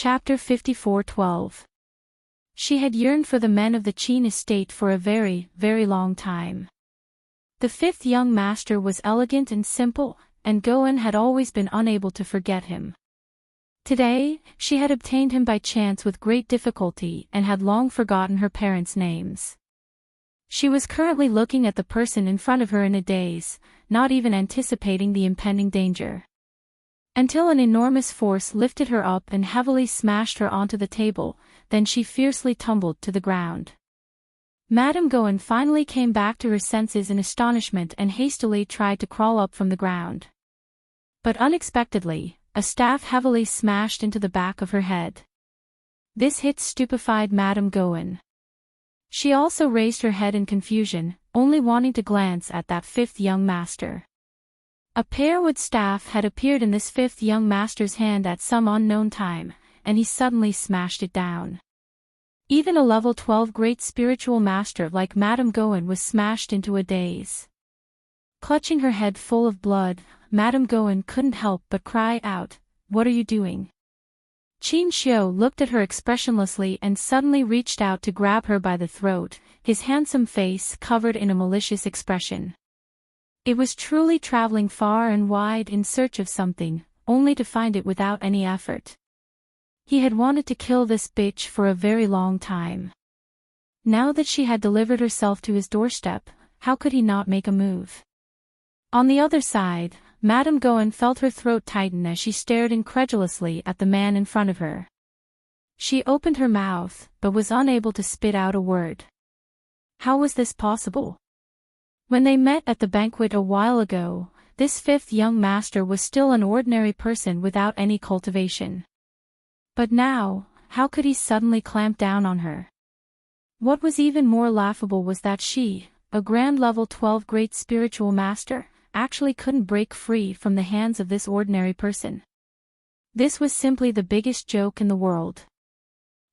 Chapter 54:12. She had yearned for the men of the Qin estate for a very, very long time. The fifth young master was elegant and simple, and Goen had always been unable to forget him. Today, she had obtained him by chance with great difficulty and had long forgotten her parents' names. She was currently looking at the person in front of her in a daze, not even anticipating the impending danger. Until an enormous force lifted her up and heavily smashed her onto the table, then she fiercely tumbled to the ground. Madame Goen finally came back to her senses in astonishment and hastily tried to crawl up from the ground. But unexpectedly, a staff heavily smashed into the back of her head. This hit stupefied Madame Goen. She also raised her head in confusion, only wanting to glance at that fifth young master. A pearwood staff had appeared in this fifth young master's hand at some unknown time, and he suddenly smashed it down. Even a level 12 great spiritual master like Madame Goen was smashed into a daze. Clutching her head full of blood, Madame Goen couldn't help but cry out, "What are you doing?" Qin Xiu looked at her expressionlessly and suddenly reached out to grab her by the throat, his handsome face covered in a malicious expression. It was truly traveling far and wide in search of something, only to find it without any effort. He had wanted to kill this bitch for a very long time. Now that she had delivered herself to his doorstep, how could he not make a move? On the other side, Madame Goen felt her throat tighten as she stared incredulously at the man in front of her. She opened her mouth, but was unable to spit out a word. How was this possible? When they met at the banquet a while ago, this fifth young master was still an ordinary person without any cultivation. But now, how could he suddenly clamp down on her? What was even more laughable was that she, a grand level 12 great spiritual master, actually couldn't break free from the hands of this ordinary person. This was simply the biggest joke in the world.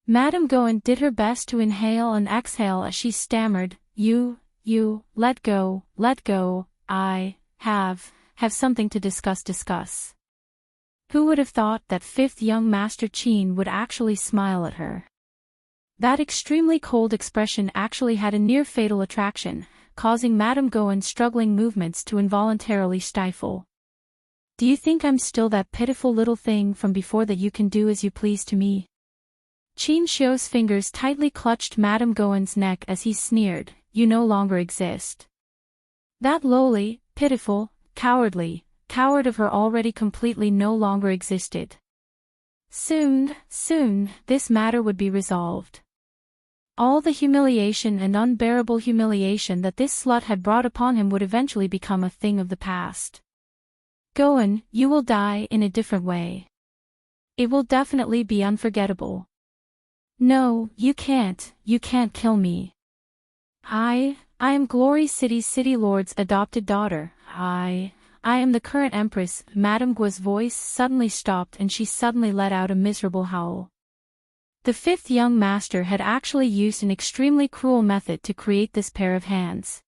Madame Goen did her best to inhale and exhale as she stammered, You, let go, I have something to discuss. Who would have thought that fifth young Master Qin would actually smile at her? That extremely cold expression actually had a near-fatal attraction, causing Madame Goen's struggling movements to involuntarily stifle. Do you think I'm still that pitiful little thing from before that you can do as you please to me? Qin Xiu's fingers tightly clutched Madame Goen's neck as he sneered, You no longer exist. That lowly, pitiful, coward of her already completely no longer existed. Soon, this matter would be resolved. All the humiliation and unbearable humiliation that this slut had brought upon him would eventually become a thing of the past. Goen, you will die in a different way. It will definitely be unforgettable. No, you can't kill me. I am Glory City's City Lord's adopted daughter. I am the current empress. Madame Guo's voice suddenly stopped and she suddenly let out a miserable howl. The fifth young master had actually used an extremely cruel method to create this pair of hands.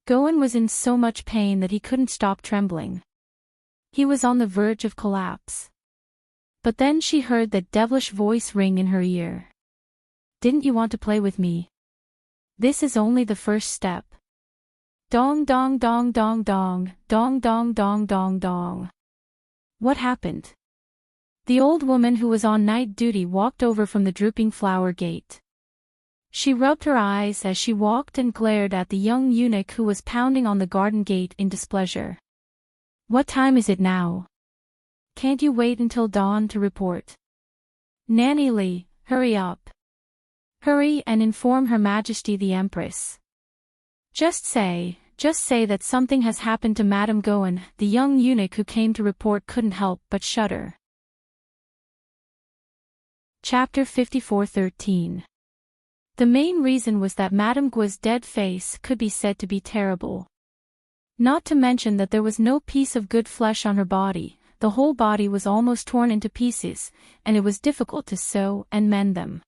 Goen was in so much pain that he couldn't stop trembling. He was on the verge of collapse. But then she heard that devilish voice ring in her ear. Didn't you want to play with me? This is only the first step. Dong dong dong dong dong, dong dong dong dong dong. What happened? The old woman who was on night duty walked over from the drooping flower gate. She rubbed her eyes as she walked and glared at the young eunuch who was pounding on the garden gate in displeasure. What time is it now? Can't you wait until dawn to report? Nanny Li, hurry up. Hurry and inform Her Majesty the Empress. Just say that something has happened to Madame Goen. The young eunuch who came to report couldn't help but shudder. Chapter 54:13. The main reason was that Madame Guo's dead face could be said to be terrible. Not to mention that there was no piece of good flesh on her body, the whole body was almost torn into pieces, and it was difficult to sew and mend them.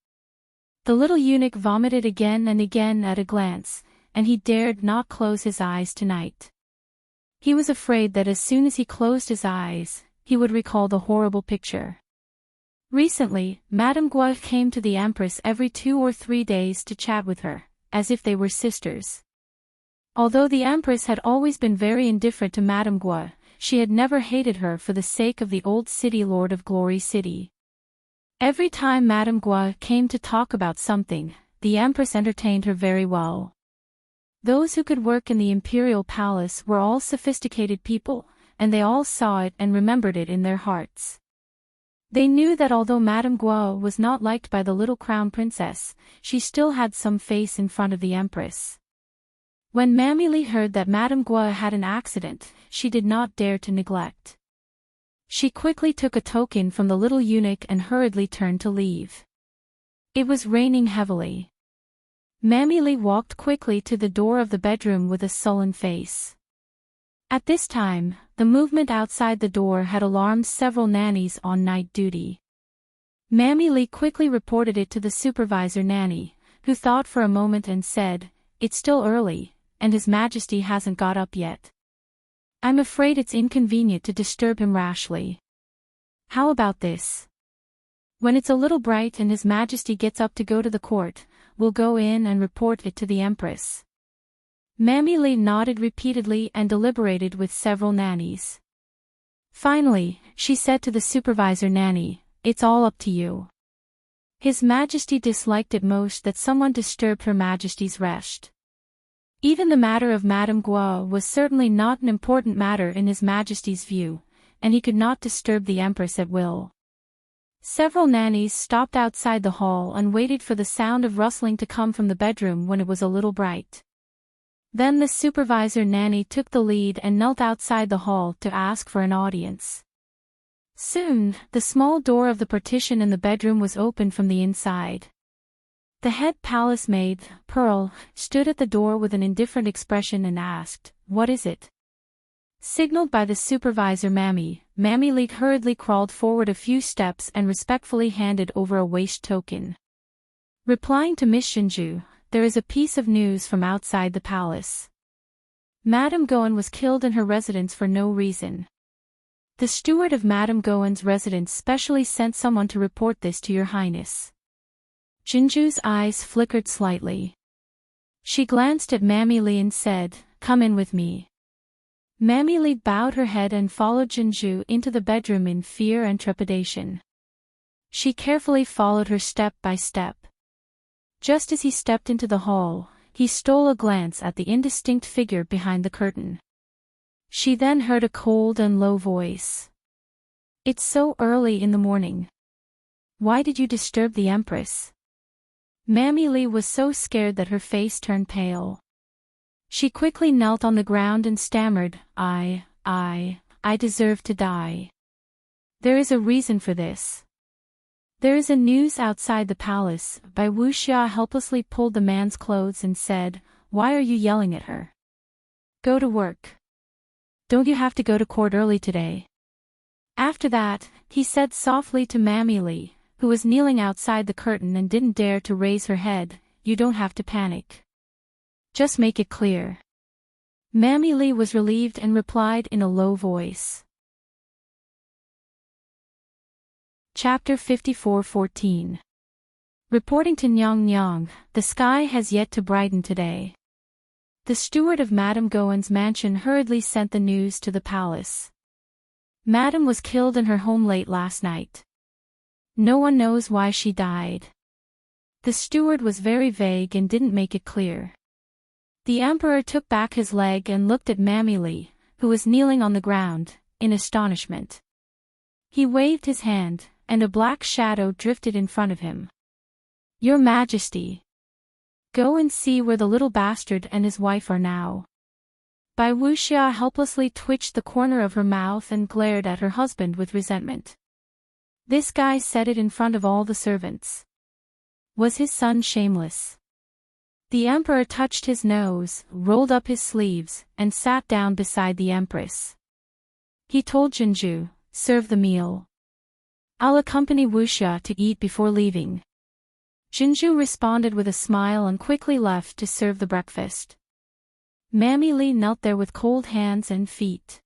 The little eunuch vomited again and again at a glance, and he dared not close his eyes tonight. He was afraid that as soon as he closed his eyes, he would recall the horrible picture. Recently, Madame Gua came to the Empress every 2 or 3 days to chat with her, as if they were sisters. Although the Empress had always been very indifferent to Madame Gua, she had never hated her for the sake of the old city lord of Glory City. Every time Madame Gua came to talk about something, the Empress entertained her very well. Those who could work in the imperial palace were all sophisticated people, and they all saw it and remembered it in their hearts. They knew that although Madame Gua was not liked by the little crown princess, she still had some face in front of the Empress. When Mammy Li heard that Madame Gua had an accident, she did not dare to neglect. She quickly took a token from the little eunuch and hurriedly turned to leave. It was raining heavily. Mammy Li walked quickly to the door of the bedroom with a sullen face. At this time, the movement outside the door had alarmed several nannies on night duty. Mammy Li quickly reported it to the supervisor nanny, who thought for a moment and said, "It's still early, and His Majesty hasn't got up yet. I'm afraid it's inconvenient to disturb him rashly. How about this? When it's a little bright and His Majesty gets up to go to the court, we'll go in and report it to the Empress." Mammy Li nodded repeatedly and deliberated with several nannies. Finally, she said to the supervisor nanny, "It's all up to you." His Majesty disliked it most that someone disturbed Her Majesty's rest. Even the matter of Madame Gua was certainly not an important matter in His Majesty's view, and he could not disturb the Empress at will. Several nannies stopped outside the hall and waited for the sound of rustling to come from the bedroom when it was a little bright. Then the supervisor nanny took the lead and knelt outside the hall to ask for an audience. Soon, the small door of the partition in the bedroom was opened from the inside. The head palace maid, Pearl, stood at the door with an indifferent expression and asked, "What is it?" Signaled by the supervisor Mammy Li hurriedly crawled forward a few steps and respectfully handed over a waste token. Replying to Miss Shinju, "There is a piece of news from outside the palace. Madame Goen was killed in her residence for no reason. The steward of Madame Goen's residence specially sent someone to report this to Your Highness." Jinju's eyes flickered slightly. She glanced at Mammy Li and said, "Come in with me." Mammy Li bowed her head and followed Jinju into the bedroom in fear and trepidation. She carefully followed her step by step. Just as he stepped into the hall, he stole a glance at the indistinct figure behind the curtain. She then heard a cold and low voice. "It's so early in the morning. Why did you disturb the Empress?" Mammy Li was so scared that her face turned pale. She quickly knelt on the ground and stammered, I deserve to die. There is a reason for this. There is a news outside the palace." Bai Wuxia helplessly pulled the man's clothes and said, "Why are you yelling at her? Go to work. Don't you have to go to court early today?" After that, he said softly to Mammy Li, who was kneeling outside the curtain and didn't dare to raise her head, "You don't have to panic. Just make it clear." Mammy Li was relieved and replied in a low voice. Chapter 54:14. Reporting to Nyang Nyang, the sky has yet to brighten today. The steward of Madame Goen's mansion hurriedly sent the news to the palace. Madame was killed in her home late last night. No one knows why she died. The steward was very vague and didn't make it clear. The emperor took back his leg and looked at Mammy Li, who was kneeling on the ground, in astonishment. He waved his hand, and a black shadow drifted in front of him. "Your Majesty. Go and see where the little bastard and his wife are now." Bai Wuxia helplessly twitched the corner of her mouth and glared at her husband with resentment. This guy said it in front of all the servants. Was his son shameless? The emperor touched his nose, rolled up his sleeves, and sat down beside the empress. He told Jinju, "Serve the meal. I'll accompany Wuxia to eat before leaving." Jinju responded with a smile and quickly left to serve the breakfast. Mammy Li knelt there with cold hands and feet.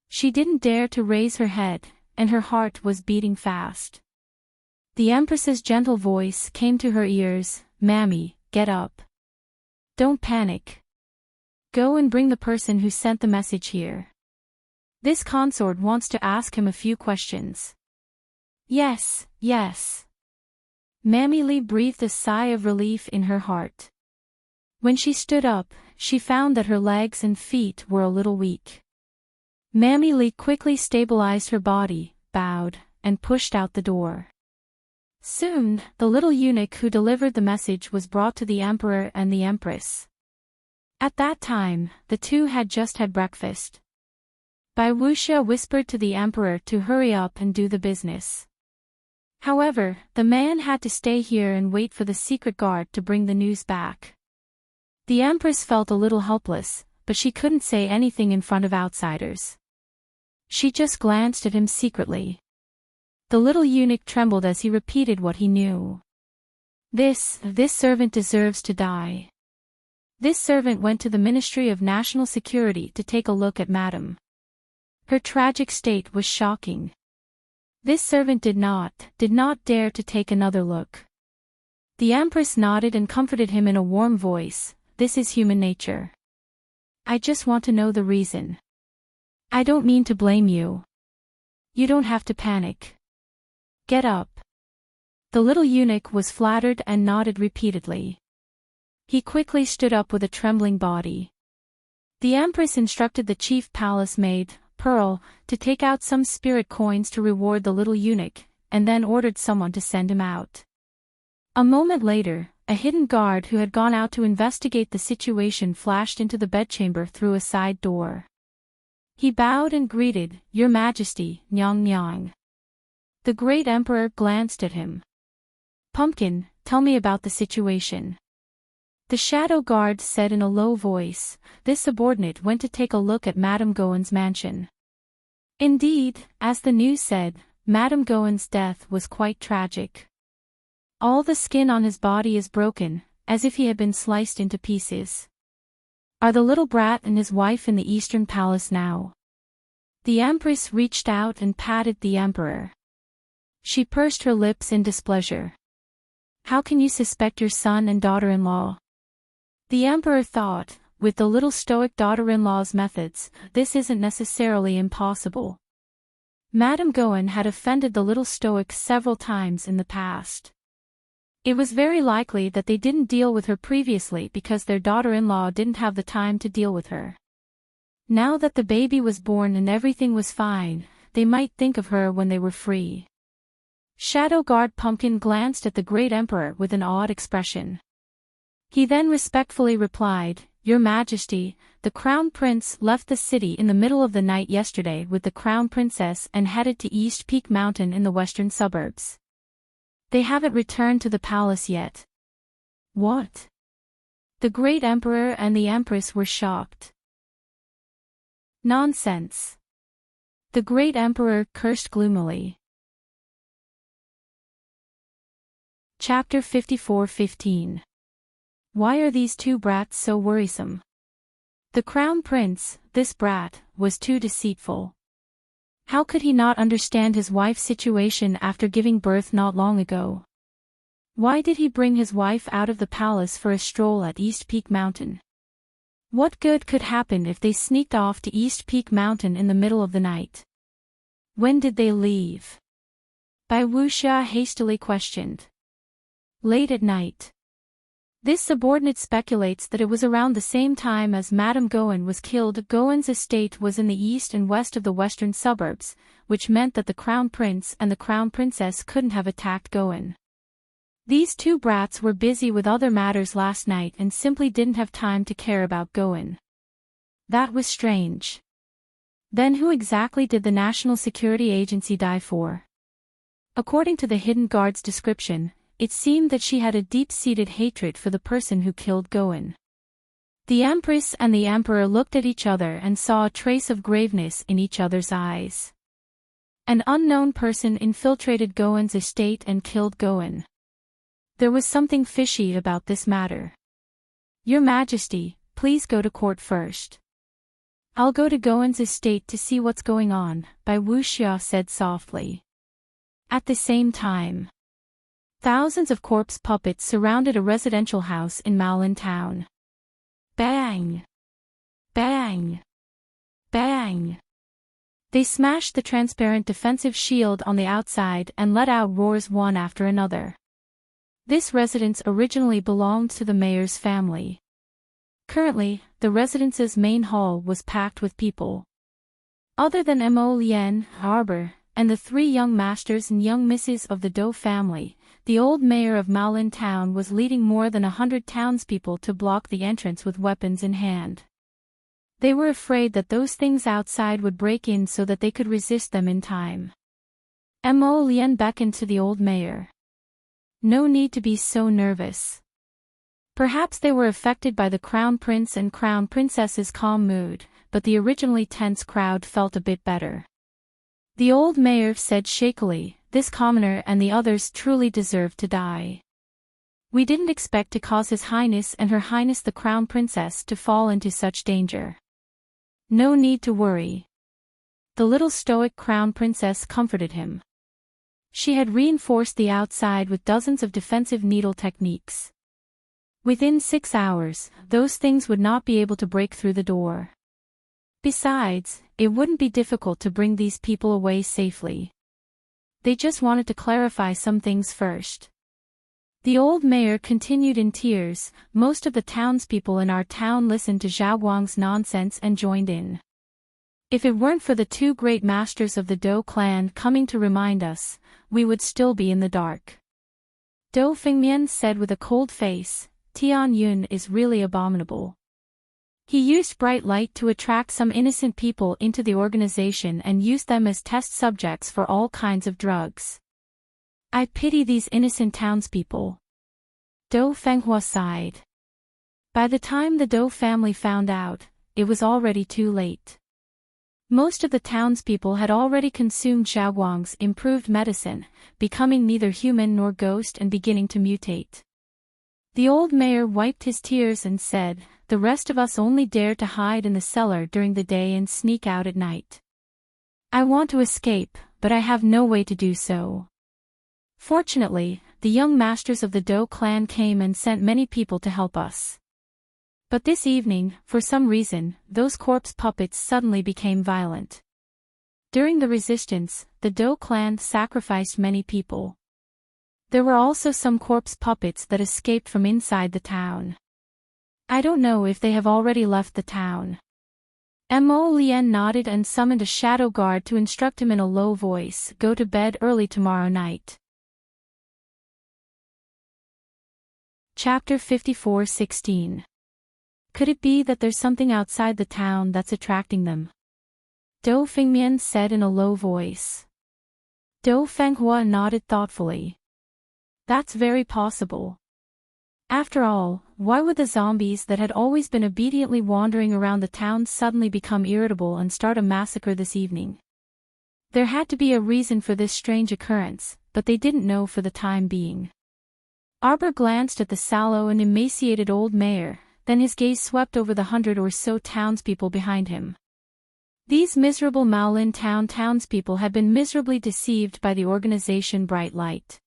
She didn't dare to raise her head, and her heart was beating fast. The Empress's gentle voice came to her ears, "Mammy, get up. Don't panic. Go and bring the person who sent the message here. This consort wants to ask him a few questions." "Yes, yes." Mammy Lee breathed a sigh of relief in her heart. When she stood up, she found that her legs and feet were a little weak. Mammy Lee quickly stabilized her body, bowed, and pushed out the door. Soon, the little eunuch who delivered the message was brought to the Emperor and the Empress. At that time, the two had just had breakfast. Bai Wuxia whispered to the Emperor to hurry up and do the business. However, the man had to stay here and wait for the secret guard to bring the news back. The Empress felt a little helpless, but she couldn't say anything in front of outsiders. She just glanced at him secretly. The little eunuch trembled as he repeated what he knew. This servant deserves to die. This servant went to the Ministry of National Security to take a look at Madame. Her tragic state was shocking. This servant did not dare to take another look. The Empress nodded and comforted him in a warm voice. "This is human nature. I just want to know the reason. I don't mean to blame you. You don't have to panic. Get up." The little eunuch was flattered and nodded repeatedly. He quickly stood up with a trembling body. The Empress instructed the chief palace maid, Pearl, to take out some spirit coins to reward the little eunuch, and then ordered someone to send him out. A moment later, a hidden guard who had gone out to investigate the situation flashed into the bedchamber through a side door. He bowed and greeted, "Your Majesty, Nyang Nyang." The great Emperor glanced at him. "Pumpkin, tell me about the situation." The shadow guard said in a low voice. This subordinate went to take a look at Madame Goen's mansion. Indeed, as the news said, Madame Goen's death was quite tragic. All the skin on his body is broken, as if he had been sliced into pieces. Are the little brat and his wife in the Eastern Palace now? The Empress reached out and patted the Emperor. She pursed her lips in displeasure. "How can you suspect your son and daughter-in-law?" The Emperor thought, with the little stoic daughter-in-law's methods, this isn't necessarily impossible. Madame Goen had offended the little stoic several times in the past. It was very likely that they didn't deal with her previously because their daughter-in-law didn't have the time to deal with her. Now that the baby was born and everything was fine, they might think of her when they were free. Shadow Guard Pumpkin glanced at the great Emperor with an awed expression. He then respectfully replied, "Your Majesty, the Crown Prince left the city in the middle of the night yesterday with the Crown Princess and headed to East Peak Mountain in the western suburbs. They haven't returned to the palace yet." "What?" The great Emperor and the Empress were shocked. "Nonsense." The great Emperor cursed gloomily. Chapter 54:15. Why are these two brats so worrisome? The Crown Prince, this brat, was too deceitful. How could he not understand his wife's situation after giving birth not long ago? Why did he bring his wife out of the palace for a stroll at East Peak Mountain? What good could happen if they sneaked off to East Peak Mountain in the middle of the night? When did they leave? Bai Wuxia hastily questioned. Late at night. This subordinate speculates that it was around the same time as Madame Goen was killed. Goen's estate was in the east and west of the western suburbs, which meant that the Crown Prince and the Crown Princess couldn't have attacked Goen. These two brats were busy with other matters last night and simply didn't have time to care about Goen. That was strange. Then who exactly did the National Security Agency die for? According to the hidden guard's description, it seemed that she had a deep-seated hatred for the person who killed Goen. The Empress and the Emperor looked at each other and saw a trace of graveness in each other's eyes. An unknown person infiltrated Goen's estate and killed Goen. There was something fishy about this matter. Your Majesty, please go to court first. I'll go to Goen's estate to see what's going on, Bai Wuxia said softly. At the same time, Thousands of corpse puppets surrounded a residential house in Malin town. Bang! Bang! Bang! They smashed the transparent defensive shield on the outside and let out roars one after another. This residence originally belonged to the mayor's family. Currently, the residence's main hall was packed with people. Other than Mo Lien, Arbor, and the three young masters and young misses of the Doe family, the old mayor of Malin town was leading more than 100 townspeople to block the entrance with weapons in hand. They were afraid that those things outside would break in so that they could resist them in time. Mo Lien beckoned to the old mayor. No need to be so nervous. Perhaps they were affected by the crown prince and crown princess's calm mood, but the originally tense crowd felt a bit better. The old mayor said shakily, "This commoner and the others truly deserve to die. We didn't expect to cause His Highness and Her Highness the Crown Princess to fall into such danger. No need to worry." The little stoic crown princess comforted him. She had reinforced the outside with dozens of defensive needle techniques. Within 6 hours, those things would not be able to break through the door. Besides, it wouldn't be difficult to bring these people away safely. They just wanted to clarify some things first. The old mayor continued in tears. Most of the townspeople in our town listened to Zhao Guang's nonsense and joined in. If it weren't for the two great masters of the Dou clan coming to remind us, we would still be in the dark. Dou Fengmian said with a cold face, "Tian Yun is really abominable. He used bright light to attract some innocent people into the organization and used them as test subjects for all kinds of drugs. I pity these innocent townspeople." Dou Fenghua sighed. By the time the Dou family found out, it was already too late. Most of the townspeople had already consumed Xiaoguang's improved medicine, becoming neither human nor ghost and beginning to mutate. The old mayor wiped his tears and said, "The rest of us only dare to hide in the cellar during the day and sneak out at night. I want to escape, but I have no way to do so." Fortunately, the young masters of the Dou clan came and sent many people to help us. But this evening, for some reason, those corpse puppets suddenly became violent. During the resistance, the Dou clan sacrificed many people. There were also some corpse puppets that escaped from inside the town. I don't know if they have already left the town. Mo Lien nodded and summoned a shadow guard to instruct him in a low voice, "Go to bed early tomorrow night." Chapter 54:16. Could it be that there's something outside the town that's attracting them? Dou Fengmian said in a low voice. Dou Fenghua nodded thoughtfully. That's very possible. After all, why would the zombies that had always been obediently wandering around the town suddenly become irritable and start a massacre this evening? There had to be a reason for this strange occurrence, but they didn't know for the time being. Arbor glanced at the sallow and emaciated old mayor, then his gaze swept over the 100 or so townspeople behind him. These miserable Malin town townspeople had been miserably deceived by the organization Bright Light.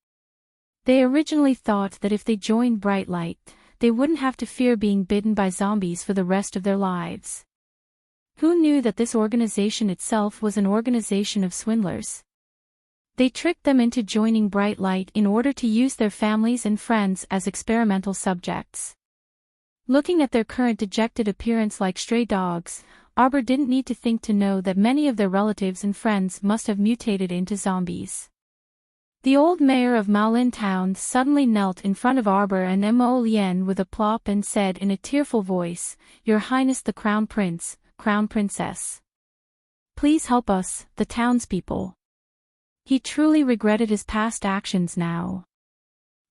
They originally thought that if they joined Bright Light, they wouldn't have to fear being bitten by zombies for the rest of their lives. Who knew that this organization itself was an organization of swindlers? They tricked them into joining Bright Light in order to use their families and friends as experimental subjects. Looking at their current dejected appearance like stray dogs, Arbor didn't need to think to know that many of their relatives and friends must have mutated into zombies. The old mayor of Malin town suddenly knelt in front of Arbor and Mo Lien with a plop and said in a tearful voice, "Your Highness the Crown Prince, Crown Princess. Please help us, the townspeople." He truly regretted his past actions now.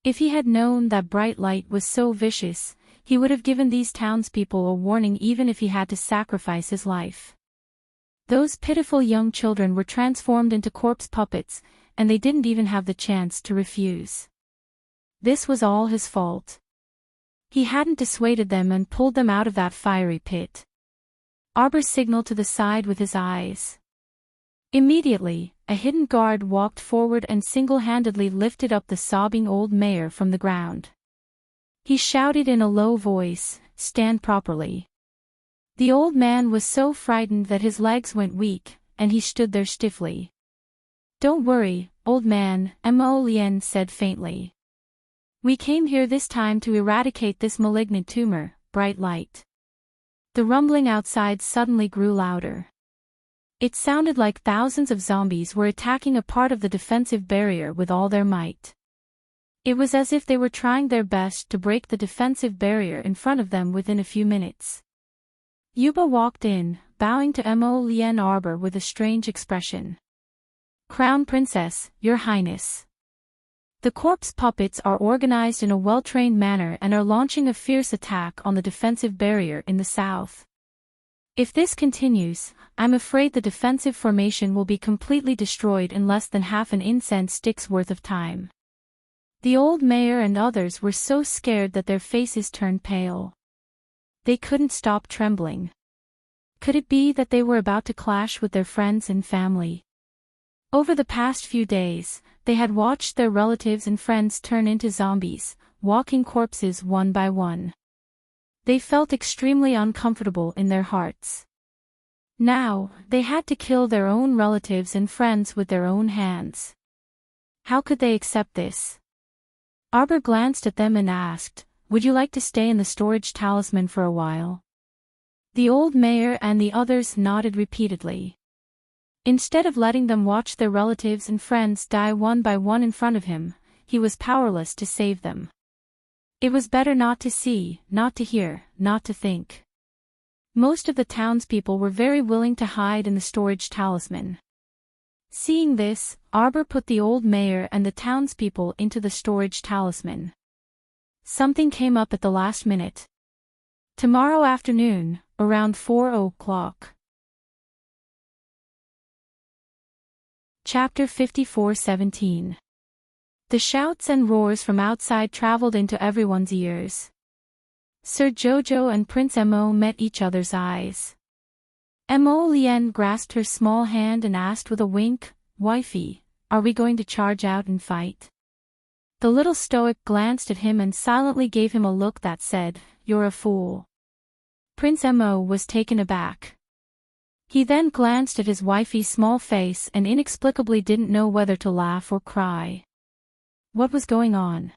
If he had known that Bright Light was so vicious, he would have given these townspeople a warning even if he had to sacrifice his life. Those pitiful young children were transformed into corpse puppets, and they didn't even have the chance to refuse. This was all his fault. He hadn't dissuaded them and pulled them out of that fiery pit. Arbor signaled to the side with his eyes. Immediately, a hidden guard walked forward and single-handedly lifted up the sobbing old mayor from the ground. He shouted in a low voice, "Stand properly." The old man was so frightened that his legs went weak, and he stood there stiffly. "Don't worry, old man," Mo Lien said faintly. "We came here this time to eradicate this malignant tumor, bright light." The rumbling outside suddenly grew louder. It sounded like thousands of zombies were attacking a part of the defensive barrier with all their might. It was as if they were trying their best to break the defensive barrier in front of them within a few minutes. Yuba walked in, bowing to Mo Lien Arbor with a strange expression. "Crown Princess, Your Highness. The corpse puppets are organized in a well-trained manner and are launching a fierce attack on the defensive barrier in the south. If this continues, I'm afraid the defensive formation will be completely destroyed in less than half an incense stick's worth of time." The old mayor and others were so scared that their faces turned pale. They couldn't stop trembling. Could it be that they were about to clash with their friends and family? Over the past few days, they had watched their relatives and friends turn into zombies, walking corpses one by one. They felt extremely uncomfortable in their hearts. Now, they had to kill their own relatives and friends with their own hands. How could they accept this? Arbor glanced at them and asked, "Would you like to stay in the storage talisman for a while?" The old mayor and the others nodded repeatedly. Instead of letting them watch their relatives and friends die one by one in front of him, he was powerless to save them. It was better not to see, not to hear, not to think. Most of the townspeople were very willing to hide in the storage talisman. Seeing this, Arbor put the old mayor and the townspeople into the storage talisman. Something came up at the last minute. Tomorrow afternoon, around 4 o'clock. Chapter 54:17. The shouts and roars from outside traveled into everyone's ears. Sir Jojo and Prince Mo met each other's eyes. Mo Lien grasped her small hand and asked with a wink, "Wifey, are we going to charge out and fight?" The little stoic glanced at him and silently gave him a look that said, "You're a fool." Prince Mo was taken aback. He then glanced at his wifey's small face and inexplicably didn't know whether to laugh or cry. What was going on?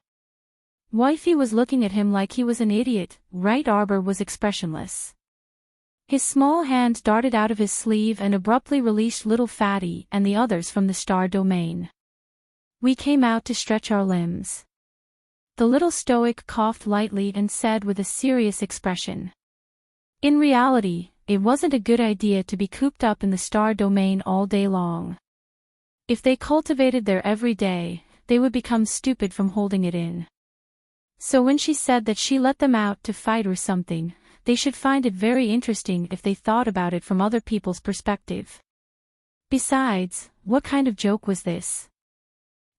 Wifey was looking at him like he was an idiot, right? Arbor was expressionless. His small hand darted out of his sleeve and abruptly released little Fatty and the others from the star domain. "We came out to stretch our limbs." The little stoic coughed lightly and said with a serious expression. In reality, it wasn't a good idea to be cooped up in the star domain all day long. If they cultivated there every day, they would become stupid from holding it in. So when she said that she let them out to fight or something, they should find it very interesting if they thought about it from other people's perspective. Besides, what kind of joke was this?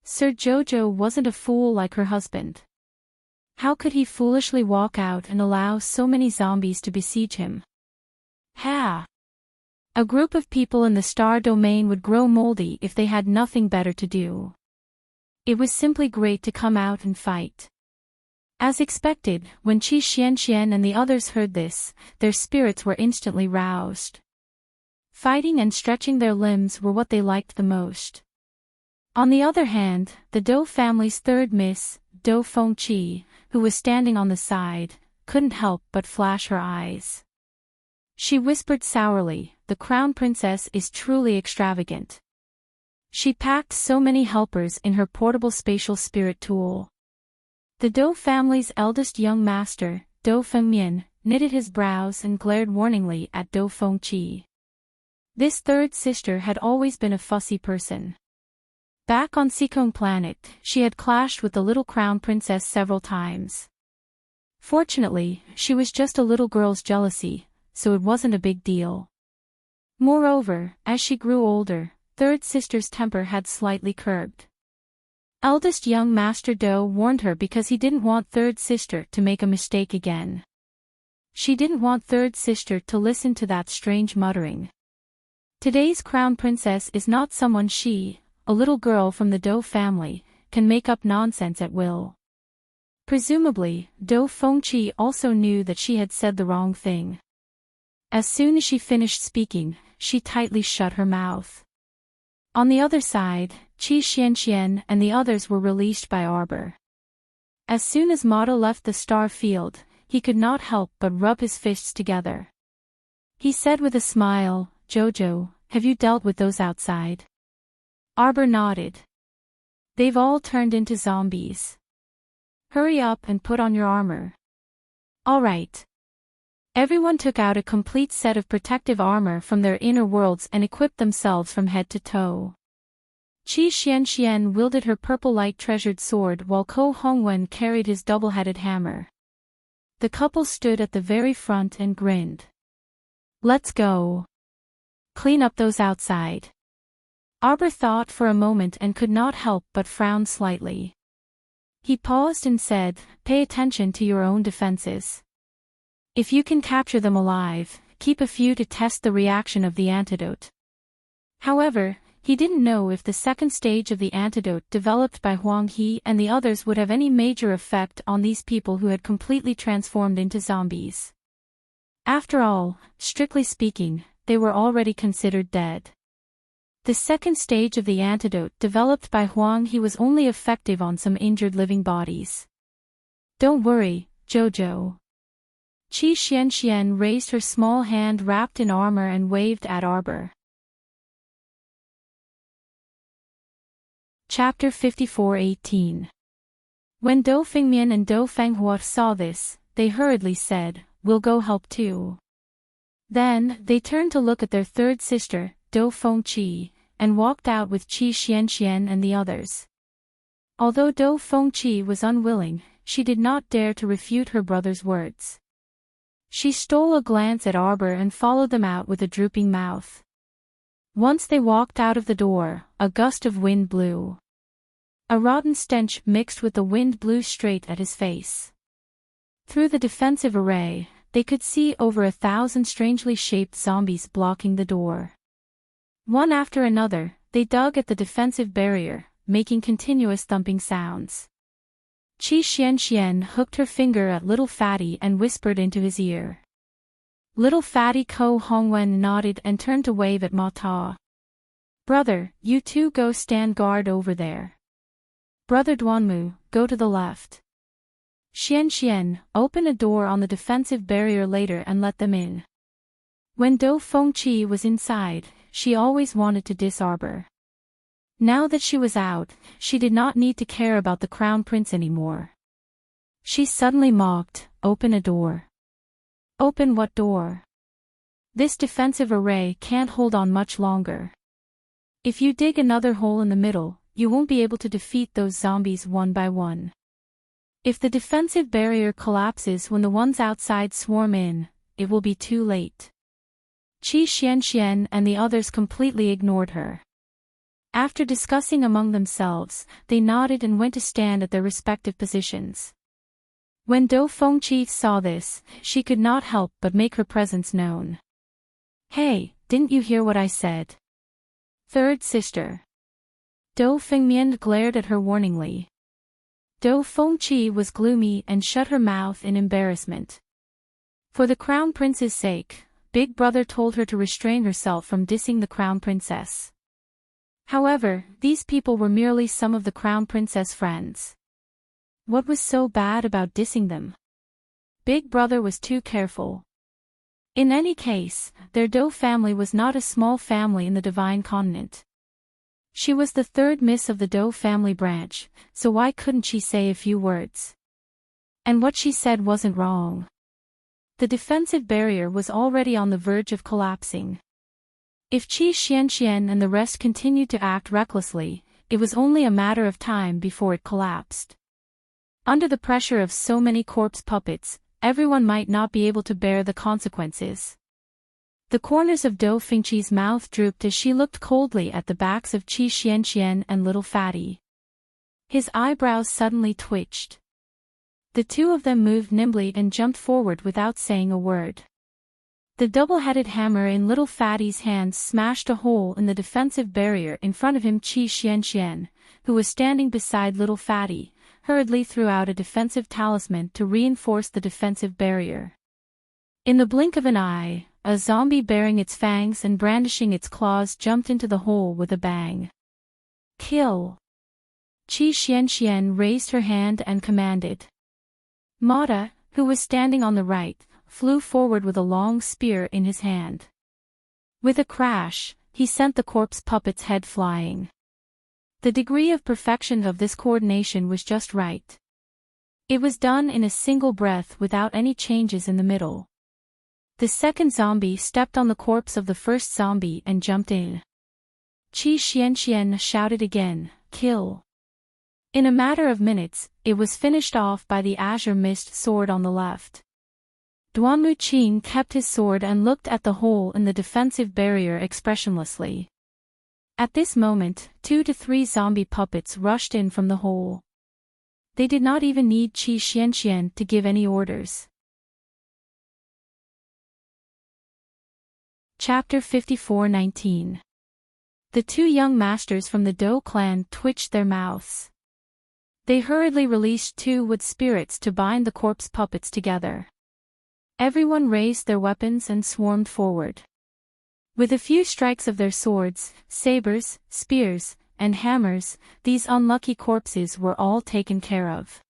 Sir Jojo wasn't a fool like her husband. How could he foolishly walk out and allow so many zombies to besiege him? Ha! A group of people in the star domain would grow moldy if they had nothing better to do. It was simply great to come out and fight. As expected, when Qi Xian and the others heard this, their spirits were instantly roused. Fighting and stretching their limbs were what they liked the most. On the other hand, the Dou family's third miss, Dou Fengqi, who was standing on the side, couldn't help but flash her eyes. She whispered sourly, "The crown princess is truly extravagant. She packed so many helpers in her portable spatial spirit tool." The Dou family's eldest young master, Dou Fengmian, knitted his brows and glared warningly at Dou Fengqi. This third sister had always been a fussy person. Back on Seacone Planet, she had clashed with the little crown princess several times. Fortunately, she was just a little girl's jealousy, so it wasn't a big deal. Moreover, as she grew older, third sister's temper had slightly curbed. Eldest young Master Dou warned her because he didn't want third sister to make a mistake again. She didn't want third sister to listen to that strange muttering. Today's crown princess is not someone she, a little girl from the Dou family, can make up nonsense at will. Presumably, Dou Fengqi also knew that she had said the wrong thing. As soon as she finished speaking, she tightly shut her mouth. On the other side, Qi Xianxian and the others were released by Arbor. As soon as Mata left the star field, he could not help but rub his fists together. He said with a smile, "Jojo, have you dealt with those outside?" Arbor nodded. "They've all turned into zombies. Hurry up and put on your armor." "All right." Everyone took out a complete set of protective armor from their inner worlds and equipped themselves from head to toe. Qi Xianxian wielded her purple light treasured sword while Ko Hongwen carried his double-headed hammer. The couple stood at the very front and grinned. "Let's go. Clean up those outside." Arbor thought for a moment and could not help but frown slightly. He paused and said, "Pay attention to your own defenses. If you can capture them alive, keep a few to test the reaction of the antidote." However, he didn't know if the second stage of the antidote developed by Huang He and the others would have any major effect on these people who had completely transformed into zombies. After all, strictly speaking, they were already considered dead. The second stage of the antidote developed by Huang He was only effective on some injured living bodies. "Don't worry, Jojo." Qi Xianxian raised her small hand wrapped in armor and waved at Arbor. Chapter 54:18. When Dou Fengmian and Dou Fenghua saw this, they hurriedly said, "We'll go help too." Then, they turned to look at their third sister, Dou Fengqi, and walked out with Qi Xianxian and the others. Although Dou Fengqi was unwilling, she did not dare to refute her brother's words. She stole a glance at Arbor and followed them out with a drooping mouth. Once they walked out of the door, a gust of wind blew. A rotten stench mixed with the wind blew straight at his face. Through the defensive array, they could see over 1,000 strangely shaped zombies blocking the door. One after another, they dug at the defensive barrier, making continuous thumping sounds. Qi Xianxian hooked her finger at Little Fatty and whispered into his ear. Little Fatty Ko Hongwen nodded and turned to wave at Ma Ta. "Brother, you two go stand guard over there. Brother Duanmu, go to the left. Xianxian, open a door on the defensive barrier later and let them in." When Dou Fengqi was inside, she always wanted to diss Arbor. Now that she was out, she did not need to care about the crown prince anymore. She suddenly mocked, "Open a door." "Open what door? This defensive array can't hold on much longer. If you dig another hole in the middle, you won't be able to defeat those zombies one by one. If the defensive barrier collapses when the ones outside swarm in, it will be too late." Qi Xianxian and the others completely ignored her. After discussing among themselves, they nodded and went to stand at their respective positions. When Dou Fengqi saw this, she could not help but make her presence known. "Hey, didn't you hear what I said? Third sister." Dou Fengmian glared at her warningly. Dou Fengqi was gloomy and shut her mouth in embarrassment. For the crown prince's sake, Big Brother told her to restrain herself from dissing the crown princess. However, these people were merely some of the crown princess friends. What was so bad about dissing them? Big Brother was too careful. In any case, their Dou family was not a small family in the Divine Continent. She was the third miss of the Dou family branch, so why couldn't she say a few words? And what she said wasn't wrong. The defensive barrier was already on the verge of collapsing. If Qi Xianxian and the rest continued to act recklessly, it was only a matter of time before it collapsed. Under the pressure of so many corpse puppets, everyone might not be able to bear the consequences. The corners of Dou Fengqi's mouth drooped as she looked coldly at the backs of Qi Xianxian and Little Fatty. His eyebrows suddenly twitched. The two of them moved nimbly and jumped forward without saying a word. The double-headed hammer in little Fatty's hands smashed a hole in the defensive barrier in front of him. Qi Xianxian, who was standing beside little Fatty, hurriedly threw out a defensive talisman to reinforce the defensive barrier. In the blink of an eye, a zombie bearing its fangs and brandishing its claws jumped into the hole with a bang. Kill! Qi Xianxian raised her hand and commanded. Mata, who was standing on the right, flew forward with a long spear in his hand. With a crash, he sent the corpse puppet's head flying. The degree of perfection of this coordination was just right. It was done in a single breath without any changes in the middle. The second zombie stepped on the corpse of the first zombie and jumped in. Qi Xianxian shouted again, "Kill!" In a matter of minutes, it was finished off by the azure mist sword on the left. Duanmu Qing kept his sword and looked at the hole in the defensive barrier expressionlessly. At this moment, 2 to 3 zombie puppets rushed in from the hole. They did not even need Qi Xianxian to give any orders. Chapter 54:19. The 2 young masters from the Dou clan twitched their mouths. They hurriedly released 2 wood spirits to bind the corpse puppets together. Everyone raised their weapons and swarmed forward. With a few strikes of their swords, sabers, spears, and hammers, these unlucky corpses were all taken care of.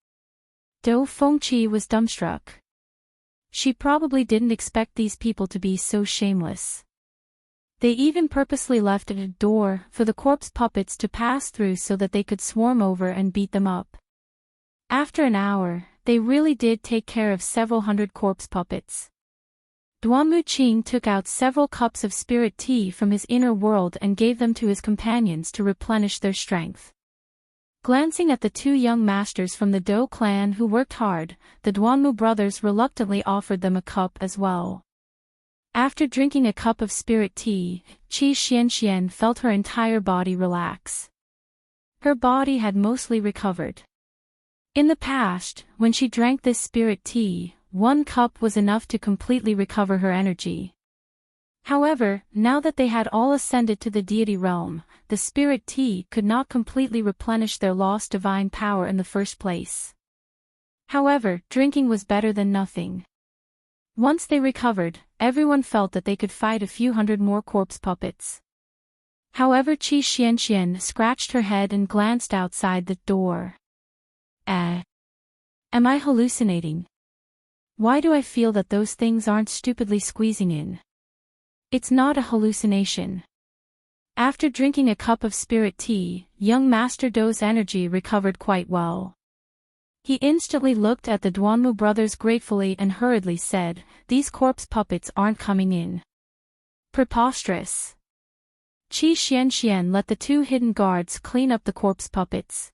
Dou Fengqi was dumbstruck. She probably didn't expect these people to be so shameless. They even purposely left a door for the corpse puppets to pass through so that they could swarm over and beat them up. After an hour, they really did take care of several hundred corpse puppets. Duanmu Qing took out several cups of spirit tea from his inner world and gave them to his companions to replenish their strength. Glancing at the 2 young masters from the Dou clan who worked hard, the Duanmu brothers reluctantly offered them a cup as well. After drinking a cup of spirit tea, Qi Xianxian felt her entire body relax. Her body had mostly recovered. In the past, when she drank this spirit tea, 1 cup was enough to completely recover her energy. However, now that they had all ascended to the deity realm, the spirit tea could not completely replenish their lost divine power in the first place. However, drinking was better than nothing. Once they recovered, everyone felt that they could fight a few hundred more corpse puppets. However, Qi Xianxian scratched her head and glanced outside the door. Am I hallucinating? Why do I feel that those things aren't stupidly squeezing in? It's not a hallucination. After drinking a cup of spirit tea, young Master Dou's energy recovered quite well. He instantly looked at the Duanmu brothers gratefully and hurriedly said, "These corpse puppets aren't coming in." Preposterous. Qi Xianxian let the 2 hidden guards clean up the corpse puppets.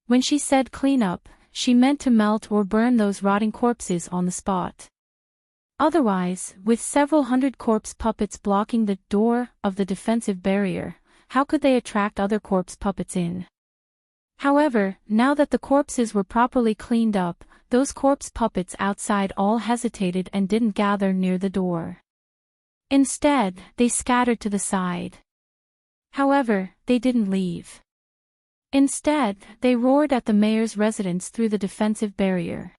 When she said clean up, she meant to melt or burn those rotting corpses on the spot. Otherwise, with several hundred corpse puppets blocking the door of the defensive barrier, how could they attract other corpse puppets in? However, now that the corpses were properly cleaned up, those corpse puppets outside all hesitated and didn't gather near the door. Instead, they scattered to the side. However, they didn't leave. Instead, they roared at the mayor's residence through the defensive barrier.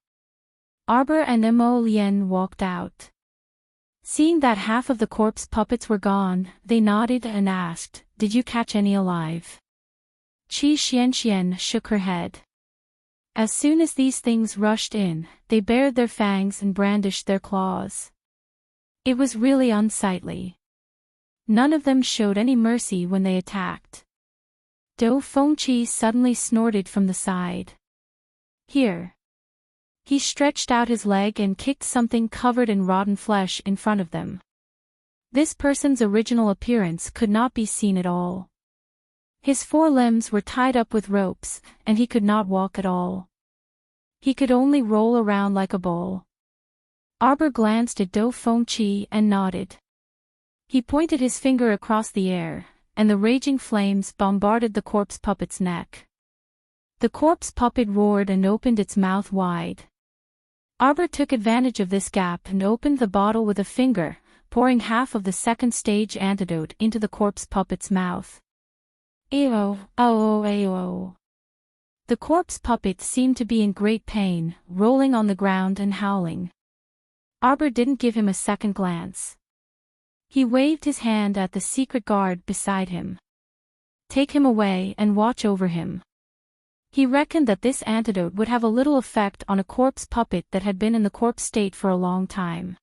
Arbor and Mo Lien walked out. Seeing that half of the corpse puppets were gone, they nodded and asked, "Did you catch any alive?" Qi Xianxian shook her head. As soon as these things rushed in, they bared their fangs and brandished their claws. It was really unsightly. None of them showed any mercy when they attacked. Dou Fengqi suddenly snorted from the side. "Here." He stretched out his leg and kicked something covered in rotten flesh in front of them. This person's original appearance could not be seen at all. His 4 limbs were tied up with ropes, and he could not walk at all. He could only roll around like a ball. Arbor glanced at Dou Fengqi and nodded. He pointed his finger across the air, and the raging flames bombarded the corpse puppet's neck. The corpse puppet roared and opened its mouth wide. Arbor took advantage of this gap and opened the bottle with a finger, pouring half of the second stage antidote into the corpse puppet's mouth. Ayo, oh, ayo. The corpse puppet seemed to be in great pain, rolling on the ground and howling. Arbor didn't give him a second glance. He waved his hand at the secret guard beside him. Take him away and watch over him. He reckoned that this antidote would have a little effect on a corpse puppet that had been in the corpse state for a long time.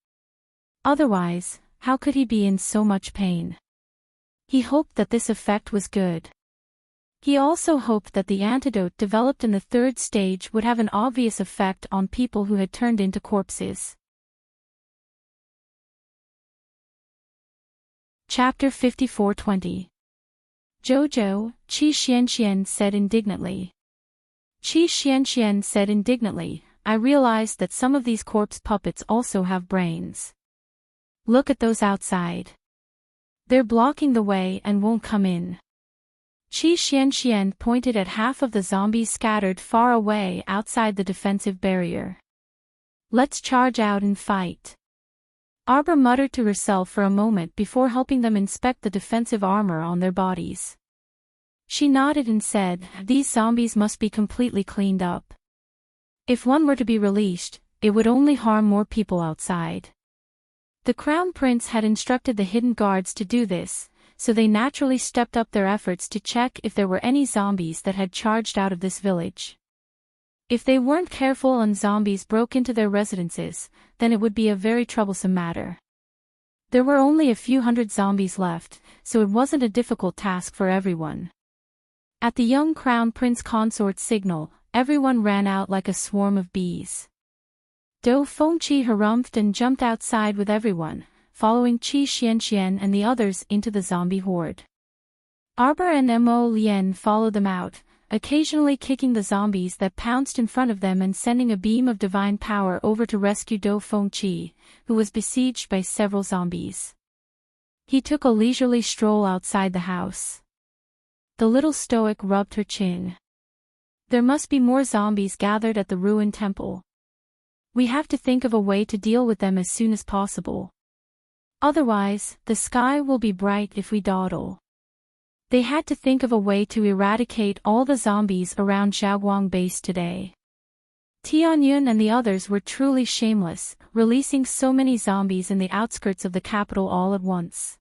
Otherwise, how could he be in so much pain? He hoped that this effect was good. He also hoped that the antidote developed in the third stage would have an obvious effect on people who had turned into corpses. Chapter 54:20. Jojo, Qi Xianxian said indignantly. Qi Xianxian said indignantly, I realized that some of these corpse puppets also have brains. Look at those outside. They're blocking the way and won't come in. Qi Xianxian pointed at half of the zombies scattered far away outside the defensive barrier. Let's charge out and fight. Arbor muttered to herself for a moment before helping them inspect the defensive armor on their bodies. She nodded and said, these zombies must be completely cleaned up. If one were to be released, it would only harm more people outside. The Crown Prince had instructed the hidden guards to do this, so they naturally stepped up their efforts to check if there were any zombies that had charged out of this village. If they weren't careful and zombies broke into their residences, then it would be a very troublesome matter. There were only a few hundred zombies left, so it wasn't a difficult task for everyone. At the young Crown Prince Consort's signal, everyone ran out like a swarm of bees. Dou Fengqi harumphed and jumped outside with everyone, following Qi Xianxian and the others into the zombie horde. Arbor and Mo Lian followed them out, occasionally kicking the zombies that pounced in front of them and sending a beam of divine power over to rescue Dou Fengqi, who was besieged by several zombies. He took a leisurely stroll outside the house. The little stoic rubbed her chin. There must be more zombies gathered at the ruined temple. We have to think of a way to deal with them as soon as possible. Otherwise, the sky will be bright if we dawdle. They had to think of a way to eradicate all the zombies around Xiaoguang base today. Tianyun and the others were truly shameless, releasing so many zombies in the outskirts of the capital all at once.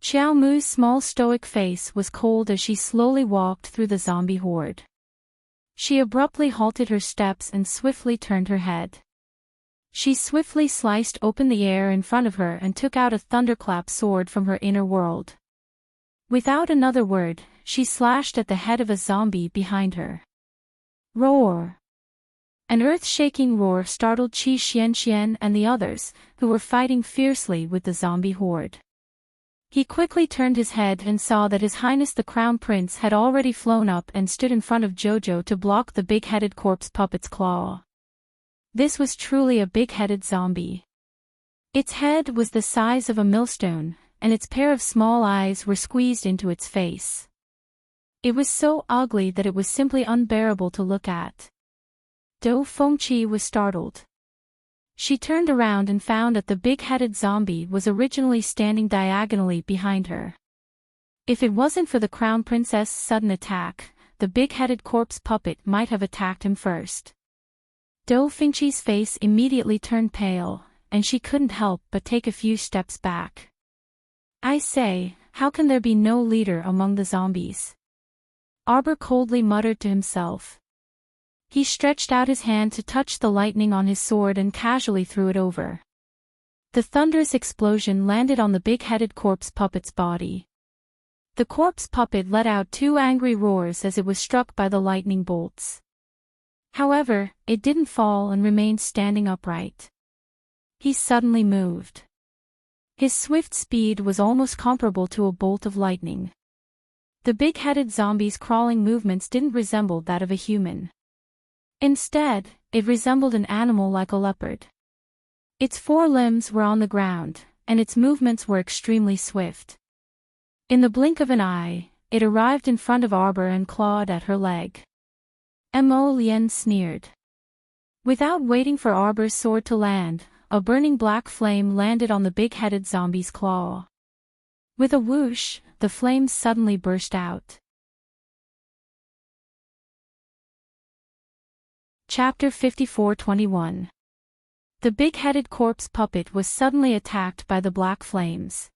Xiao Mu's small stoic face was cold as she slowly walked through the zombie horde. She abruptly halted her steps and swiftly turned her head. She swiftly sliced open the air in front of her and took out a thunderclap sword from her inner world. Without another word, she slashed at the head of a zombie behind her. Roar! An earth-shaking roar startled Qi Xianxian and the others, who were fighting fiercely with the zombie horde. He quickly turned his head and saw that His Highness the Crown Prince had already flown up and stood in front of Jojo to block the big-headed corpse puppet's claw. This was truly a big-headed zombie. Its head was the size of a millstone, and its pair of small eyes were squeezed into its face. It was so ugly that it was simply unbearable to look at. Dou Fengqi was startled. She turned around and found that the big-headed zombie was originally standing diagonally behind her. If it wasn't for the Crown Princess's sudden attack, the big-headed corpse puppet might have attacked him first. Dou Fengqi's face immediately turned pale, and she couldn't help but take a few steps back. I say, how can there be no leader among the zombies? Arbor coldly muttered to himself. He stretched out his hand to touch the lightning on his sword and casually threw it over. The thunderous explosion landed on the big-headed corpse puppet's body. The corpse puppet let out two angry roars as it was struck by the lightning bolts. However, it didn't fall and remained standing upright. He suddenly moved. His swift speed was almost comparable to a bolt of lightning. The big-headed zombie's crawling movements didn't resemble that of a human. Instead, it resembled an animal like a leopard. Its four limbs were on the ground, and its movements were extremely swift. In the blink of an eye, it arrived in front of Arbor and clawed at her leg. Mo Lian sneered. Without waiting for Arbor's sword to land, a burning black flame landed on the big-headed zombie's claw. With a whoosh, the flames suddenly burst out. Chapter 54:21. The big-headed corpse puppet was suddenly attacked by the black flames.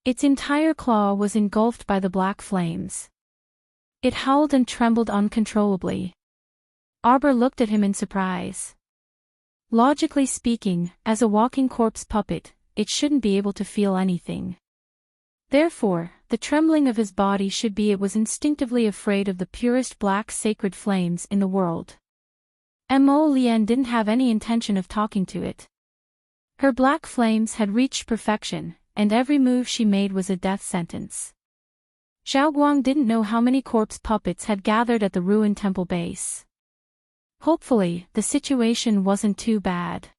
Its entire claw was engulfed by the black flames. It howled and trembled uncontrollably. Arbor looked at him in surprise. Logically speaking, as a walking corpse puppet, it shouldn't be able to feel anything. Therefore, the trembling of his body should be it was instinctively afraid of the purest black sacred flames in the world. Mo Lien didn't have any intention of talking to it. Her black flames had reached perfection, and every move she made was a death sentence. Xiaoguang didn't know how many corpse puppets had gathered at the ruined temple base. Hopefully, the situation wasn't too bad.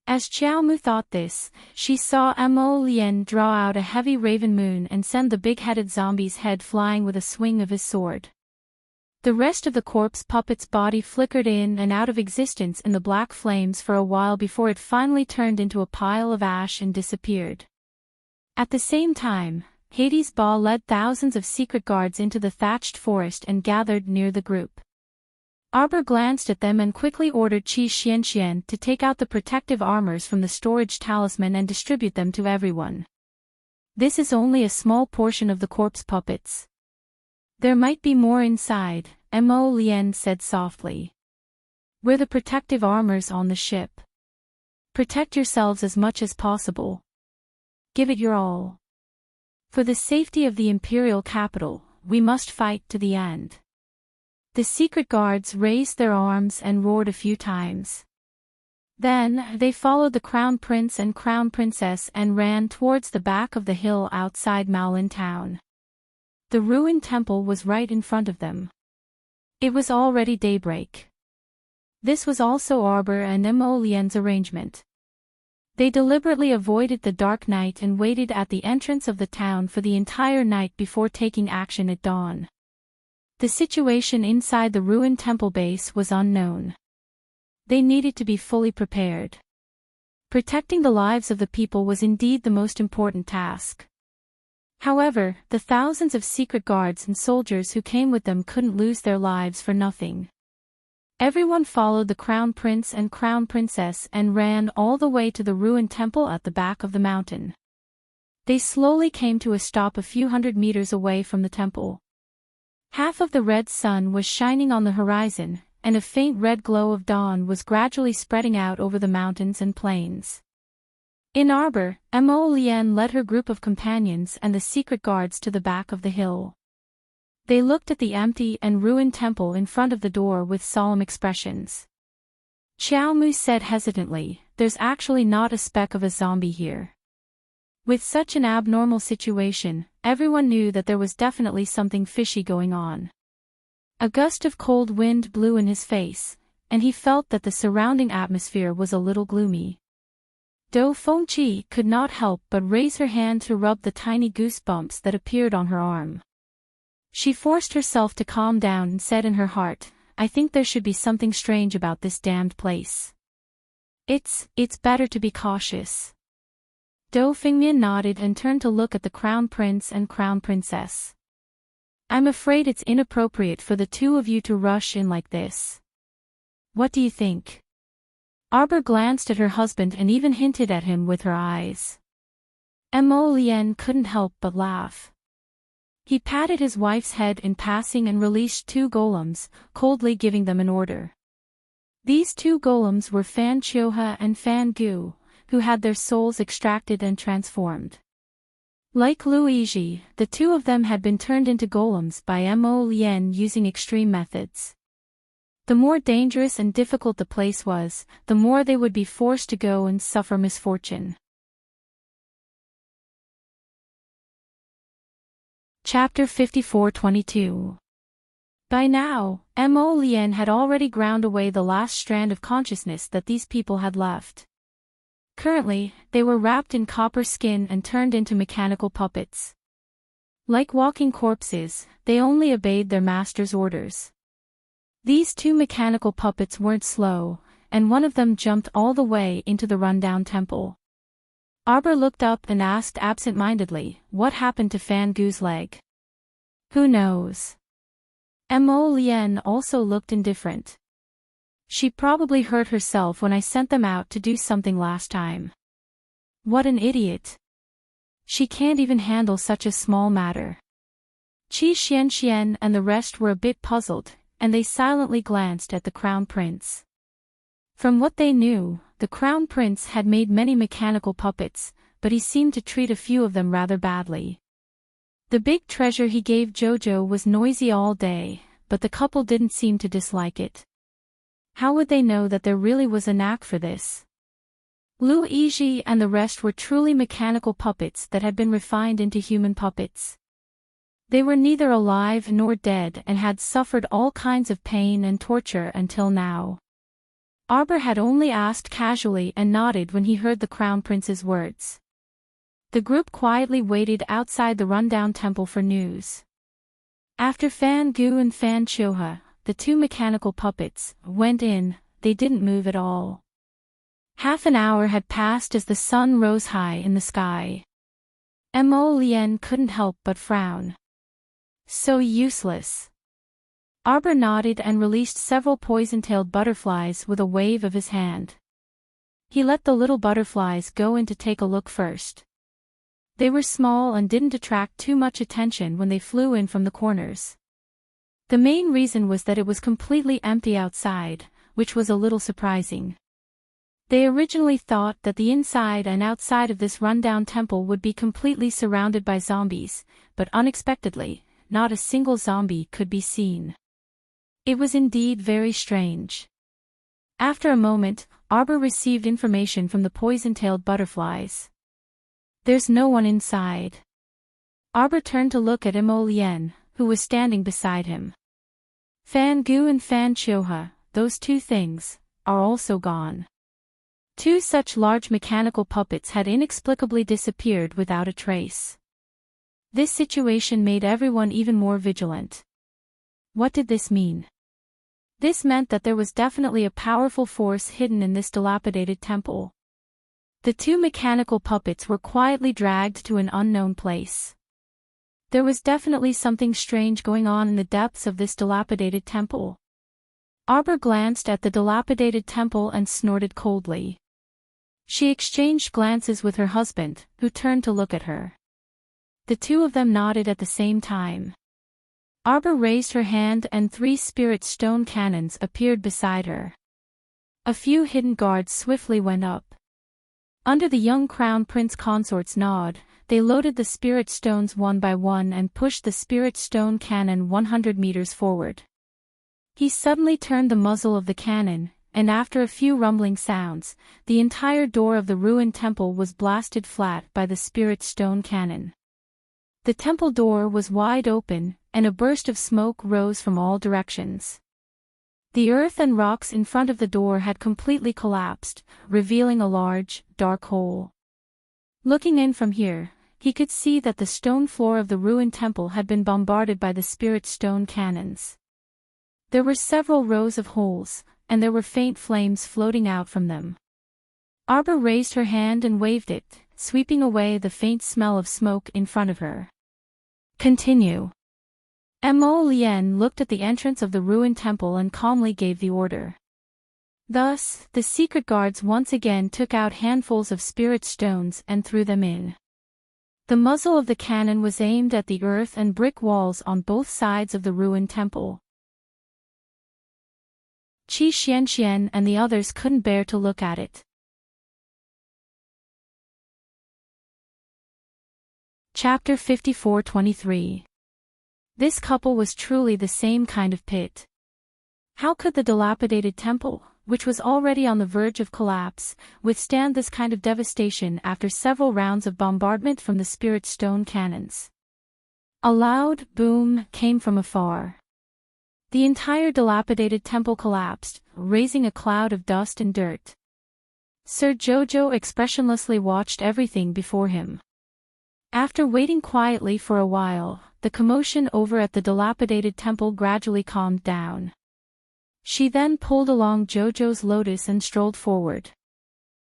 As Xiaomu thought this, she saw Mo Lien draw out a heavy raven moon and send the big-headed zombie's head flying with a swing of his sword. The rest of the corpse puppet's body flickered in and out of existence in the black flames for a while before it finally turned into a pile of ash and disappeared. At the same time, Hades' Ba led thousands of secret guards into the thatched forest and gathered near the group. Arbor glanced at them and quickly ordered Qi Xianxian to take out the protective armors from the storage talisman and distribute them to everyone. This is only a small portion of the corpse puppets. There might be more inside, Mo Lien said softly. Wear the protective armors on the ship. Protect yourselves as much as possible. Give it your all. For the safety of the imperial capital, we must fight to the end. The secret guards raised their arms and roared a few times. Then, they followed the crown prince and crown princess and ran towards the back of the hill outside Maolin town. The ruined temple was right in front of them. It was already daybreak. This was also Arbor and Mo Lien's arrangement. They deliberately avoided the dark night and waited at the entrance of the town for the entire night before taking action at dawn. The situation inside the ruined temple base was unknown. They needed to be fully prepared. Protecting the lives of the people was indeed the most important task. However, the thousands of secret guards and soldiers who came with them couldn't lose their lives for nothing. Everyone followed the crown prince and crown princess and ran all the way to the ruined temple at the back of the mountain. They slowly came to a stop a few hundred meters away from the temple. Half of the red sun was shining on the horizon, and a faint red glow of dawn was gradually spreading out over the mountains and plains. In Arbor, Mo Lien led her group of companions and the secret guards to the back of the hill. They looked at the empty and ruined temple in front of the door with solemn expressions. Xiaomu said hesitantly, "There's actually not a speck of a zombie here." With such an abnormal situation, everyone knew that there was definitely something fishy going on. A gust of cold wind blew in his face, and he felt that the surrounding atmosphere was a little gloomy. Dou Fengqi could not help but raise her hand to rub the tiny goosebumps that appeared on her arm. She forced herself to calm down and said in her heart, "I think there should be something strange about this damned place. It's better to be cautious." Dou Fengmian nodded and turned to look at the crown prince and crown princess. "I'm afraid it's inappropriate for the two of you to rush in like this. What do you think?" Arbor glanced at her husband and even hinted at him with her eyes. Mo Lien couldn't help but laugh. He patted his wife's head in passing and released two golems, coldly giving them an order. These two golems were Fan Chioha and Fan Gu, who had their souls extracted and transformed. Like Luigi, the two of them had been turned into golems by Mo Lien using extreme methods. The more dangerous and difficult the place was, the more they would be forced to go and suffer misfortune. Chapter 54:22. By now, Mo Lien had already ground away the last strand of consciousness that these people had left. Currently, they were wrapped in copper skin and turned into mechanical puppets. Like walking corpses, they only obeyed their master's orders. These two mechanical puppets weren't slow, and one of them jumped all the way into the rundown temple. Arbor looked up and asked absent-mindedly, "What happened to Fan Gu's leg?" "Who knows?" Mo Lien also looked indifferent. "She probably hurt herself when I sent them out to do something last time." "What an idiot. She can't even handle such a small matter." Qi Xianxian and the rest were a bit puzzled, and they silently glanced at the Crown Prince. From what they knew, the Crown Prince had made many mechanical puppets, but he seemed to treat a few of them rather badly. The big treasure he gave Jojo was noisy all day, but the couple didn't seem to dislike it. How would they know that there really was a knack for this? Lu Yizhi and the rest were truly mechanical puppets that had been refined into human puppets. They were neither alive nor dead and had suffered all kinds of pain and torture until now. Arbor had only asked casually and nodded when he heard the Crown Prince's words. The group quietly waited outside the rundown temple for news. After Fan Gu and Fan Chioha, the two mechanical puppets, went in, they didn't move at all. Half an hour had passed as the sun rose high in the sky. Mo Lien couldn't help but frown. So useless. Arbor nodded and released several poison-tailed butterflies with a wave of his hand. He let the little butterflies go in to take a look first. They were small and didn't attract too much attention when they flew in from the corners. The main reason was that it was completely empty outside, which was a little surprising. They originally thought that the inside and outside of this rundown temple would be completely surrounded by zombies, but unexpectedly, not a single zombie could be seen. It was indeed very strange. After a moment, Arbor received information from the poison-tailed butterflies. "There's no one inside." Arbor turned to look at Mo Lien, who was standing beside him. "Fan Gu and Fan Chioha, those two things, are also gone." Two such large mechanical puppets had inexplicably disappeared without a trace. This situation made everyone even more vigilant. What did this mean? This meant that there was definitely a powerful force hidden in this dilapidated temple. The two mechanical puppets were quietly dragged to an unknown place. There was definitely something strange going on in the depths of this dilapidated temple. Arbor glanced at the dilapidated temple and snorted coldly. She exchanged glances with her husband, who turned to look at her. The two of them nodded at the same time. Arbor raised her hand and 3 spirit stone cannons appeared beside her. A few hidden guards swiftly went up. Under the young Crown Prince Consort's nod, they loaded the spirit stones one by one and pushed the spirit stone cannon 100 meters forward. He suddenly turned the muzzle of the cannon, and after a few rumbling sounds, the entire door of the ruined temple was blasted flat by the spirit stone cannon. The temple door was wide open, and a burst of smoke rose from all directions. The earth and rocks in front of the door had completely collapsed, revealing a large, dark hole. Looking in from here, he could see that the stone floor of the ruined temple had been bombarded by the spirit stone cannons. There were several rows of holes, and there were faint flames floating out from them. Arbor raised her hand and waved it, sweeping away the faint smell of smoke in front of her. "Continue." Mo Lien looked at the entrance of the ruined temple and calmly gave the order. Thus, the secret guards once again took out handfuls of spirit stones and threw them in. The muzzle of the cannon was aimed at the earth and brick walls on both sides of the ruined temple. Qi Xianxian and the others couldn't bear to look at it. Chapter 54-23. This couple was truly the same kind of pit. How could the dilapidated temple, which was already on the verge of collapse, withstand this kind of devastation after several rounds of bombardment from the spirit stone cannons? A loud boom came from afar. The entire dilapidated temple collapsed, raising a cloud of dust and dirt. Sir Jojo expressionlessly watched everything before him. After waiting quietly for a while, the commotion over at the dilapidated temple gradually calmed down. She then pulled along Jojo's lotus and strolled forward.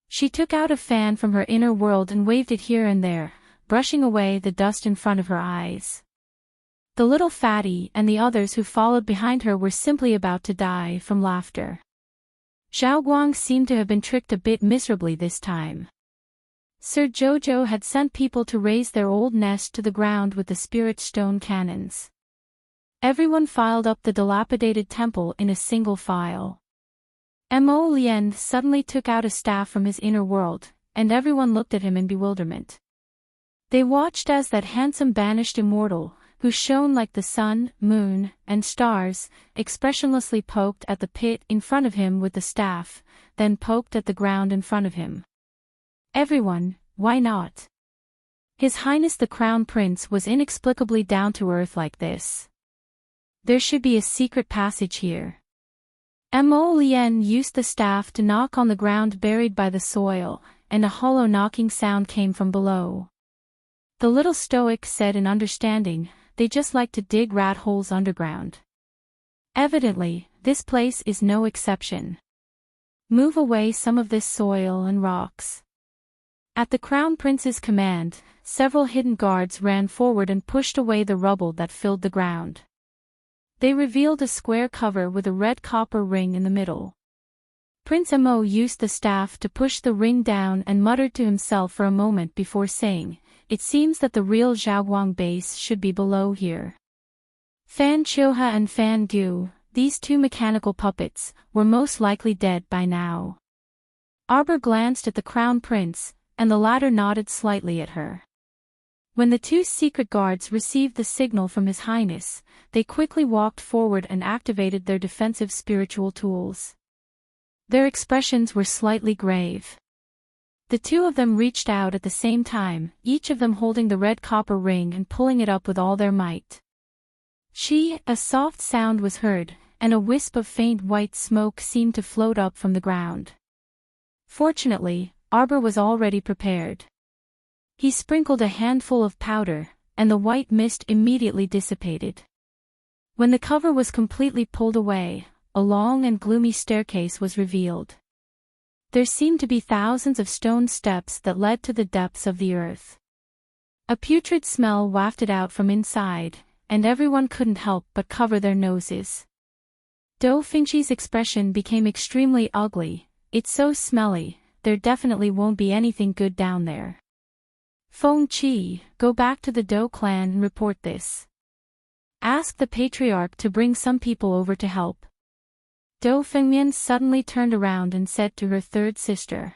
She took out a fan from her inner world and waved it here and there, brushing away the dust in front of her eyes. The little fatty and the others who followed behind her were simply about to die from laughter. Xiaoguang seemed to have been tricked a bit miserably this time. Sir Jojo had sent people to raise their old nest to the ground with the spirit stone cannons. Everyone filed up the dilapidated temple in a single file. Mo Lien suddenly took out a staff from his inner world, and everyone looked at him in bewilderment. They watched as that handsome banished immortal, who shone like the sun, moon, and stars, expressionlessly poked at the pit in front of him with the staff, then poked at the ground in front of him. Everyone, why not? His Highness the Crown Prince was inexplicably down to earth like this. There should be a secret passage here. Mo Lien used the staff to knock on the ground buried by the soil, and a hollow knocking sound came from below. The little stoic said in understanding, "They just like to dig rat holes underground." Evidently, this place is no exception. Move away some of this soil and rocks. At the Crown Prince's command, several hidden guards ran forward and pushed away the rubble that filled the ground. They revealed a square cover with a red copper ring in the middle. Prince Mo used the staff to push the ring down and muttered to himself for a moment before saying, "It seems that the real Xiaoguang base should be below here." Fan Chioha and Fan Gu, these two mechanical puppets, were most likely dead by now. Arbor glanced at the Crown Prince, and the latter nodded slightly at her. When the two secret guards received the signal from His Highness, they quickly walked forward and activated their defensive spiritual tools. Their expressions were slightly grave. The two of them reached out at the same time, each of them holding the red copper ring and pulling it up with all their might. A soft sound was heard, and a wisp of faint white smoke seemed to float up from the ground. Fortunately, Arbor was already prepared. He sprinkled a handful of powder, and the white mist immediately dissipated. When the cover was completely pulled away, a long and gloomy staircase was revealed. There seemed to be thousands of stone steps that led to the depths of the earth. A putrid smell wafted out from inside, and everyone couldn't help but cover their noses. Dou Fingxi's expression became extremely ugly. "It's so smelly, there definitely won't be anything good down there. Feng Qi, go back to the Dou clan and report this. Ask the patriarch to bring some people over to help." Dou Fengmian suddenly turned around and said to her third sister.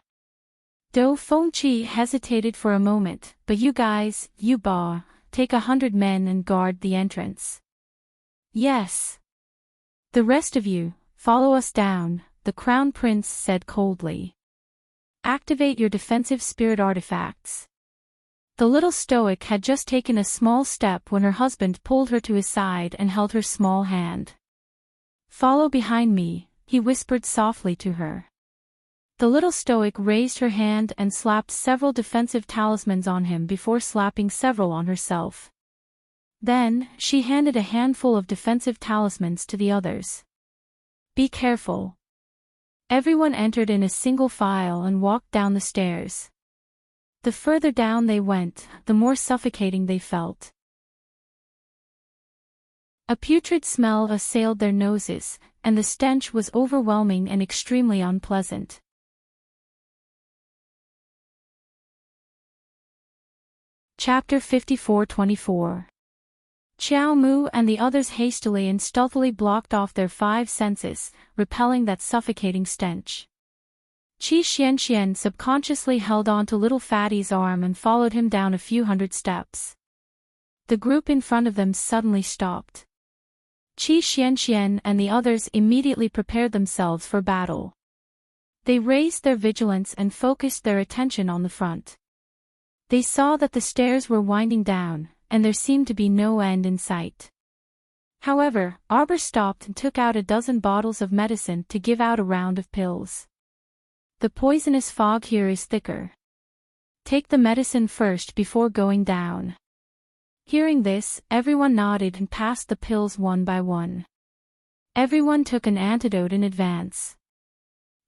Dou Fengqi hesitated for a moment, "But you guys, take 100 men and guard the entrance." "Yes. The rest of you, follow us down," the Crown Prince said coldly. "Activate your defensive spirit artifacts." The little stoic had just taken a small step when her husband pulled her to his side and held her small hand. "Follow behind me," he whispered softly to her. The little stoic raised her hand and slapped several defensive talismans on him before slapping several on herself. Then, she handed a handful of defensive talismans to the others. "Be careful." Everyone entered in a single file and walked down the stairs. The further down they went, the more suffocating they felt. A putrid smell assailed their noses, and the stench was overwhelming and extremely unpleasant. Chapter 54-24. Qiao Mu and the others hastily and stealthily blocked off their 5 senses, repelling that suffocating stench. Qi Xianxian subconsciously held on to little Fatty's arm and followed him down a few hundred steps. The group in front of them suddenly stopped. Qi Xianxian and the others immediately prepared themselves for battle. They raised their vigilance and focused their attention on the front. They saw that the stairs were winding down, and there seemed to be no end in sight. However, Arbor stopped and took out a dozen bottles of medicine to give out a round of pills. "The poisonous fog here is thicker. Take the medicine first before going down." Hearing this, everyone nodded and passed the pills one by one. Everyone took an antidote in advance.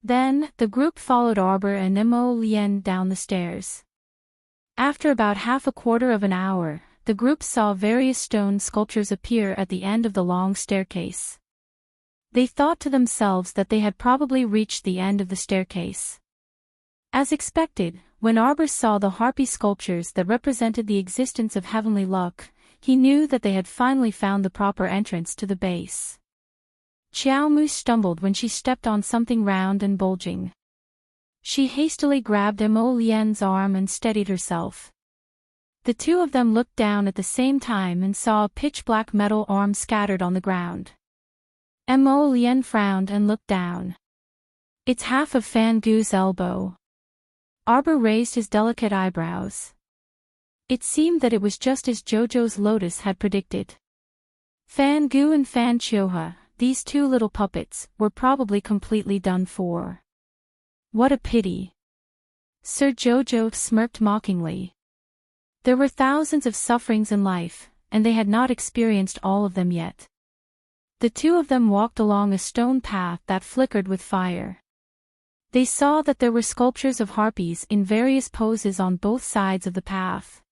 Then, the group followed Arbor and Mo Lien down the stairs. After about half a quarter of an hour, the group saw various stone sculptures appear at the end of the long staircase. They thought to themselves that they had probably reached the end of the staircase. As expected, when Arbor saw the harpy sculptures that represented the existence of heavenly luck, he knew that they had finally found the proper entrance to the base. Xiao Mu stumbled when she stepped on something round and bulging. She hastily grabbed Mo Lien's arm and steadied herself. The two of them looked down at the same time and saw a pitch-black metal arm scattered on the ground. Mo Lien frowned and looked down. It's half of Fan Gu's elbow. Arbor raised his delicate eyebrows. It seemed that it was just as Jojo's lotus had predicted. Fan Gu and Fan Chioha, these two little puppets, were probably completely done for. What a pity. Sir Jojo smirked mockingly. There were thousands of sufferings in life, and they had not experienced all of them yet. The two of them walked along a stone path that flickered with fire. They saw that there were sculptures of harpies in various poses on both sides of the path.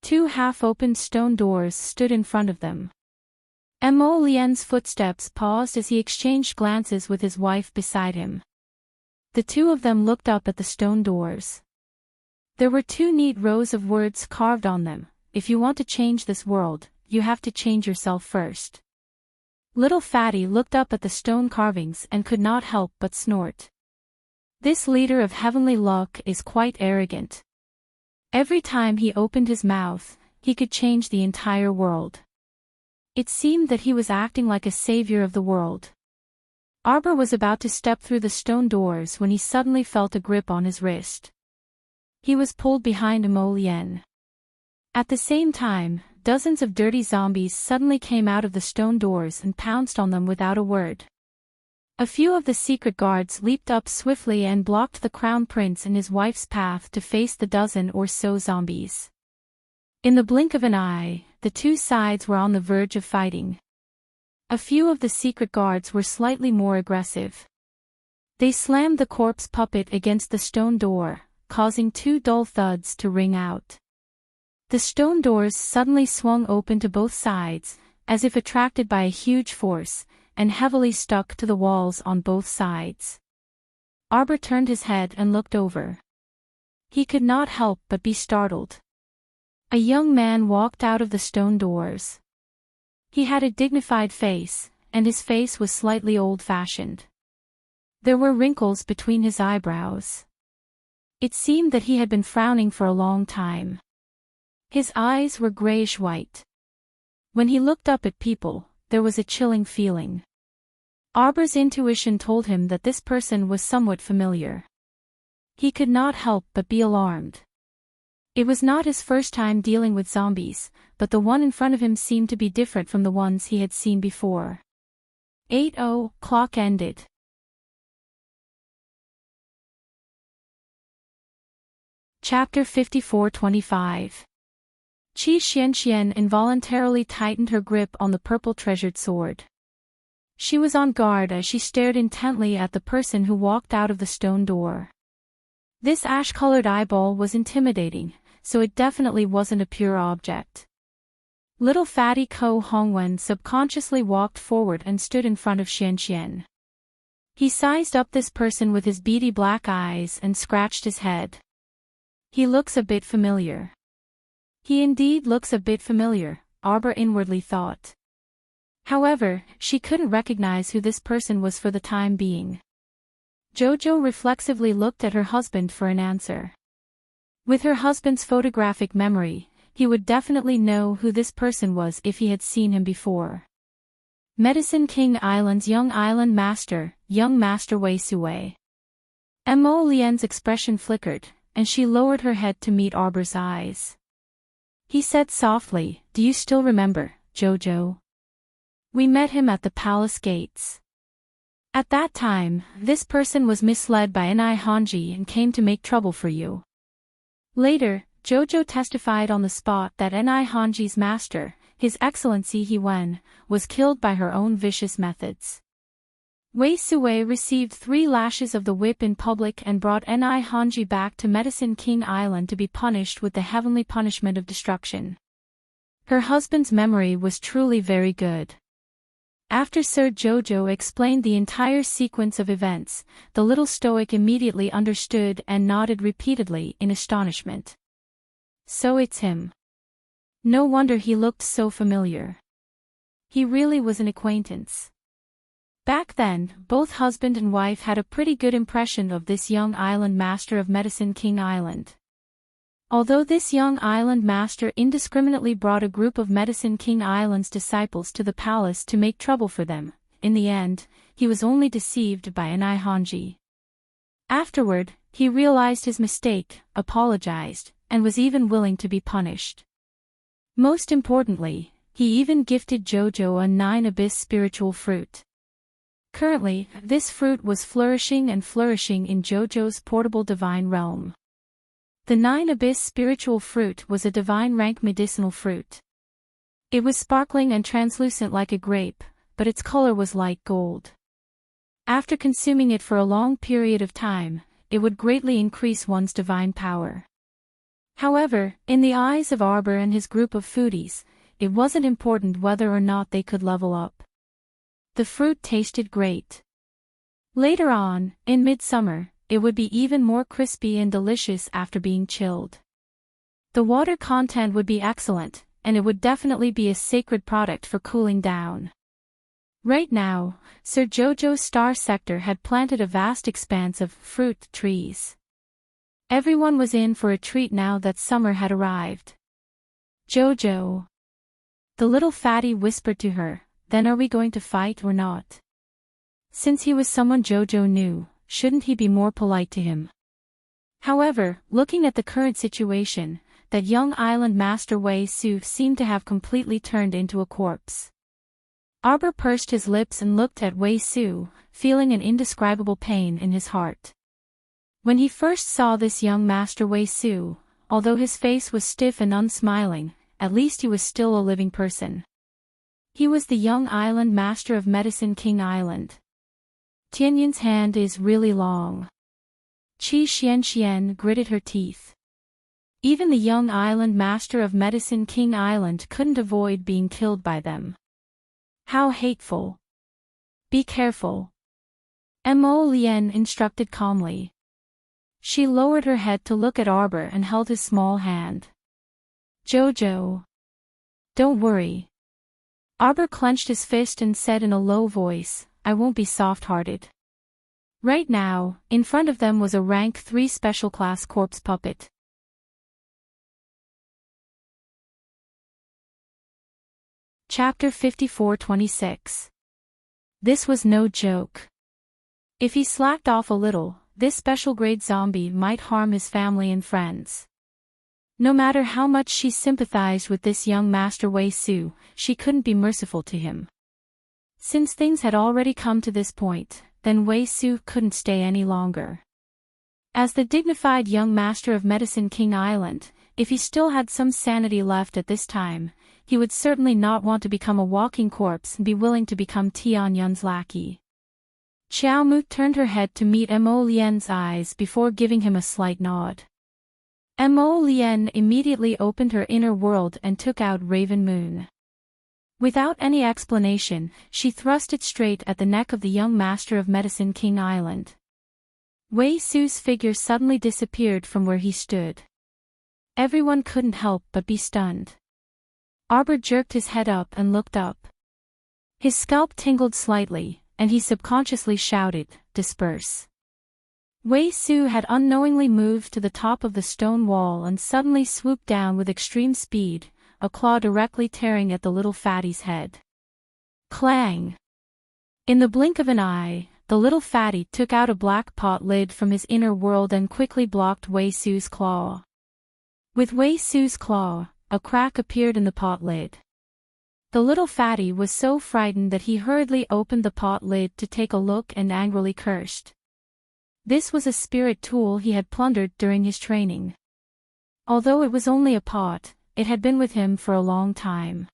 Two half-opened stone doors stood in front of them. Mo Lien's footsteps paused as he exchanged glances with his wife beside him. The two of them looked up at the stone doors. There were two neat rows of words carved on them. If you want to change this world, you have to change yourself first. Little Fatty looked up at the stone carvings and could not help but snort. This leader of heavenly luck is quite arrogant. Every time he opened his mouth, he could change the entire world. It seemed that he was acting like a savior of the world. Arbor was about to step through the stone doors when he suddenly felt a grip on his wrist. He was pulled behind Mo Lien. At the same time, dozens of dirty zombies suddenly came out of the stone doors and pounced on them without a word. A few of the secret guards leaped up swiftly and blocked the crown prince and his wife's path to face the dozen or so zombies. In the blink of an eye, the two sides were on the verge of fighting. A few of the secret guards were slightly more aggressive. They slammed the corpse puppet against the stone door, causing two dull thuds to ring out. The stone doors suddenly swung open to both sides, as if attracted by a huge force, and heavily stuck to the walls on both sides. Arbor turned his head and looked over. He could not help but be startled. A young man walked out of the stone doors. He had a dignified face, and his face was slightly old-fashioned. There were wrinkles between his eyebrows. It seemed that he had been frowning for a long time. His eyes were grayish-white. When he looked up at people, there was a chilling feeling. Arbor's intuition told him that this person was somewhat familiar. He could not help but be alarmed. It was not his first time dealing with zombies, but the one in front of him seemed to be different from the ones he had seen before. 8:00, clock ended. Chapter 54-25. Qi Xianxian involuntarily tightened her grip on the purple treasured sword. She was on guard as she stared intently at the person who walked out of the stone door. This ash-colored eyeball was intimidating, so it definitely wasn't a pure object. Little Fatty Ko Hongwen subconsciously walked forward and stood in front of Xianxian. He sized up this person with his beady black eyes and scratched his head. He looks a bit familiar. He indeed looks a bit familiar, Arbor inwardly thought. However, she couldn't recognize who this person was for the time being. Jojo reflexively looked at her husband for an answer. With her husband's photographic memory, he would definitely know who this person was if he had seen him before. Medicine King Island's young island master, young Master Wei Sui. Mo Lien's expression flickered, and she lowered her head to meet Arbor's eyes. He said softly, "Do you still remember, Jojo? We met him at the palace gates. At that time, this person was misled by Ni Hanji and came to make trouble for you." Later, Jojo testified on the spot that Ni Hanji's master, His Excellency He Wen, was killed by her own vicious methods. Wei Sui received 3 lashes of the whip in public and brought Ni Hanji back to Medicine King Island to be punished with the heavenly punishment of destruction. Her husband's memory was truly very good. After Sir Jojo explained the entire sequence of events, the little stoic immediately understood and nodded repeatedly in astonishment. So it's him. No wonder he looked so familiar. He really was an acquaintance. Back then, both husband and wife had a pretty good impression of this young island master of Medicine King Island. Although this young island master indiscriminately brought a group of Medicine King Island's disciples to the palace to make trouble for them, in the end, he was only deceived by Ni Hanji. Afterward, he realized his mistake, apologized, and was even willing to be punished. Most importantly, he even gifted Jojo a 9 abyss spiritual fruit. Currently, this fruit was flourishing in Jojo's portable divine realm. The 9 abyss spiritual fruit was a divine rank medicinal fruit. It was sparkling and translucent like a grape, but its color was light gold. After consuming it for a long period of time, it would greatly increase one's divine power. However, in the eyes of Arbor and his group of foodies, it wasn't important whether or not they could level up. The fruit tasted great. Later on, in midsummer, it would be even more crispy and delicious after being chilled. The water content would be excellent, and it would definitely be a sacred product for cooling down. Right now, Sir Jojo's star sector had planted a vast expanse of fruit trees. Everyone was in for a treat now that summer had arrived. Jojo. The little fatty whispered to her, "Then are we going to fight or not?" Since he was someone Jojo knew, shouldn't he be more polite to him? However, looking at the current situation, that young island master Wei Su seemed to have completely turned into a corpse. Arbor pursed his lips and looked at Wei Su, feeling an indescribable pain in his heart. When he first saw this young master Wei Su, although his face was stiff and unsmiling, at least he was still a living person. He was the young island master of Medicine King Island. Tianyin's hand is really long. Qi Xian gritted her teeth. Even the young island master of Medicine King Island couldn't avoid being killed by them. How hateful. Be careful. Mo Lien instructed calmly. She lowered her head to look at Arbor and held his small hand. Jojo. Don't worry. Arbor clenched his fist and said in a low voice, "I won't be soft-hearted." Right now, in front of them was a rank 3 special class corpse puppet. Chapter 54-26. This was no joke. If he slacked off a little, this special grade zombie might harm his family and friends. No matter how much she sympathized with this young master Wei Su, she couldn't be merciful to him. Since things had already come to this point, then Wei Su couldn't stay any longer. As the dignified young master of Medicine King Island, if he still had some sanity left at this time, he would certainly not want to become a walking corpse and be willing to become Tianyun's lackey. Xiao Mu turned her head to meet Mo Lien's eyes before giving him a slight nod. Mo Lien immediately opened her inner world and took out Raven Moon. Without any explanation, she thrust it straight at the neck of the young master of Medicine King Island. Wei Su's figure suddenly disappeared from where he stood. Everyone couldn't help but be stunned. Arbor jerked his head up and looked up. His scalp tingled slightly, and he subconsciously shouted, "Disperse." Wei Su had unknowingly moved to the top of the stone wall and suddenly swooped down with extreme speed, a claw directly tearing at the little fatty's head. Clang! In the blink of an eye, the little fatty took out a black pot lid from his inner world and quickly blocked Wei Su's claw. With Wei Su's claw, a crack appeared in the pot lid. The little fatty was so frightened that he hurriedly opened the pot lid to take a look and angrily cursed. This was a spirit tool he had plundered during his training. Although it was only a pot, it had been with him for a long time.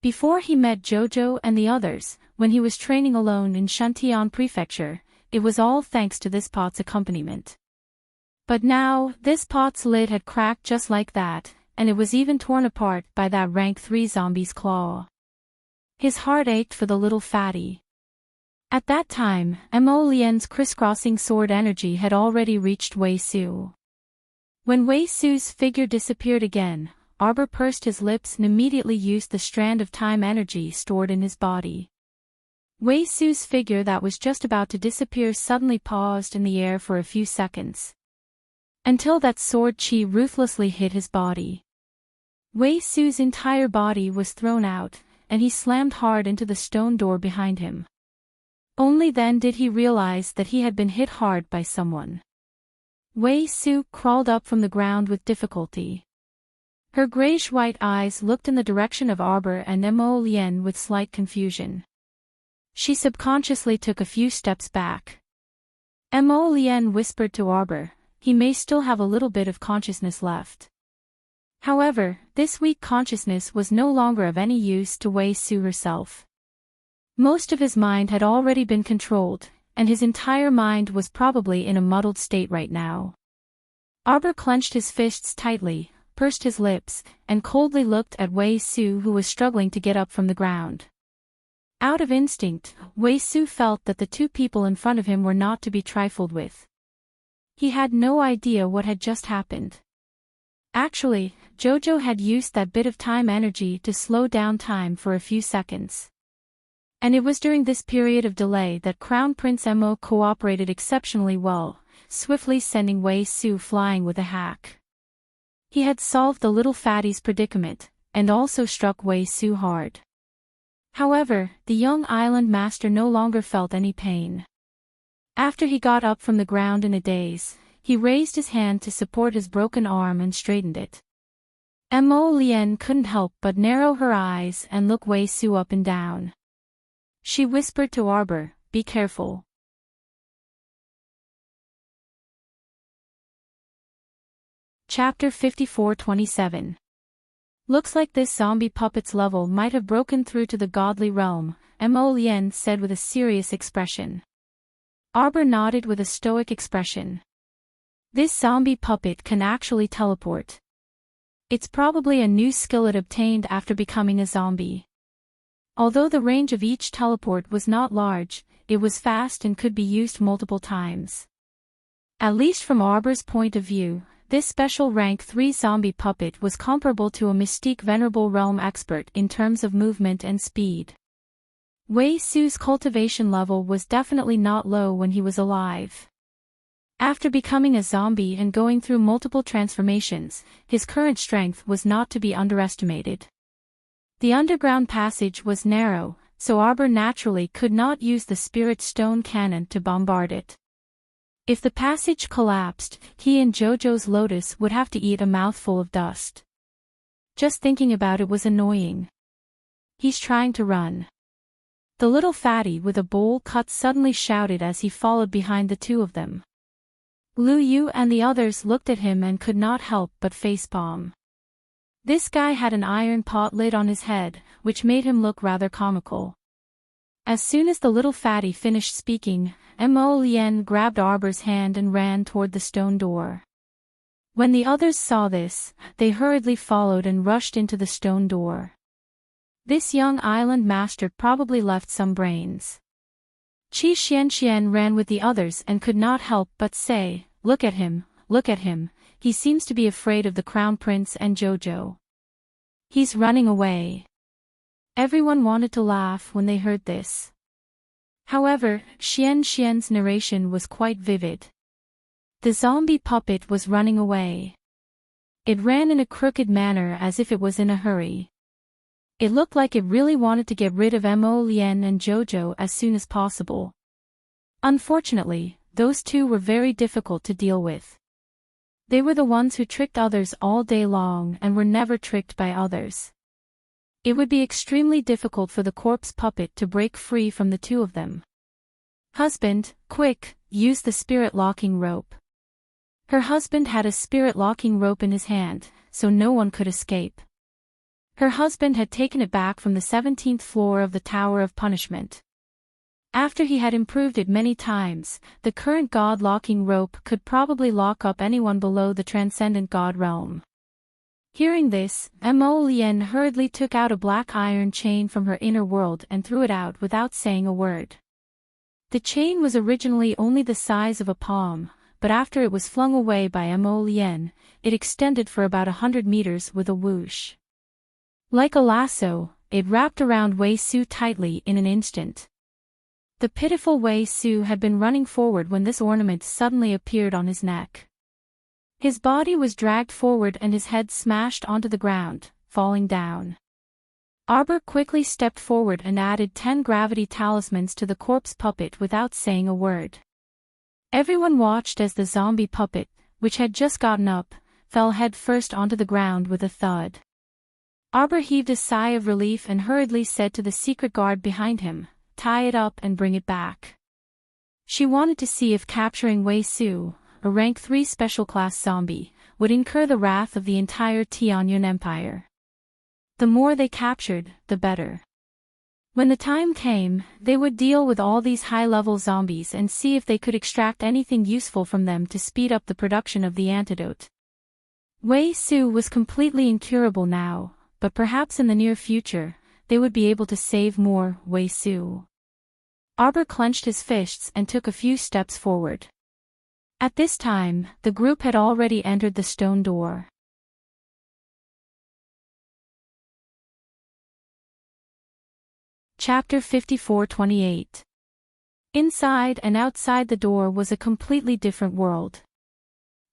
Before he met Jojo and the others, when he was training alone in Shantian Prefecture, it was all thanks to this pot's accompaniment. But now, this pot's lid had cracked just like that, and it was even torn apart by that rank 3 zombie's claw. His heart ached for the little fatty. At that time, Mo Lien's crisscrossing sword energy had already reached Wei Su. When Wei Su's figure disappeared again, Arbor pursed his lips and immediately used the strand of time energy stored in his body. Wei Su's figure that was just about to disappear suddenly paused in the air for a few seconds. Until that sword chi ruthlessly hit his body. Wei Su's entire body was thrown out, and he slammed hard into the stone door behind him. Only then did he realize that he had been hit hard by someone. Wei Su crawled up from the ground with difficulty. Her grayish-white eyes looked in the direction of Arbor and Mo Lien with slight confusion. She subconsciously took a few steps back. Mo Lien whispered to Arbor, "He may still have a little bit of consciousness left." However, this weak consciousness was no longer of any use to Wei Su herself. Most of his mind had already been controlled, and his entire mind was probably in a muddled state right now. Arbor clenched his fists tightly, pursed his lips, and coldly looked at Wei Su, who was struggling to get up from the ground. Out of instinct, Wei Su felt that the two people in front of him were not to be trifled with. He had no idea what had just happened. Actually, Jojo had used that bit of time energy to slow down time for a few seconds. And it was during this period of delay that Crown Prince Mo cooperated exceptionally well, swiftly sending Wei Su flying with a hack. He had solved the little fatty's predicament, and also struck Wei Su hard. However, the young island master no longer felt any pain. After he got up from the ground in a daze, he raised his hand to support his broken arm and straightened it. Mo Lien couldn't help but narrow her eyes and look Wei Su up and down. She whispered to Arbor, "Be careful." Chapter 54-27. Looks like this zombie puppet's level might have broken through to the godly realm, Mo Lien said with a serious expression. Arbor nodded with a stoic expression. This zombie puppet can actually teleport. It's probably a new skill it obtained after becoming a zombie. Although the range of each teleport was not large, it was fast and could be used multiple times. At least from Arbor's point of view, this special rank 3 zombie puppet was comparable to a Mystique Venerable Realm expert in terms of movement and speed. Wei Su's cultivation level was definitely not low when he was alive. After becoming a zombie and going through multiple transformations, his current strength was not to be underestimated. The underground passage was narrow, so Arbor naturally could not use the Spirit Stone Cannon to bombard it. If the passage collapsed, he and Jojo's Lotus would have to eat a mouthful of dust. Just thinking about it was annoying. He's trying to run. The little fatty with a bowl cut suddenly shouted as he followed behind the two of them. Lu Yu and the others looked at him and could not help but facepalm. This guy had an iron pot lid on his head, which made him look rather comical. As soon as the little fatty finished speaking, Mo Lien grabbed Arbor's hand and ran toward the stone door. When the others saw this, they hurriedly followed and rushed into the stone door. This young island master probably left some brains. Qi Xianxian ran with the others and could not help but say, look at him, he seems to be afraid of the Crown Prince and Jojo. He's running away." Everyone wanted to laugh when they heard this. However, Xianxian's narration was quite vivid. The zombie puppet was running away. It ran in a crooked manner as if it was in a hurry. It looked like it really wanted to get rid of Mo Lien and Jojo as soon as possible. Unfortunately, those two were very difficult to deal with. They were the ones who tricked others all day long and were never tricked by others. It would be extremely difficult for the corpse puppet to break free from the two of them. "Husband, quick, use the spirit locking rope." Her husband had a spirit locking rope in his hand, so no one could escape. Her husband had taken it back from the 17th floor of the Tower of Punishment. After he had improved it many times, the current god-locking rope could probably lock up anyone below the transcendent god realm. Hearing this, Mo Lien hurriedly took out a black iron chain from her inner world and threw it out without saying a word. The chain was originally only the size of a palm, but after it was flung away by Mo Lien, it extended for about 100 meters with a whoosh. Like a lasso, it wrapped around Wei Su tightly in an instant. The pitiful Wei Su had been running forward when this ornament suddenly appeared on his neck. His body was dragged forward and his head smashed onto the ground, falling down. Arbor quickly stepped forward and added 10 gravity talismans to the corpse puppet without saying a word. Everyone watched as the zombie puppet, which had just gotten up, fell head first onto the ground with a thud. Arbor heaved a sigh of relief and hurriedly said to the secret guard behind him, "Tie it up and bring it back." She wanted to see if capturing Wei Su, a rank 3 special class zombie, would incur the wrath of the entire Tianyun Empire. The more they captured, the better. When the time came, they would deal with all these high-level zombies and see if they could extract anything useful from them to speed up the production of the antidote. Wei Su was completely incurable now, but perhaps in the near future, they would be able to save more Wei Su. Arbor clenched his fists and took a few steps forward. At this time, the group had already entered the stone door. Chapter 54-28. Inside and outside the door was a completely different world.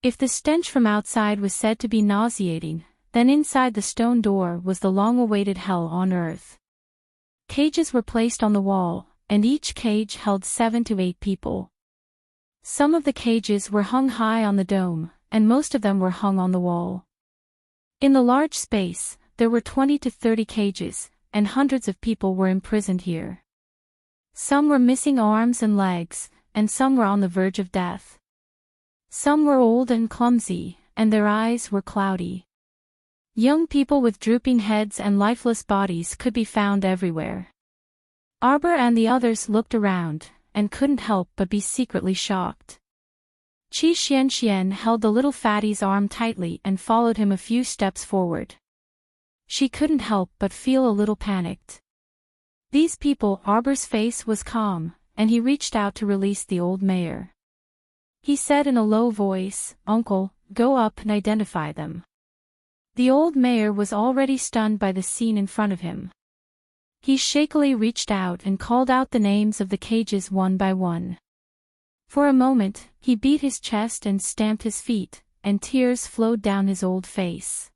If the stench from outside was said to be nauseating, then inside the stone door was the long-awaited hell on earth. Cages were placed on the wall, and each cage held 7 to 8 people. Some of the cages were hung high on the dome, and most of them were hung on the wall. In the large space, there were 20 to 30 cages, and hundreds of people were imprisoned here. Some were missing arms and legs, and some were on the verge of death. Some were old and clumsy, and their eyes were cloudy. Young people with drooping heads and lifeless bodies could be found everywhere. Arbor and the others looked around, and couldn't help but be secretly shocked. Qi Xianxian held the little fatty's arm tightly and followed him a few steps forward. She couldn't help but feel a little panicked. These people. Arbor's face was calm, and he reached out to release the old mayor. He said in a low voice, "Uncle, go up and identify them." The old mayor was already stunned by the scene in front of him. He shakily reached out and called out the names of the cages one by one. For a moment, he beat his chest and stamped his feet, and tears flowed down his old face.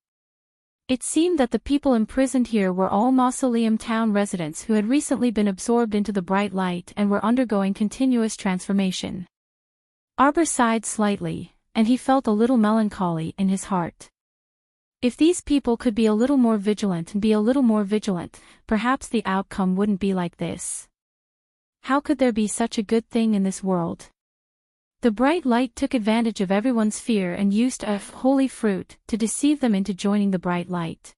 It seemed that the people imprisoned here were all Mausoleum Town residents who had recently been absorbed into the bright light and were undergoing continuous transformation. Arbor sighed slightly, and he felt a little melancholy in his heart. If these people could be a little more vigilant, perhaps the outcome wouldn't be like this. How could there be such a good thing in this world? The bright light took advantage of everyone's fear and used a holy fruit to deceive them into joining the bright light.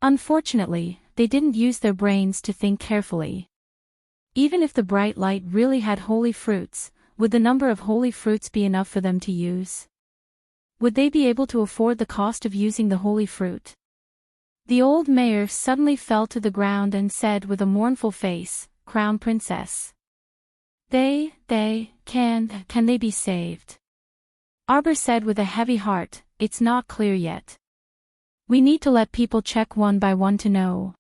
Unfortunately, they didn't use their brains to think carefully. Even if the bright light really had holy fruits, would the number of holy fruits be enough for them to use? Would they be able to afford the cost of using the holy fruit? The old mayor suddenly fell to the ground and said with a mournful face, "Crown Princess. Can they be saved?" Arbor said with a heavy heart, "It's not clear yet. We need to let people check one by one to know.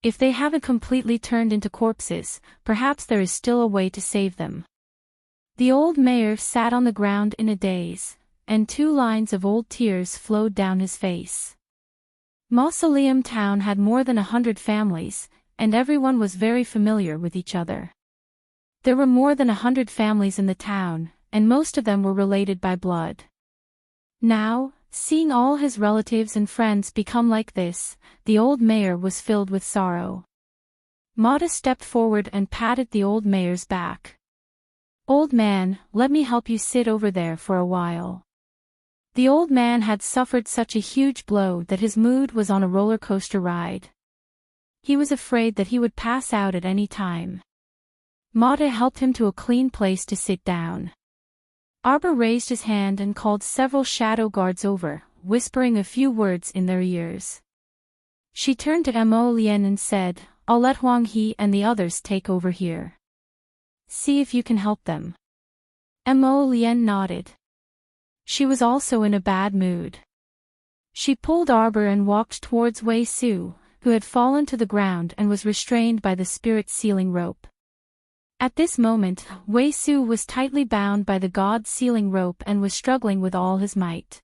If they haven't completely turned into corpses, perhaps there is still a way to save them." The old mayor sat on the ground in a daze, and 2 lines of old tears flowed down his face. Mausoleum Town had more than 100 families, and everyone was very familiar with each other. There were more than 100 families in the town, and most of them were related by blood. Now, seeing all his relatives and friends become like this, the old mayor was filled with sorrow. Mata stepped forward and patted the old mayor's back. "Old man, let me help you sit over there for a while." The old man had suffered such a huge blow that his mood was on a roller coaster ride. He was afraid that he would pass out at any time. Mata helped him to a clean place to sit down. Arbor raised his hand and called several shadow guards over, whispering a few words in their ears. She turned to Mo Lien and said, "I'll let Huang He and the others take over here. See if you can help them." Mo Lien nodded. She was also in a bad mood. She pulled Arbor and walked towards Wei Su, who had fallen to the ground and was restrained by the spirit sealing rope. At this moment, Wei Su was tightly bound by the god sealing rope and was struggling with all his might.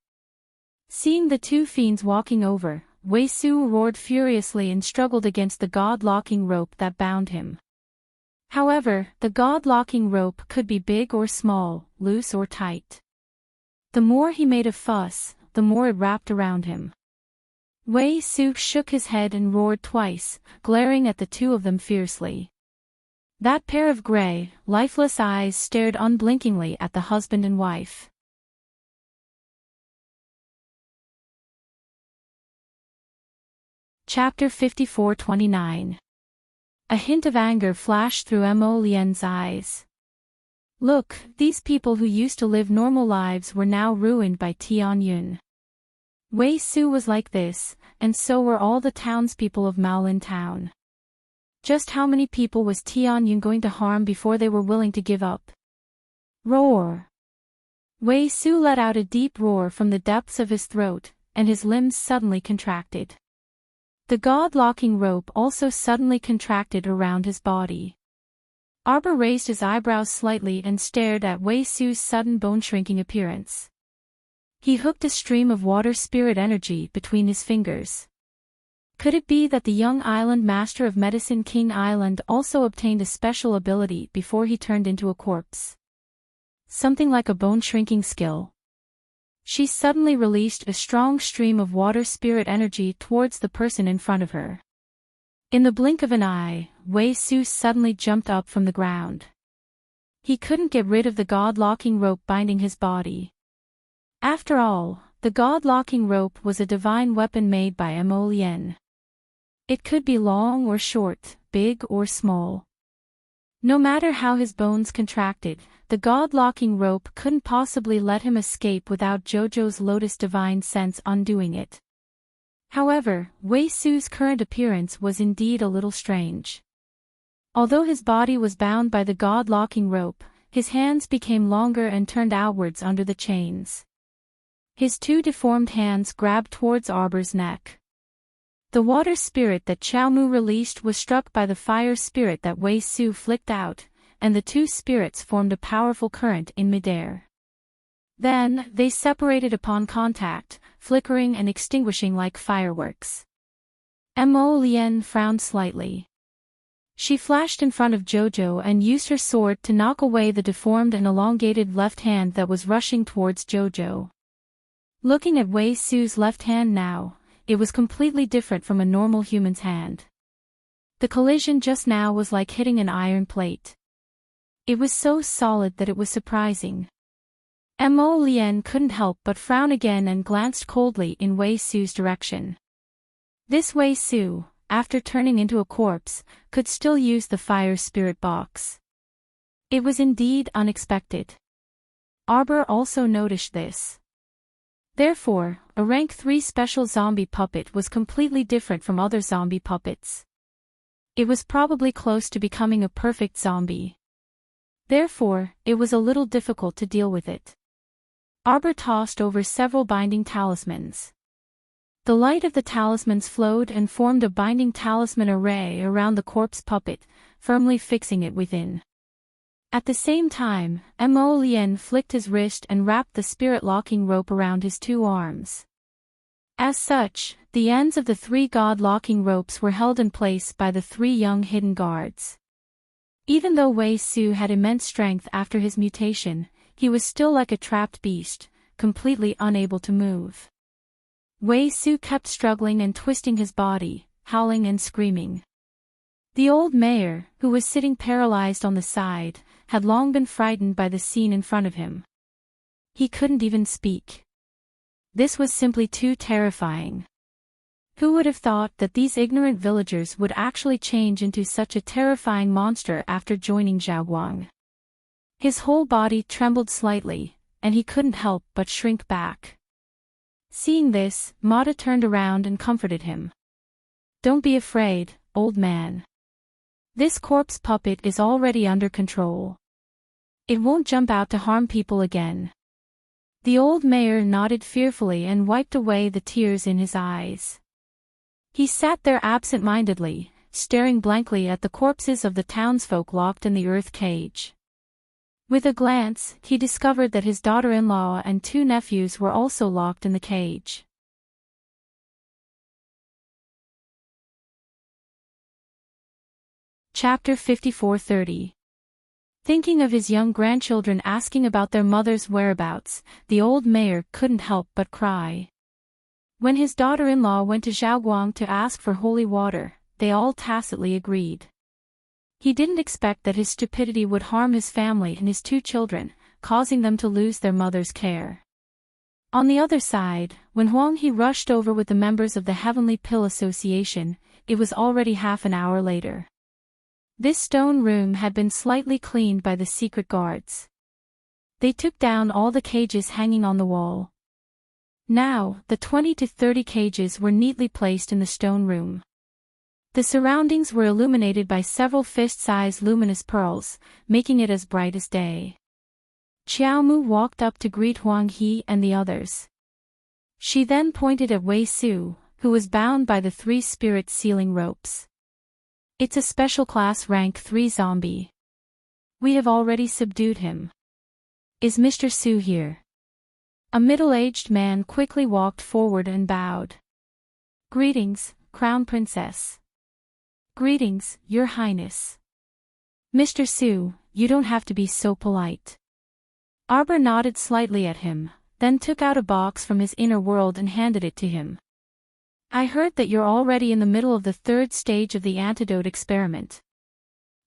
Seeing the two fiends walking over, Wei Su roared furiously and struggled against the god-locking rope that bound him. However, the god-locking rope could be big or small, loose or tight. The more he made a fuss, the more it wrapped around him. Wei Su shook his head and roared twice, glaring at the two of them fiercely. That pair of gray, lifeless eyes stared unblinkingly at the husband and wife. Chapter 54-29. A hint of anger flashed through Mo Lien's eyes. Look, these people who used to live normal lives were now ruined by Tianyun. Wei Su was like this, and so were all the townspeople of Maolin Town. Just how many people was Tianyun going to harm before they were willing to give up? Roar! Wei Su let out a deep roar from the depths of his throat, and his limbs suddenly contracted. The god-locking rope also suddenly contracted around his body. Arbor raised his eyebrows slightly and stared at Wei Su's sudden bone-shrinking appearance. He hooked a stream of water spirit energy between his fingers. Could it be that the young island master of Medicine King Island also obtained a special ability before he turned into a corpse? Something like a bone-shrinking skill. She suddenly released a strong stream of water spirit energy towards the person in front of her. In the blink of an eye, Wei Su suddenly jumped up from the ground. He couldn't get rid of the god-locking rope binding his body. After all, the god-locking rope was a divine weapon made by Mo Lien. It could be long or short, big or small. No matter how his bones contracted, the god-locking rope couldn't possibly let him escape without Jojo's Lotus Divine Sense undoing it. However, Wei Su's current appearance was indeed a little strange. Although his body was bound by the god-locking rope, his hands became longer and turned outwards under the chains. His two deformed hands grabbed towards Arbor's neck. The water spirit that Xiaomu released was struck by the fire spirit that Wei Su flicked out, and the two spirits formed a powerful current in midair. Then, they separated upon contact, flickering and extinguishing like fireworks. Mo Lien frowned slightly. She flashed in front of Jojo and used her sword to knock away the deformed and elongated left hand that was rushing towards Jojo. Looking at Wei Su's left hand now, it was completely different from a normal human's hand. The collision just now was like hitting an iron plate. It was so solid that it was surprising. Mo Lien couldn't help but frown again and glanced coldly in Wei Su's direction. This Wei Su, after turning into a corpse, could still use the fire spirit box. It was indeed unexpected. Arbor also noticed this. Therefore, a rank 3 special zombie puppet was completely different from other zombie puppets. It was probably close to becoming a perfect zombie. Therefore, it was a little difficult to deal with it. Arbor tossed over several binding talismans. The light of the talismans flowed and formed a binding talisman array around the corpse puppet, firmly fixing it within. At the same time, Mo Lien flicked his wrist and wrapped the spirit-locking rope around his two arms. As such, the ends of the three god-locking ropes were held in place by the three young hidden guards. Even though Wei Su had immense strength after his mutation, he was still like a trapped beast, completely unable to move. Wei Su kept struggling and twisting his body, howling and screaming. The old mayor, who was sitting paralyzed on the side, had long been frightened by the scene in front of him. He couldn't even speak. This was simply too terrifying. Who would have thought that these ignorant villagers would actually change into such a terrifying monster after joining Zhaoguang? His whole body trembled slightly, and he couldn't help but shrink back. Seeing this, Mata turned around and comforted him. "Don't be afraid, old man. This corpse puppet is already under control. It won't jump out to harm people again." The old mayor nodded fearfully and wiped away the tears in his eyes. He sat there absent-mindedly, staring blankly at the corpses of the townsfolk locked in the earth cage. With a glance, he discovered that his daughter-in-law and 2 nephews were also locked in the cage. Chapter 54:30. Thinking of his young grandchildren asking about their mother's whereabouts, the old mayor couldn't help but cry. When his daughter-in-law went to Zhaoguang to ask for holy water, they all tacitly agreed. He didn't expect that his stupidity would harm his family and his 2 children, causing them to lose their mother's care. On the other side, when Huang He rushed over with the members of the Heavenly Pill Association, it was already half an hour later. This stone room had been slightly cleaned by the secret guards. They took down all the cages hanging on the wall. Now, the 20 to 30 cages were neatly placed in the stone room. The surroundings were illuminated by several fist-sized luminous pearls, making it as bright as day. Qiaomu walked up to greet Huang He and the others. She then pointed at Wei Su, who was bound by the 3 spirit sealing ropes. "It's a special class rank 3 zombie. We have already subdued him. Is Mr. Su here?" A middle-aged man quickly walked forward and bowed. "Greetings, Crown Princess." "Greetings, Your Highness." "Mr. Su, you don't have to be so polite." Arbor nodded slightly at him, then took out a box from his inner world and handed it to him. "I heard that you're already in the middle of the 3rd stage of the antidote experiment.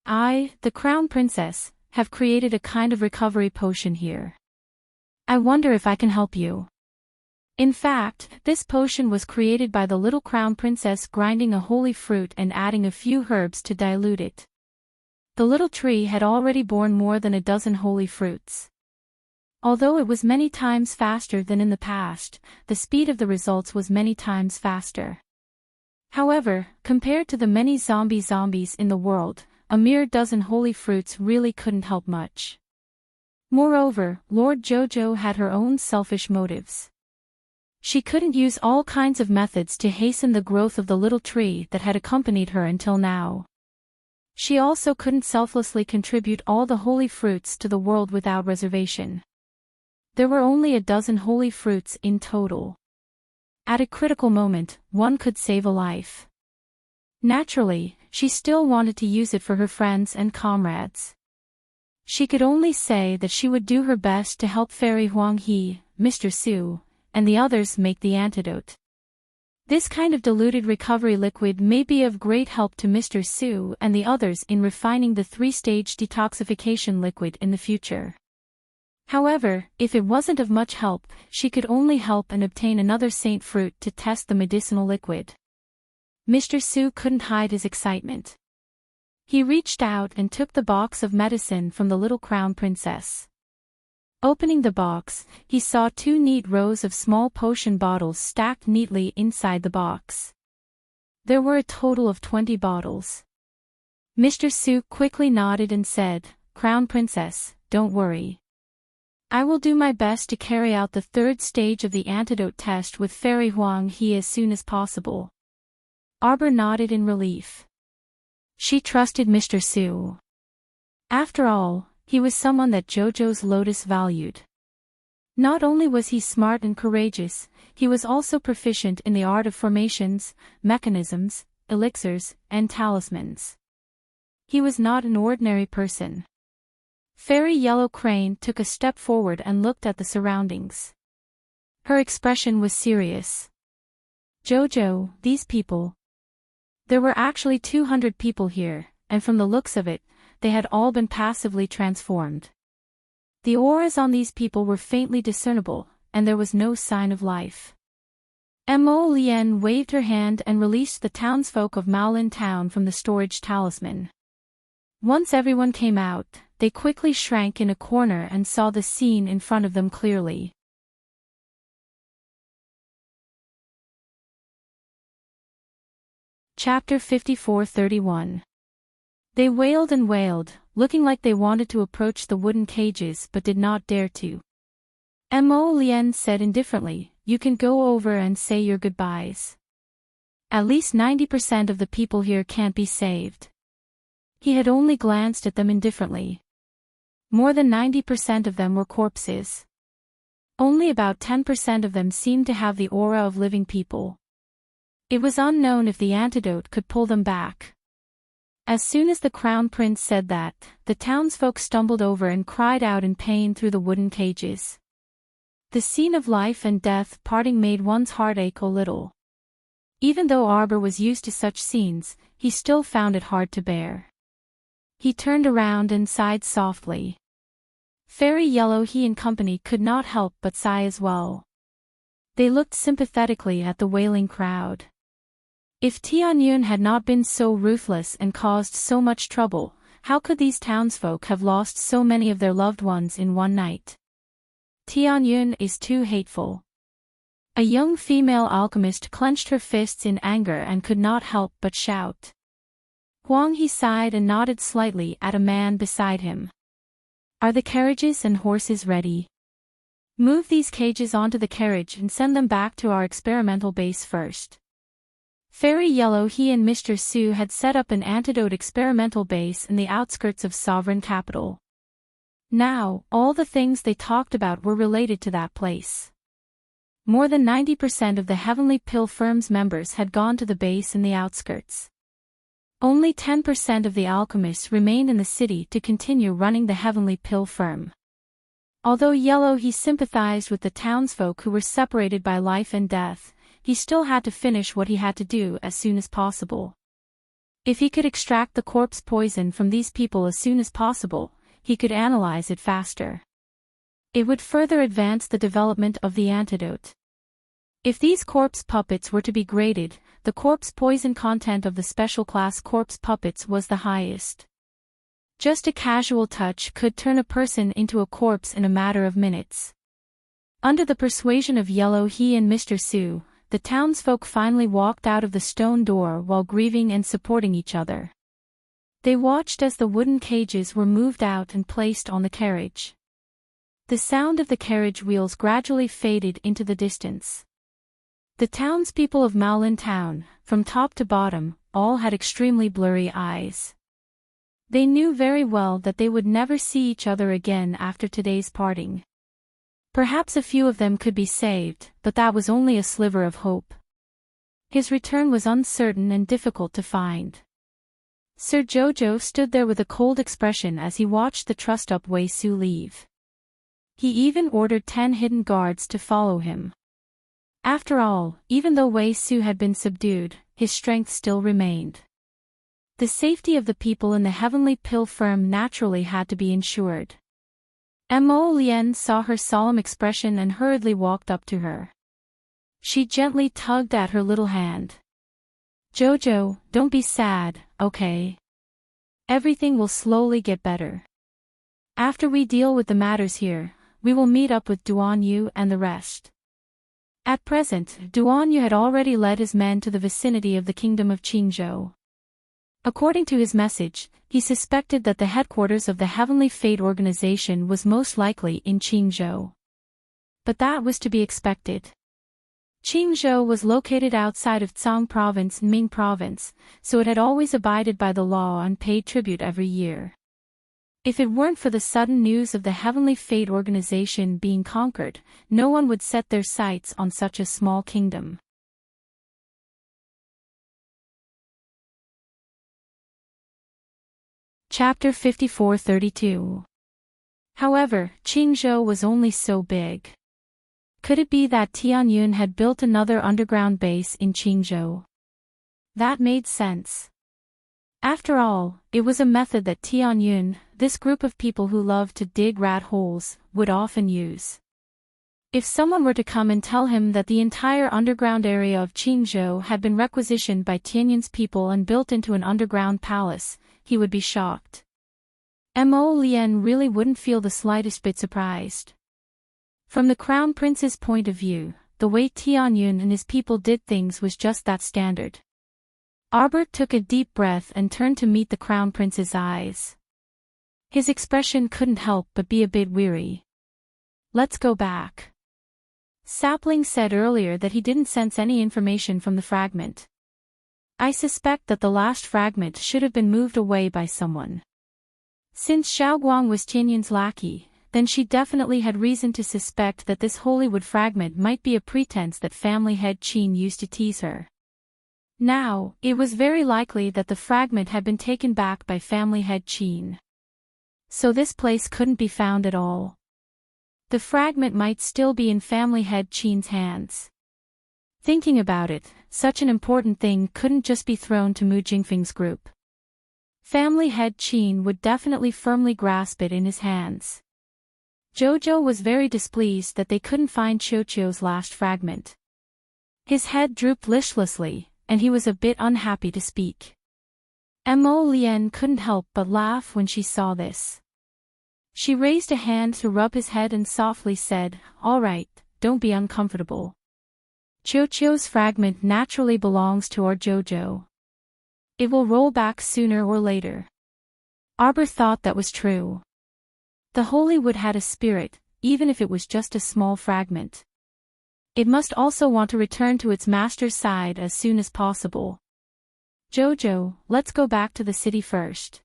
I, the Crown Princess, have created a kind of recovery potion here. I wonder if I can help you." In fact, this potion was created by the little Crown Princess grinding a holy fruit and adding a few herbs to dilute it. The little tree had already borne more than a dozen holy fruits. Although it was many times faster than in the past, the speed of the results was many times faster. However, compared to the many zombies in the world, a mere dozen holy fruits really couldn't help much. Moreover, Lord Jojo had her own selfish motives. She couldn't use all kinds of methods to hasten the growth of the little tree that had accompanied her until now. She also couldn't selflessly contribute all the holy fruits to the world without reservation. There were only a dozen holy fruits in total. At a critical moment, one could save a life. Naturally, she still wanted to use it for her friends and comrades. She could only say that she would do her best to help Fairy Huang He, Mr. Su, and the others make the antidote. This kind of diluted recovery liquid may be of great help to Mr. Su and the others in refining the 3-stage detoxification liquid in the future. However, if it wasn't of much help, she could only help and obtain another saint fruit to test the medicinal liquid. Mr. Su couldn't hide his excitement. He reached out and took the box of medicine from the little Crown Princess. Opening the box, he saw 2 neat rows of small potion bottles stacked neatly inside the box. There were a total of 20 bottles. Mr. Su quickly nodded and said, "Crown Princess, don't worry. I will do my best to carry out the 3rd stage of the antidote test with Fairy Huang He as soon as possible." Arbor nodded in relief. She trusted Mr. Su. After all, he was someone that Jojo's Lotus valued. Not only was he smart and courageous, he was also proficient in the art of formations, mechanisms, elixirs, and talismans. He was not an ordinary person. Fairy Yellow Crane took a step forward and looked at the surroundings. Her expression was serious. "Jojo, these people." There were actually 200 people here, and from the looks of it, they had all been passively transformed. The auras on these people were faintly discernible, and there was no sign of life. Mo Lien waved her hand and released the townsfolk of Maolin Town from the storage talisman. Once everyone came out, they quickly shrank in a corner and saw the scene in front of them clearly. Chapter 54:31. They wailed and wailed, looking like they wanted to approach the wooden cages but did not dare to. Mo Lien said indifferently, "You can go over and say your goodbyes. At least 90% of the people here can't be saved." He had only glanced at them indifferently. More than 90% of them were corpses. Only about 10% of them seemed to have the aura of living people. It was unknown if the antidote could pull them back. As soon as the crown prince said that, the townsfolk stumbled over and cried out in pain through the wooden cages. The scene of life and death parting made one's heart ache a little. Even though Arbor was used to such scenes, he still found it hard to bear. He turned around and sighed softly. Fairy Yellow he and company could not help but sigh as well. They looked sympathetically at the wailing crowd. If Tianyun had not been so ruthless and caused so much trouble, how could these townsfolk have lost so many of their loved ones in one night? Tianyun is too hateful. A young female alchemist clenched her fists in anger and could not help but shout. Huang he sighed and nodded slightly at a man beside him. "Are the carriages and horses ready? Move these cages onto the carriage and send them back to our experimental base first." Fairy Yellow he and Mr. Su had set up an antidote experimental base in the outskirts of Sovereign Capital. Now, all the things they talked about were related to that place. More than 90% of the Heavenly Pill Firm's members had gone to the base in the outskirts. Only 10% of the alchemists remained in the city to continue running the Heavenly Pill Firm. Although Yellow he sympathized with the townsfolk who were separated by life and death, he still had to finish what he had to do as soon as possible. If he could extract the corpse poison from these people as soon as possible, he could analyze it faster. It would further advance the development of the antidote. If these corpse puppets were to be graded, the corpse poison content of the special class corpse puppets was the highest. Just a casual touch could turn a person into a corpse in a matter of minutes. Under the persuasion of Yellow he and Mr. Su, the townsfolk finally walked out of the stone door while grieving and supporting each other. They watched as the wooden cages were moved out and placed on the carriage. The sound of the carriage wheels gradually faded into the distance. The townspeople of Maolin Town, from top to bottom, all had extremely blurry eyes. They knew very well that they would never see each other again after today's parting. Perhaps a few of them could be saved, but that was only a sliver of hope. His return was uncertain and difficult to find. Sir Jojo stood there with a cold expression as he watched the trussed-up Wei Su leave. He even ordered 10 hidden guards to follow him. After all, even though Wei Su had been subdued, his strength still remained. The safety of the people in the Heavenly Pill Firm naturally had to be ensured. Mo Lien saw her solemn expression and hurriedly walked up to her. She gently tugged at her little hand. "Jojo, don't be sad, okay? Everything will slowly get better. After we deal with the matters here, we will meet up with Duan Yu and the rest." At present, Duan Yu had already led his men to the vicinity of the kingdom of Qingzhou. According to his message, he suspected that the headquarters of the Heavenly Fate organization was most likely in Qingzhou. But that was to be expected. Qingzhou was located outside of Tsang Province and Ming Province, so it had always abided by the law and paid tribute every year. If it weren't for the sudden news of the Heavenly Fate organization being conquered, no one would set their sights on such a small kingdom. Chapter 54:32. However, Qingzhou was only so big. Could it be that Tianyun had built another underground base in Qingzhou? That made sense. After all, it was a method that Tianyun, this group of people who loved to dig rat holes, would often use. If someone were to come and tell him that the entire underground area of Qingzhou had been requisitioned by Tianyun's people and built into an underground palace, he would be shocked. Mo Lian really wouldn't feel the slightest bit surprised. From the Crown Prince's point of view, the way Tianyun and his people did things was just that standard. Albert took a deep breath and turned to meet the Crown Prince's eyes. His expression couldn't help but be a bit weary. "Let's go back." Sapling said earlier that he didn't sense any information from the fragment. "I suspect that the last fragment should have been moved away by someone. Since Xiaoguang was Tianyun's lackey, then she definitely had reason to suspect that this Hollywood fragment might be a pretense that family head Qin used to tease her. Now, it was very likely that the fragment had been taken back by family head Qin. So this place couldn't be found at all. The fragment might still be in family head Qin's hands. Thinking about it, such an important thing couldn't just be thrown to Mu Jingfeng's group. Family head Qin would definitely firmly grasp it in his hands. Jojo was very displeased that they couldn't find Qiuqiu's last fragment. His head drooped listlessly, and he was a bit unhappy to speak. Mo Lian couldn't help but laugh when she saw this. She raised a hand to rub his head and softly said, "All right, don't be uncomfortable. Qiuqiu's fragment naturally belongs to our Jojo. It will roll back sooner or later." Arbor thought that was true. The Hollywood had a spirit, even if it was just a small fragment. It must also want to return to its master's side as soon as possible. "Jojo, let's go back to the city first."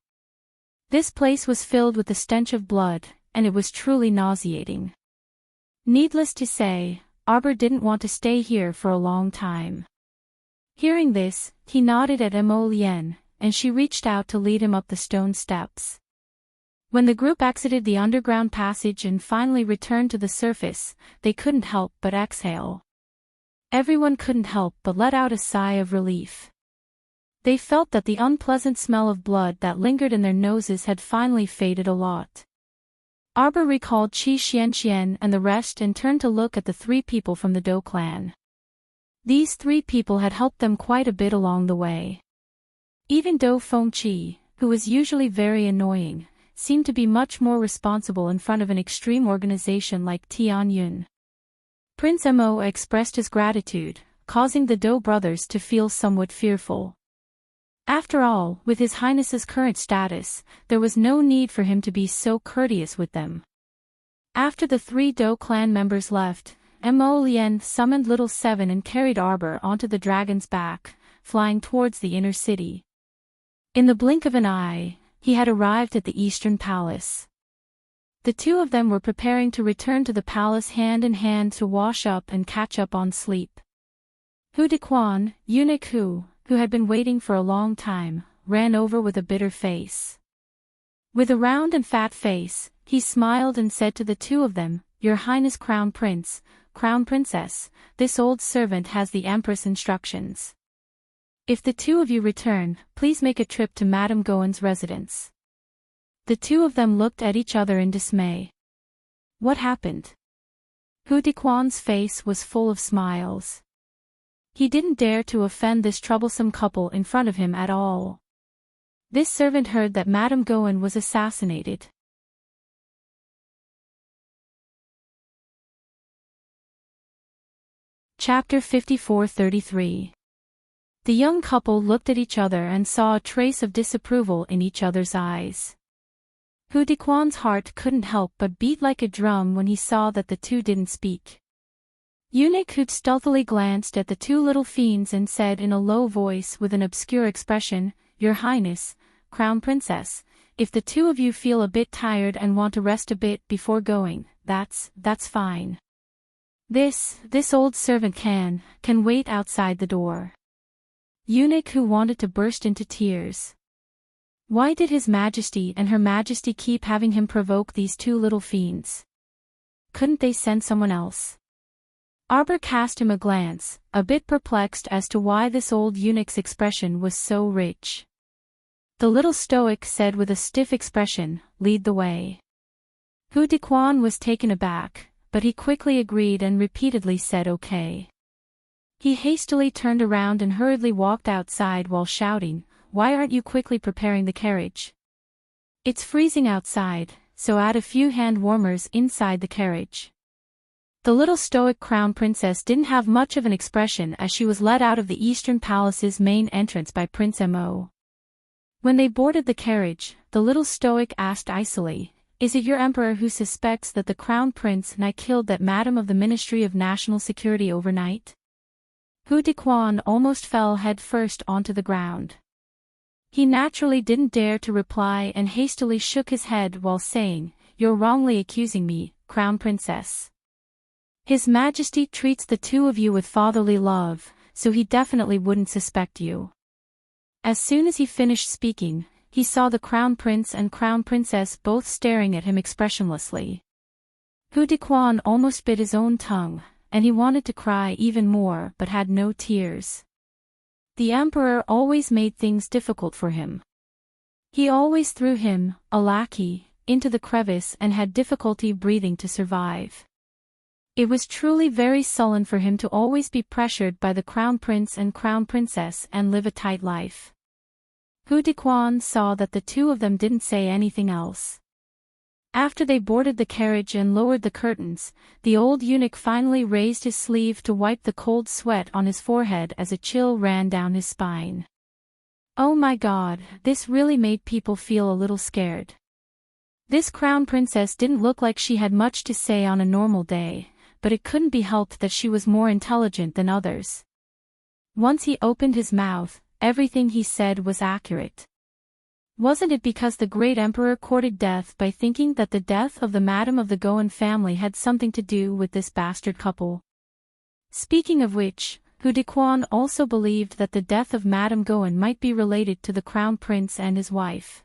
This place was filled with the stench of blood, and it was truly nauseating. Needless to say, Arbor didn't want to stay here for a long time. Hearing this, he nodded at Mo Lian, and she reached out to lead him up the stone steps. When the group exited the underground passage and finally returned to the surface, they couldn't help but exhale. Everyone couldn't help but let out a sigh of relief. They felt that the unpleasant smell of blood that lingered in their noses had finally faded a lot. Arbor recalled Qi Xianxian and the rest and turned to look at the three people from the Dou clan. These three people had helped them quite a bit along the way. Even Dou Fengqi, who was usually very annoying, seemed to be much more responsible in front of an extreme organization like Tianyun. Prince Mo expressed his gratitude, causing the Dou brothers to feel somewhat fearful. After all, with His Highness's current status, there was no need for him to be so courteous with them. After the three Dou clan members left, Mo Lian summoned Little Seven and carried Arbor onto the dragon's back, flying towards the inner city. In the blink of an eye, he had arrived at the Eastern Palace. The two of them were preparing to return to the palace hand in hand to wash up and catch up on sleep. Hu Dequan, eunuch who had been waiting for a long time, ran over with a bitter face. With a round and fat face, he smiled and said to the two of them, "Your Highness Crown Prince, Crown Princess, this old servant has the Empress instructions. If the two of you return, please make a trip to Madame Goen's residence." The two of them looked at each other in dismay. What happened? Hu Dequan's face was full of smiles. He didn't dare to offend this troublesome couple in front of him at all. This servant heard that Madame Goen was assassinated. Chapter 54-33. The young couple looked at each other and saw a trace of disapproval in each other's eyes. Hu Dequan's heart couldn't help but beat like a drum when he saw that the two didn't speak. Eunuch Hu stealthily glanced at the two little fiends and said in a low voice with an obscure expression, "Your Highness, Crown Princess, if the two of you feel a bit tired and want to rest a bit before going, that's fine. This old servant can wait outside the door." Eunuch Hu wanted to burst into tears. Why did His Majesty and Her Majesty keep having him provoke these two little fiends? Couldn't they send someone else? Arbor cast him a glance, a bit perplexed as to why this old eunuch's expression was so rich. The little stoic said with a stiff expression, "Lead the way." Hu Dequan was taken aback, but he quickly agreed and repeatedly said okay. He hastily turned around and hurriedly walked outside while shouting, "Why aren't you quickly preparing the carriage? It's freezing outside, so add a few hand warmers inside the carriage." The little stoic crown princess didn't have much of an expression as she was led out of the Eastern Palace's main entrance by Prince Mo. When they boarded the carriage, the little stoic asked icily, "Is it your emperor who suspects that the crown prince and I killed that madam of the Ministry of National Security overnight?" Hu Dequan almost fell head first onto the ground. He naturally didn't dare to reply and hastily shook his head while saying, "You're wrongly accusing me, Crown Princess. His Majesty treats the two of you with fatherly love, so he definitely wouldn't suspect you." As soon as he finished speaking, he saw the Crown Prince and Crown Princess both staring at him expressionlessly. Hu Dequan almost bit his own tongue, and he wanted to cry even more but had no tears. The Emperor always made things difficult for him. He always threw him, a lackey, into the crevice and had difficulty breathing to survive. It was truly very sullen for him to always be pressured by the Crown Prince and Crown Princess and live a tight life. Hu Dequan saw that the two of them didn't say anything else. After they boarded the carriage and lowered the curtains, the old eunuch finally raised his sleeve to wipe the cold sweat on his forehead as a chill ran down his spine. Oh my God, this really made people feel a little scared. This Crown Princess didn't look like she had much to say on a normal day, but it couldn't be helped that she was more intelligent than others. Once he opened his mouth, everything he said was accurate. Wasn't it because the great emperor courted death by thinking that the death of the madam of the Goan family had something to do with this bastard couple? Speaking of which, Hu Dequan also believed that the death of Madame Goan might be related to the Crown Prince and his wife.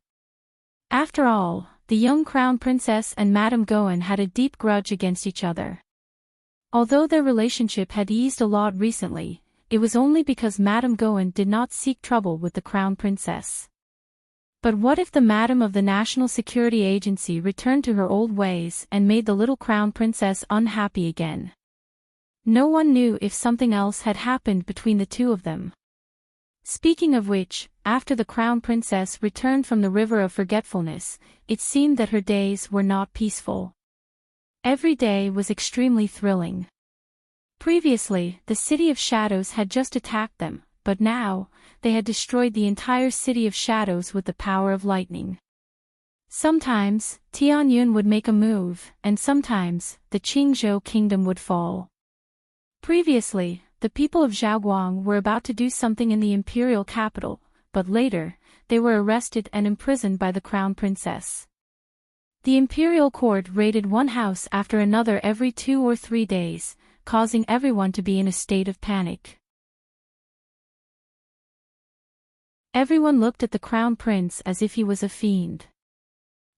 After all, the young Crown Princess and Madame Goan had a deep grudge against each other. Although their relationship had eased a lot recently, it was only because Madame Goan did not seek trouble with the Crown Princess. But what if the Madam of the National Security Agency returned to her old ways and made the little Crown Princess unhappy again? No one knew if something else had happened between the two of them. Speaking of which, after the Crown Princess returned from the River of Forgetfulness, it seemed that her days were not peaceful. Every day was extremely thrilling. Previously, the City of Shadows had just attacked them, but now, they had destroyed the entire City of Shadows with the power of lightning. Sometimes, Tianyun would make a move, and sometimes, the Qingzhou Kingdom would fall. Previously, the people of Zhaoguang were about to do something in the imperial capital, but later, they were arrested and imprisoned by the Crown Princess. The imperial court raided one house after another every 2 or 3 days, causing everyone to be in a state of panic. Everyone looked at the Crown Prince as if he was a fiend.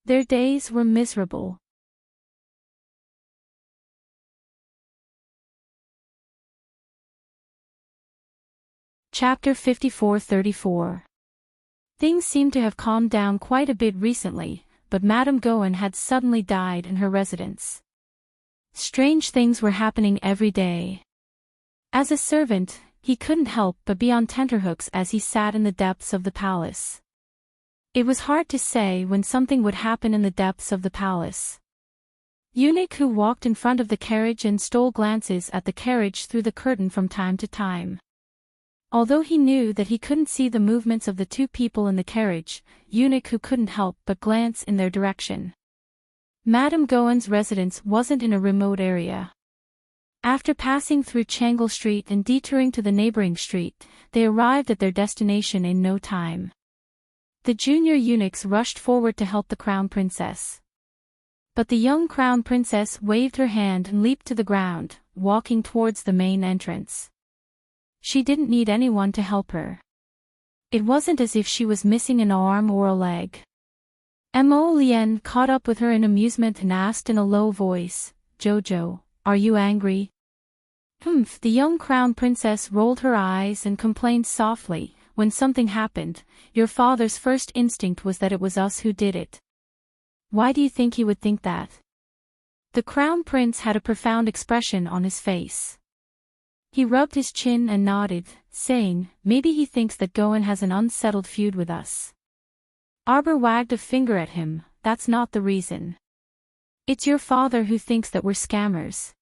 Their days were miserable. Chapter 54-34. Things seemed to have calmed down quite a bit recently, but Madame Goan had suddenly died in her residence. Strange things were happening every day. As a servant, he couldn't help but be on tenterhooks as he sat in the depths of the palace. It was hard to say when something would happen in the depths of the palace. Eunuch who walked in front of the carriage and stole glances at the carriage through the curtain from time to time. Although he knew that he couldn't see the movements of the two people in the carriage, Eunuch who couldn't help but glance in their direction. Madame Goan's residence wasn't in a remote area. After passing through Changle Street and detouring to the neighboring street, they arrived at their destination in no time. The junior eunuchs rushed forward to help the Crown Princess. But the young Crown Princess waved her hand and leaped to the ground, walking towards the main entrance. She didn't need anyone to help her. It wasn't as if she was missing an arm or a leg. Mo Lien caught up with her in amusement and asked in a low voice, "Jojo, are you angry?" The young Crown Princess rolled her eyes and complained softly, "When something happened, your father's first instinct was that it was us who did it." "Why do you think he would think that?" The Crown Prince had a profound expression on his face. He rubbed his chin and nodded, saying, "Maybe he thinks that Gowan has an unsettled feud with us." Arbor wagged a finger at him. "That's not the reason. It's your father who thinks that we're scammers."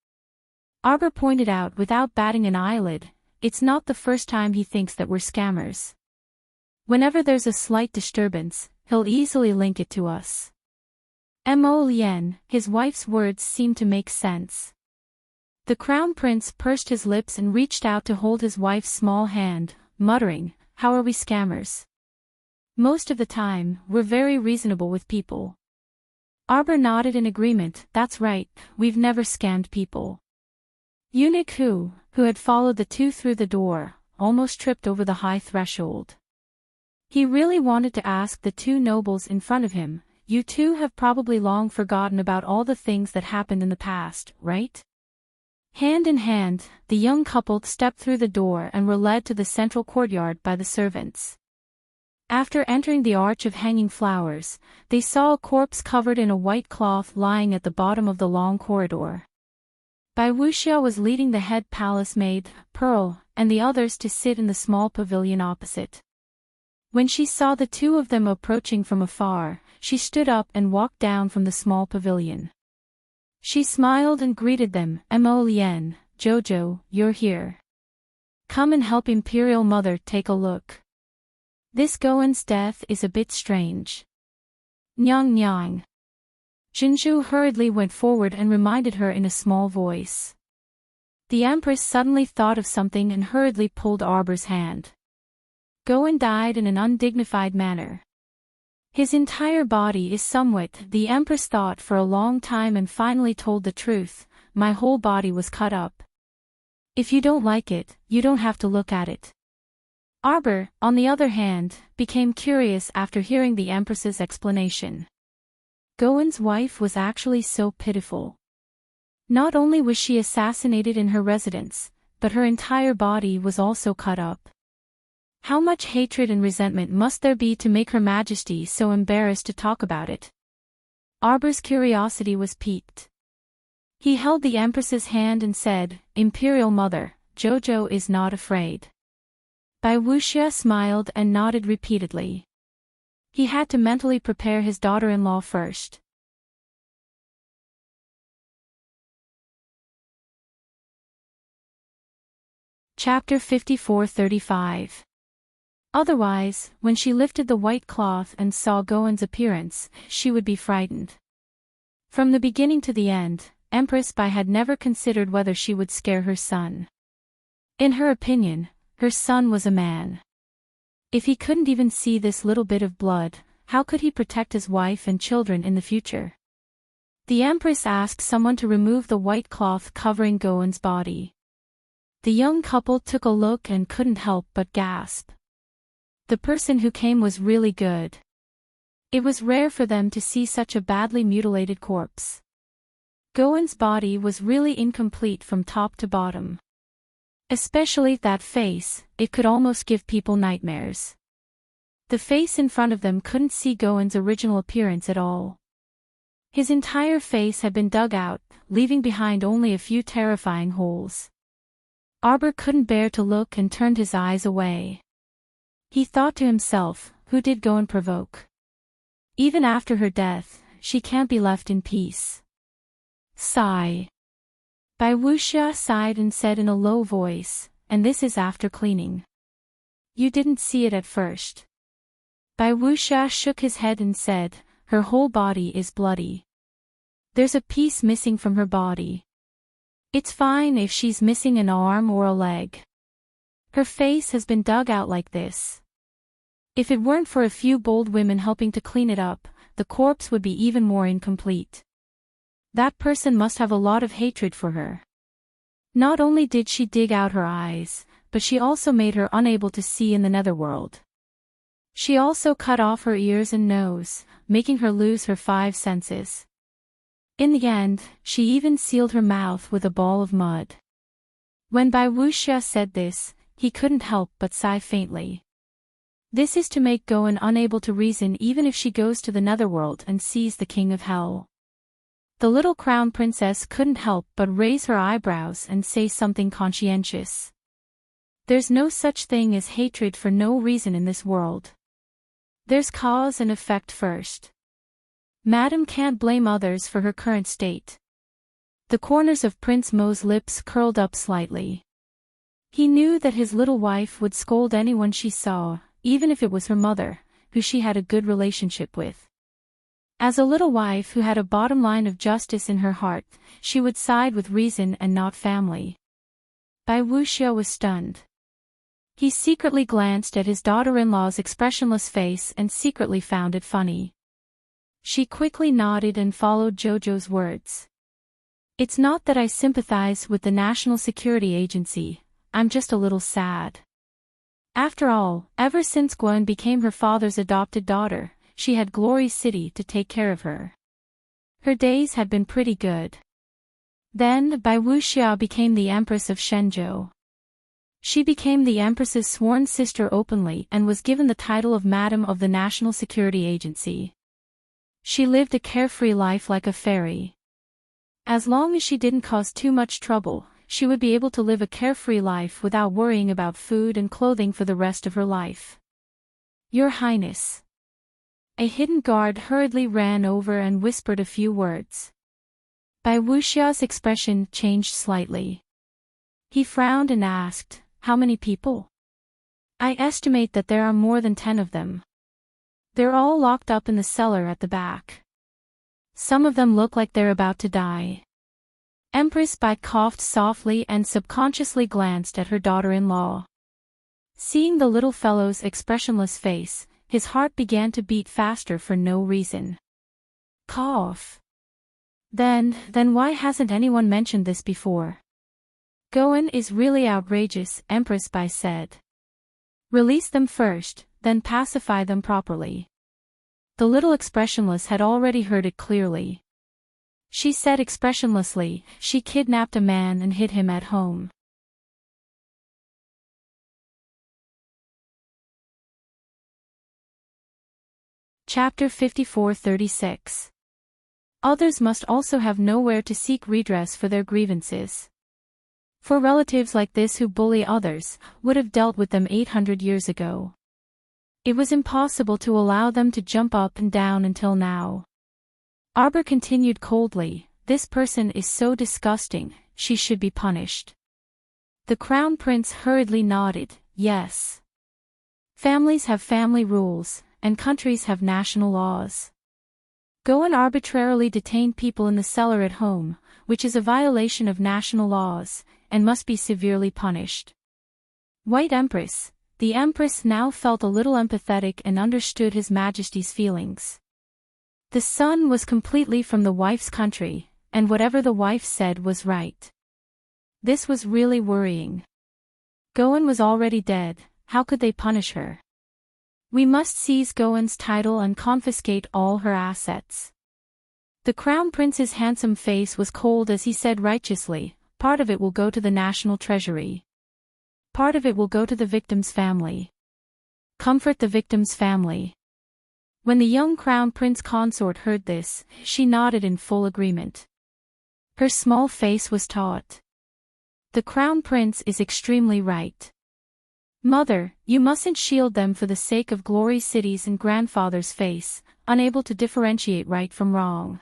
Arbor pointed out without batting an eyelid, "It's not the first time he thinks that we're scammers. Whenever there's a slight disturbance, he'll easily link it to us." Mo Lien, his wife's words seemed to make sense. The Crown Prince pursed his lips and reached out to hold his wife's small hand, muttering, "How are we scammers? Most of the time, we're very reasonable with people." Arbor nodded in agreement. "That's right, we've never scammed people." Eunuch who had followed the two through the door, almost tripped over the high threshold. He really wanted to ask the two nobles in front of him, "You two have probably long forgotten about all the things that happened in the past, right?" Hand in hand, the young couple stepped through the door and were led to the central courtyard by the servants. After entering the arch of hanging flowers, they saw a corpse covered in a white cloth lying at the bottom of the long corridor. Bai Wuxia was leading the head palace maid, Pearl, and the others to sit in the small pavilion opposite. When she saw the two of them approaching from afar, she stood up and walked down from the small pavilion. She smiled and greeted them. "Mo Lien, Jojo, you're here. Come and help Imperial Mother take a look. This Gowan's death is a bit strange." "Nyang nyang." Jinzhu hurriedly went forward and reminded her in a small voice. The Empress suddenly thought of something and hurriedly pulled Arbor's hand. "Gowan died in an undignified manner. His entire body is somewhat," the Empress thought for a long time and finally told the truth, "My whole body was cut up. If you don't like it, you don't have to look at it." Arbor, on the other hand, became curious after hearing the Empress's explanation. Gowan's wife was actually so pitiful. Not only was she assassinated in her residence, but her entire body was also cut up. How much hatred and resentment must there be to make Her Majesty so embarrassed to talk about it? Arbor's curiosity was piqued. He held the Empress's hand and said, "Imperial Mother, Jojo is not afraid." Bai Wuxia smiled and nodded repeatedly. He had to mentally prepare his daughter-in-law first. Chapter 54-35. Otherwise, when she lifted the white cloth and saw Gowan's appearance, she would be frightened. From the beginning to the end, Empress Bai had never considered whether she would scare her son. In her opinion, her son was a man. If he couldn't even see this little bit of blood, how could he protect his wife and children in the future? The Empress asked someone to remove the white cloth covering Gowan's body. The young couple took a look and couldn't help but gasp. The person who came was really good. It was rare for them to see such a badly mutilated corpse. Gowan's body was really incomplete from top to bottom. Especially that face, it could almost give people nightmares. The face in front of them couldn't see Gowan's original appearance at all. His entire face had been dug out, leaving behind only a few terrifying holes. Arbor couldn't bear to look and turned his eyes away. He thought to himself, who did Gowan provoke? Even after her death, she can't be left in peace. Sigh. Bai Wuxia sighed and said in a low voice, "And this is after cleaning. You didn't see it at first." Bai Wuxia shook his head and said, "Her whole body is bloody. There's a piece missing from her body. It's fine if she's missing an arm or a leg. Her face has been dug out like this. If it weren't for a few bold women helping to clean it up, the corpse would be even more incomplete. That person must have a lot of hatred for her. Not only did she dig out her eyes, but she also made her unable to see in the netherworld. She also cut off her ears and nose, making her lose her 5 senses. In the end, she even sealed her mouth with a ball of mud." When Bai Wuxia said this, he couldn't help but sigh faintly. This is to make Gowan unable to reason even if she goes to the netherworld and sees the King of Hell. The little crown princess couldn't help but raise her eyebrows and say something conscientious. There's no such thing as hatred for no reason in this world. There's cause and effect first. Madam can't blame others for her current state. The corners of Prince Mo's lips curled up slightly. He knew that his little wife would scold anyone she saw, even if it was her mother, who she had a good relationship with. As a little wife who had a bottom line of justice in her heart, she would side with reason and not family. Bai Wuxiao was stunned. He secretly glanced at his daughter-in-law's expressionless face and secretly found it funny. She quickly nodded and followed Jojo's words. It's not that I sympathize with the National Security Agency, I'm just a little sad. After all, ever since Gwen became her father's adopted daughter, she had Glory City to take care of her. Her days had been pretty good. Then, Bai Wuxiao became the Empress of Shenzhou. She became the Empress's sworn sister openly and was given the title of Madam of the National Security Agency. She lived a carefree life like a fairy. As long as she didn't cause too much trouble, she would be able to live a carefree life without worrying about food and clothing for the rest of her life. Your Highness. A hidden guard hurriedly ran over and whispered a few words. Bai Wuxiao's expression changed slightly. He frowned and asked, "How many people?" "I estimate that there are more than 10 of them. They're all locked up in the cellar at the back. Some of them look like they're about to die." Empress Bai coughed softly and subconsciously glanced at her daughter-in-law. Seeing the little fellow's expressionless face, his heart began to beat faster for no reason. Cough. Then why hasn't anyone mentioned this before? Goen is really outrageous, Empress Bai said. Release them first, then pacify them properly. The little expressionless had already heard it clearly. She said expressionlessly, she kidnapped a man and hid him at home. Chapter 54-36. Others must also have nowhere to seek redress for their grievances. For relatives like this who bully others, would have dealt with them 800 years ago. It was impossible to allow them to jump up and down until now. Arbor continued coldly, "This person is so disgusting, she should be punished." The Crown Prince hurriedly nodded, "Yes. Families have family rules, and countries have national laws. Goen arbitrarily detained people in the cellar at home, which is a violation of national laws, and must be severely punished." White Empress. The Empress now felt a little empathetic and understood His Majesty's feelings. The son was completely from the wife's country, and whatever the wife said was right. This was really worrying. Goen was already dead, how could they punish her? We must seize Goen's title and confiscate all her assets. The Crown Prince's handsome face was cold as he said righteously, "Part of it will go to the national treasury. Part of it will go to the victim's family. Comfort the victim's family." When the young Crown Prince Consort heard this, she nodded in full agreement. Her small face was taut. The Crown Prince is extremely right. Mother, you mustn't shield them for the sake of Glory City's and grandfather's face, unable to differentiate right from wrong.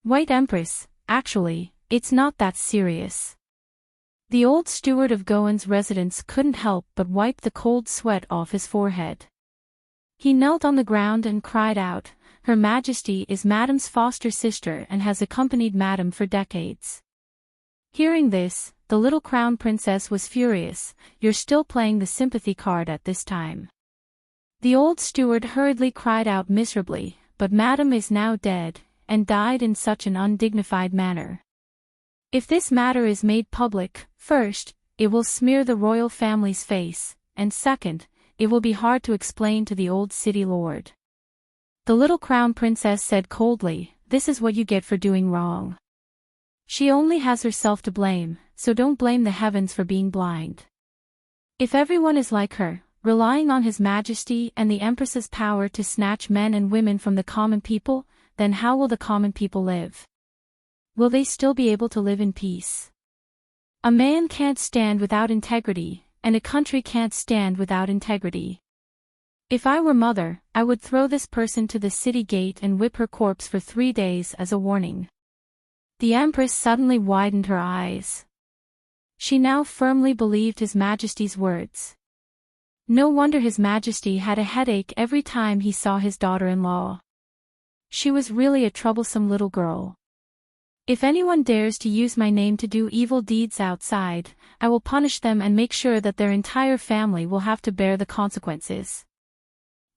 White Empress, actually, it's not that serious. The old steward of Goen's residence couldn't help but wipe the cold sweat off his forehead. He knelt on the ground and cried out, "Her Majesty is Madam's foster sister and has accompanied Madam for decades." Hearing this, the little Crown Princess was furious, "You're still playing the sympathy card at this time." The old steward hurriedly cried out miserably, "But Madam is now dead, and died in such an undignified manner. If this matter is made public, first, it will smear the royal family's face, and second, it will be hard to explain to the old city lord." The little Crown Princess said coldly, "This is what you get for doing wrong. She only has herself to blame, so don't blame the heavens for being blind. If everyone is like her, relying on His Majesty and the Empress's power to snatch men and women from the common people, then how will the common people live? Will they still be able to live in peace? A man can't stand without integrity, and a country can't stand without integrity. If I were mother, I would throw this person to the city gate and whip her corpse for 3 days as a warning. The Empress suddenly widened her eyes. She now firmly believed His Majesty's words. No wonder His Majesty had a headache every time he saw his daughter-in-law. She was really a troublesome little girl. If anyone dares to use my name to do evil deeds outside, I will punish them and make sure that their entire family will have to bear the consequences.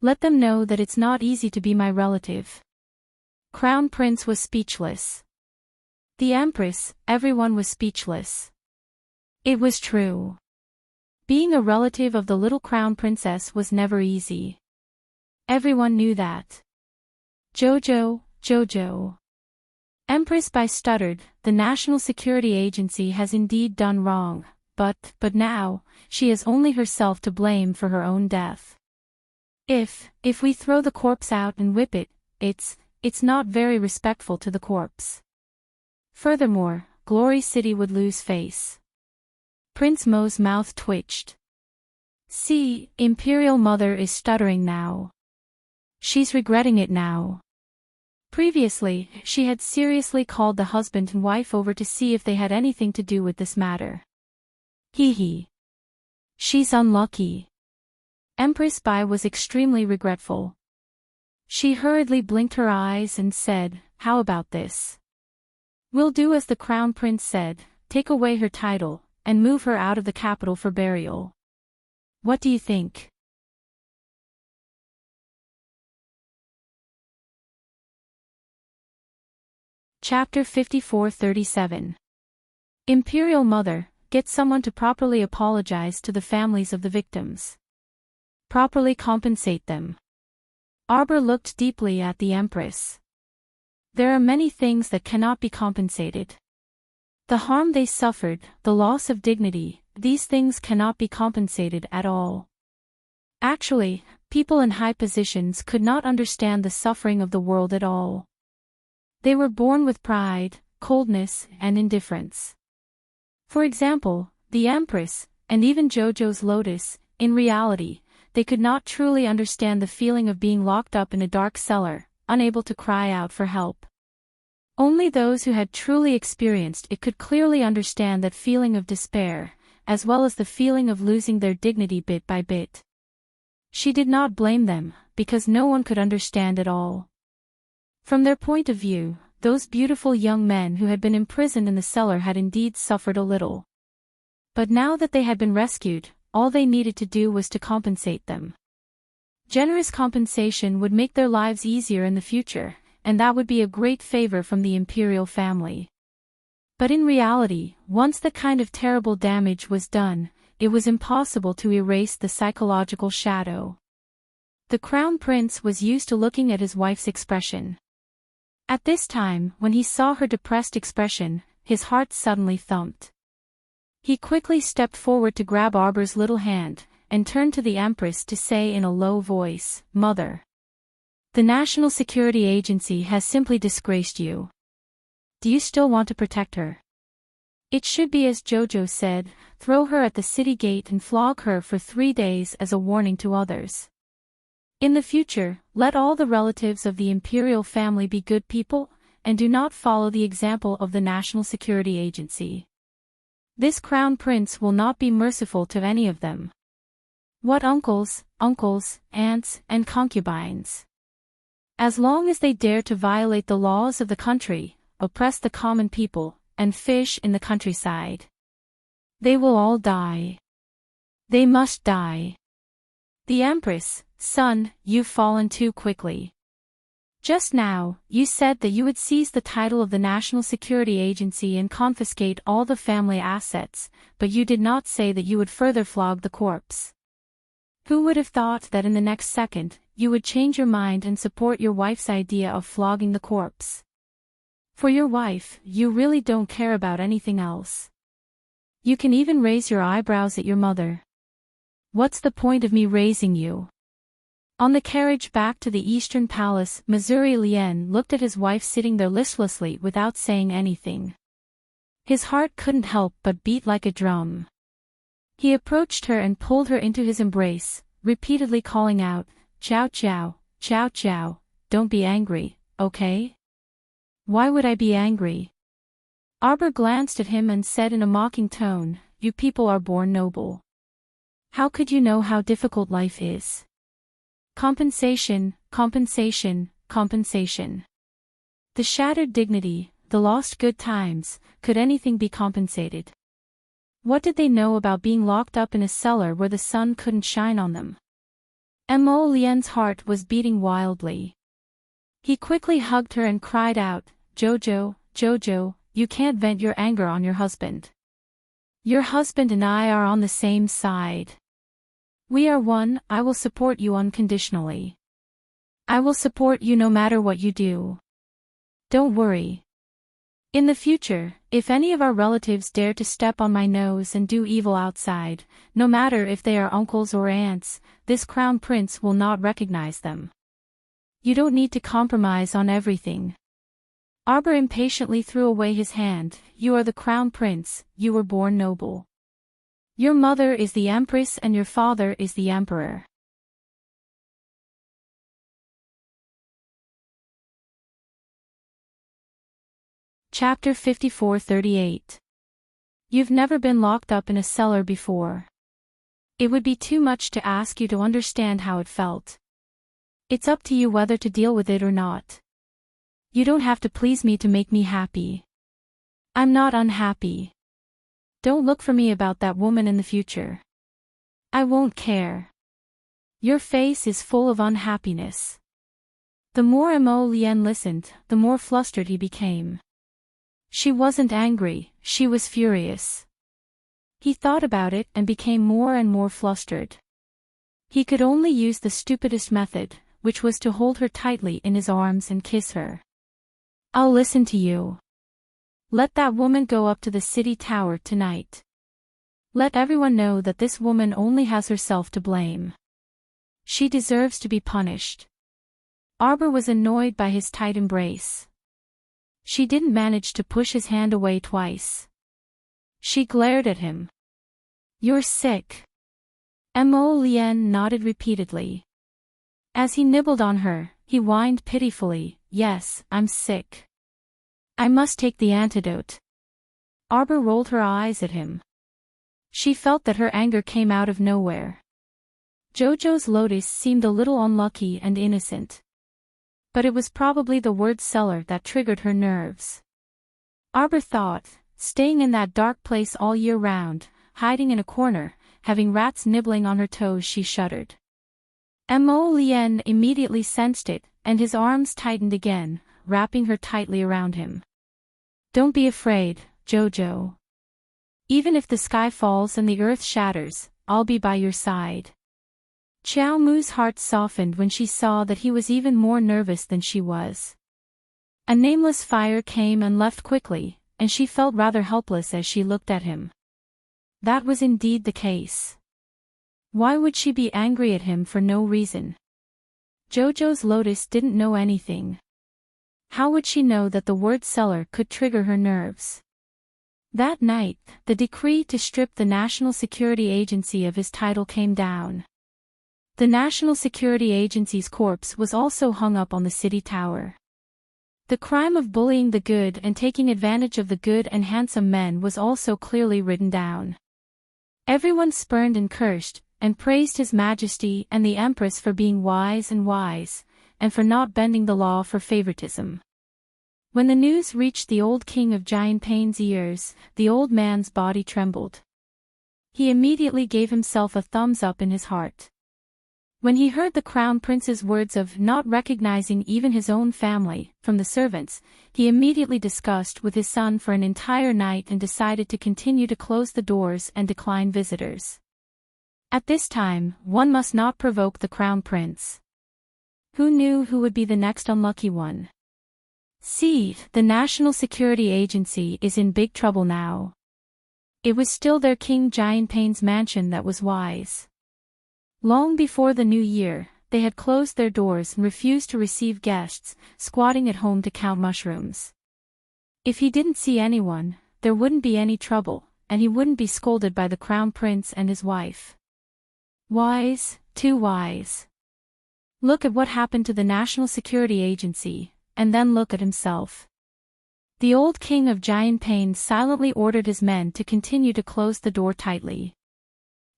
Let them know that it's not easy to be my relative. Crown Prince was speechless. The Empress, everyone was speechless. It was true. Being a relative of the little Crown Princess was never easy. Everyone knew that. Jojo. Empress Bai stuttered, the National Security Agency has indeed done wrong, but now, she has only herself to blame for her own death. If we throw the corpse out and whip it, it's not very respectful to the corpse. Furthermore, Glory City would lose face. Prince Mo's mouth twitched. See, Imperial Mother is stuttering now. She's regretting it now. Previously, she had seriously called the husband and wife over to see if they had anything to do with this matter. Hee. She's unlucky. Empress Bai was extremely regretful. She hurriedly blinked her eyes and said, "How about this? We'll do as the Crown Prince said, take away her title, and move her out of the capital for burial. What do you think?" Chapter 54-37. Imperial Mother, get someone to properly apologize to the families of the victims. Properly compensate them. Arbor looked deeply at the Empress. There are many things that cannot be compensated. The harm they suffered, the loss of dignity, these things cannot be compensated at all. Actually, people in high positions could not understand the suffering of the world at all. They were born with pride, coldness, and indifference. For example, the Empress, and even Jojo's Lotus, in reality, they could not truly understand the feeling of being locked up in a dark cellar, unable to cry out for help. Only those who had truly experienced it could clearly understand that feeling of despair, as well as the feeling of losing their dignity bit by bit. She did not blame them, because no one could understand at all. From their point of view, those beautiful young men who had been imprisoned in the cellar had indeed suffered a little. But now that they had been rescued, all they needed to do was to compensate them. Generous compensation would make their lives easier in the future, and that would be a great favor from the imperial family. But in reality, once the kind of terrible damage was done, it was impossible to erase the psychological shadow. The Crown Prince was used to looking at his wife's expression. At this time, when he saw her depressed expression, his heart suddenly thumped. He quickly stepped forward to grab Arbor's little hand, and turned to the Empress to say in a low voice, "Mother. The National Security Agency has simply disgraced you. Do you still want to protect her? It should be as Jojo said, throw her at the city gate and flog her for 3 days as a warning to others. In the future, let all the relatives of the imperial family be good people, and do not follow the example of the National Security Agency. This Crown Prince will not be merciful to any of them. What uncles, aunts, and concubines? As long as they dare to violate the laws of the country, oppress the common people, and fish in the countryside, they will all die. They must die. The Empress, son, you've fallen too quickly. Just now, you said that you would seize the title of the National Security Agency and confiscate all the family assets, but you did not say that you would further flog the corpse. Who would have thought that in the next second, you would change your mind and support your wife's idea of flogging the corpse? For your wife, you really don't care about anything else. You can even raise your eyebrows at your mother. What's the point of me raising you? On the carriage back to the Eastern Palace, Missouri Lien looked at his wife sitting there listlessly without saying anything. His heart couldn't help but beat like a drum. He approached her and pulled her into his embrace, repeatedly calling out, "Chow chow, chow chow, don't be angry, okay?" "Why would I be angry?" Arbor glanced at him and said in a mocking tone, "You people are born noble. How could you know how difficult life is? Compensation, compensation, compensation. The shattered dignity, the lost good times, could anything be compensated? What did they know about being locked up in a cellar where the sun couldn't shine on them?" Mo Lien's heart was beating wildly. He quickly hugged her and cried out, "Jojo, Jojo, you can't vent your anger on your husband. Your husband and I are on the same side. We are one. I will support you unconditionally. I will support you no matter what you do. Don't worry. In the future, if any of our relatives dare to step on my nose and do evil outside, no matter if they are uncles or aunts, this crown prince will not recognize them. You don't need to compromise on everything." Arbor impatiently threw away his hand. "You are the crown prince, you were born noble. Your mother is the empress and your father is the emperor." Chapter 54-38. You've never been locked up in a cellar before. It would be too much to ask you to understand how it felt. It's up to you whether to deal with it or not. You don't have to please me to make me happy. I'm not unhappy. Don't look for me about that woman in the future. I won't care. Your face is full of unhappiness." The more Mo Lien listened, the more flustered he became. She wasn't angry, she was furious. He thought about it and became more and more flustered. He could only use the stupidest method, which was to hold her tightly in his arms and kiss her. "I'll listen to you. Let that woman go up to the city tower tonight. Let everyone know that this woman only has herself to blame. She deserves to be punished." Arbor was annoyed by his tight embrace. She didn't manage to push his hand away twice. She glared at him. "You're sick." Mo Lien nodded repeatedly. As he nibbled on her, he whined pitifully, "Yes, I'm sick. I must take the antidote." Arbor rolled her eyes at him. She felt that her anger came out of nowhere. Jojo's lotus seemed a little unlucky and innocent. But it was probably the word cellar that triggered her nerves. Arbor thought, staying in that dark place all year round, hiding in a corner, having rats nibbling on her toes, she shuddered. Mo Lien immediately sensed it, and his arms tightened again, wrapping her tightly around him. "Don't be afraid, Jojo. Even if the sky falls and the earth shatters, I'll be by your side." Chiao Mu's heart softened when she saw that he was even more nervous than she was. A nameless fire came and left quickly, and she felt rather helpless as she looked at him. That was indeed the case. Why would she be angry at him for no reason? Jojo's lotus didn't know anything. How would she know that the word cellar could trigger her nerves? That night, the decree to strip the National Security Agency of his title came down. The National Security Agency's corpse was also hung up on the city tower. The crime of bullying the good and taking advantage of the good and handsome men was also clearly written down. Everyone spurned and cursed, and praised His Majesty and the Empress for being wise, and for not bending the law for favoritism. When the news reached the old king of Giantpain's ears, the old man's body trembled. He immediately gave himself a thumbs up in his heart. When he heard the crown prince's words of not recognizing even his own family from the servants, he immediately discussed with his son for an entire night and decided to continue to close the doors and decline visitors. At this time, one must not provoke the crown prince. Who knew who would be the next unlucky one? See, the National Security Agency is in big trouble now. It was still their King Giantpain's mansion that was wise. Long before the new year, they had closed their doors and refused to receive guests, squatting at home to count mushrooms. If he didn't see anyone, there wouldn't be any trouble, and he wouldn't be scolded by the crown prince and his wife. Wise, too wise. Look at what happened to the National Security Agency, and then look at himself. The old king of Giant Pain silently ordered his men to continue to close the door tightly.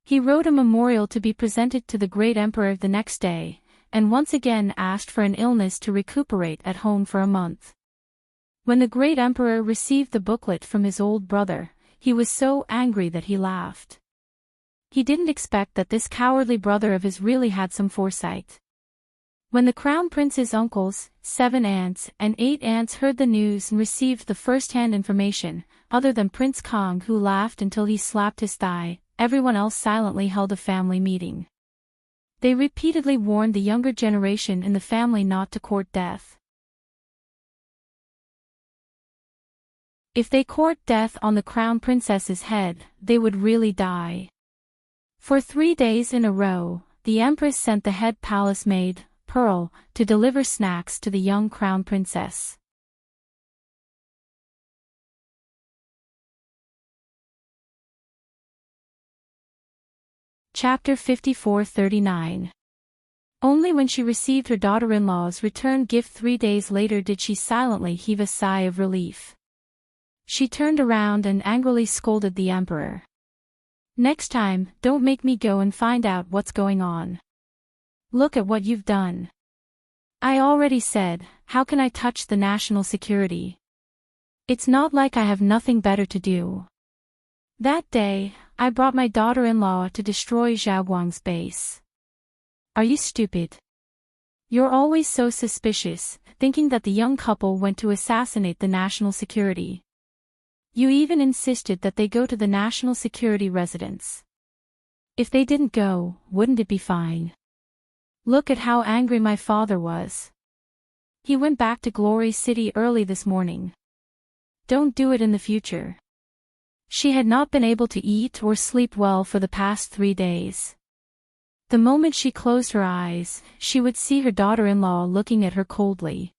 He wrote a memorial to be presented to the great emperor the next day, and once again asked for an illness to recuperate at home for a month. When the great emperor received the booklet from his old brother, he was so angry that he laughed. He didn't expect that this cowardly brother of his really had some foresight. When the crown prince's uncles, 7 aunts and 8 aunts heard the news and received the first-hand information, other than Prince Kong who laughed until he slapped his thigh, everyone else silently held a family meeting. They repeatedly warned the younger generation in the family not to court death. If they court death on the crown princess's head, they would really die. For 3 days in a row, the empress sent the head palace maid, Pearl, to deliver snacks to the young crown princess. Chapter 54:39. Only when she received her daughter-in-law's return gift 3 days later did she silently heave a sigh of relief. She turned around and angrily scolded the emperor. "Next time, don't make me go and find out what's going on. Look at what you've done. I already said, how can I touch the national security? It's not like I have nothing better to do. That day, I brought my daughter-in-law to destroy Zhaoguang's base. Are you stupid? You're always so suspicious, thinking that the young couple went to assassinate the national security. You even insisted that they go to the national security residence. If they didn't go, wouldn't it be fine? Look at how angry my father was. He went back to Glory City early this morning. Don't do it in the future." She had not been able to eat or sleep well for the past 3 days. The moment she closed her eyes, she would see her daughter-in-law looking at her coldly.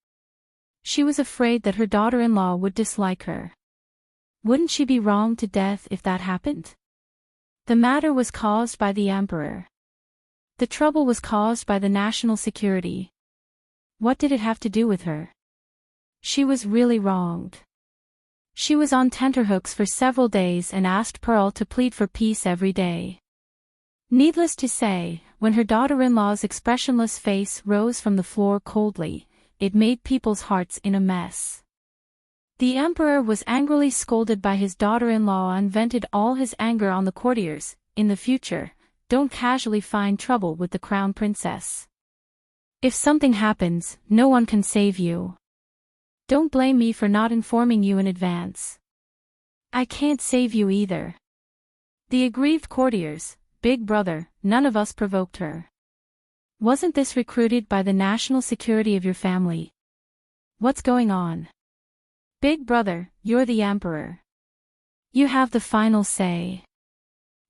She was afraid that her daughter-in-law would dislike her. Wouldn't she be wronged to death if that happened? The matter was caused by the emperor. The trouble was caused by the national security. What did it have to do with her? She was really wronged. She was on tenterhooks for several days and asked Pearl to plead for peace every day. Needless to say, when her daughter-in-law's expressionless face rose from the floor coldly, it made people's hearts in a mess. The emperor was angrily scolded by his daughter-in-law and vented all his anger on the courtiers. In the future, don't casually find trouble with the crown princess. If something happens, no one can save you. Don't blame me for not informing you in advance. I can't save you either. The aggrieved courtiers, "Big brother, none of us provoked her. Wasn't this recruited by the national security of your family? What's going on? Big brother, you're the emperor. You have the final say.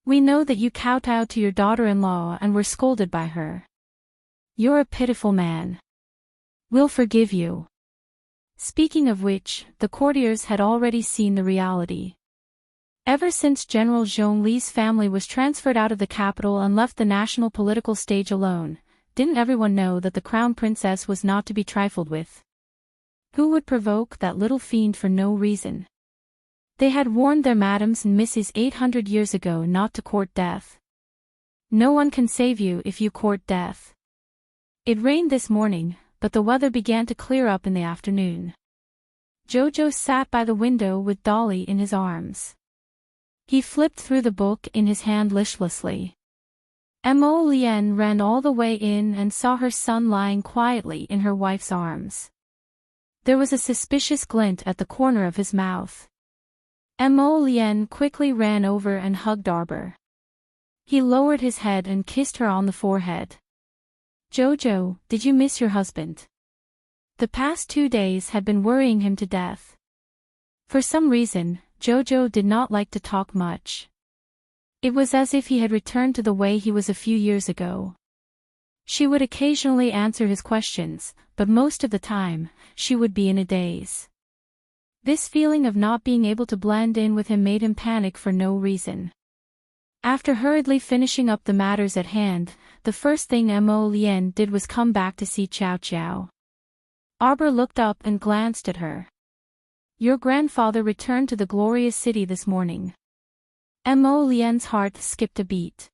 We know that you kowtowed to your daughter-in-law and were scolded by her. You're a pitiful man. We'll forgive you." Speaking of which, the courtiers had already seen the reality. Ever since General Zhongli's family was transferred out of the capital and left the national political stage alone, didn't everyone know that the crown princess was not to be trifled with? Who would provoke that little fiend for no reason? They had warned their madams and misses 800 years ago not to court death. No one can save you if you court death. It rained this morning, but the weather began to clear up in the afternoon. Jojo sat by the window with Dolly in his arms. He flipped through the book in his hand listlessly. Mo Lien ran all the way in and saw her son lying quietly in her wife's arms. There was a suspicious glint at the corner of his mouth. Mo Lien quickly ran over and hugged Arbor. He lowered his head and kissed her on the forehead. "Jojo, did you miss your husband?" The past 2 days had been worrying him to death. For some reason, Jojo did not like to talk much. It was as if he had returned to the way he was a few years ago. She would occasionally answer his questions, but most of the time, she would be in a daze. This feeling of not being able to blend in with him made him panic for no reason. After hurriedly finishing up the matters at hand, the first thing Mo Lien did was come back to see Chow Chow. Arbor looked up and glanced at her. "Your grandfather returned to the glorious city this morning." Mo Lien's heart skipped a beat.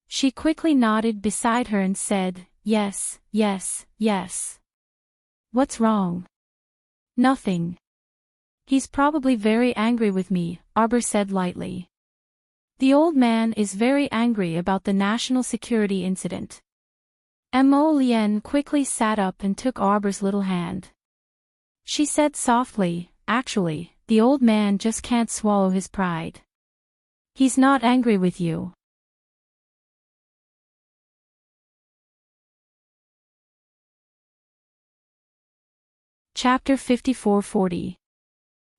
She quickly nodded beside her and said, "Yes, yes, yes." "What's wrong?" "Nothing. He's probably very angry with me," Arbor said lightly. "The old man is very angry about the national security incident." Mo Lien quickly sat up and took Arbor's little hand. She said softly, "Actually, the old man just can't swallow his pride. He's not angry with you." Chapter 5440.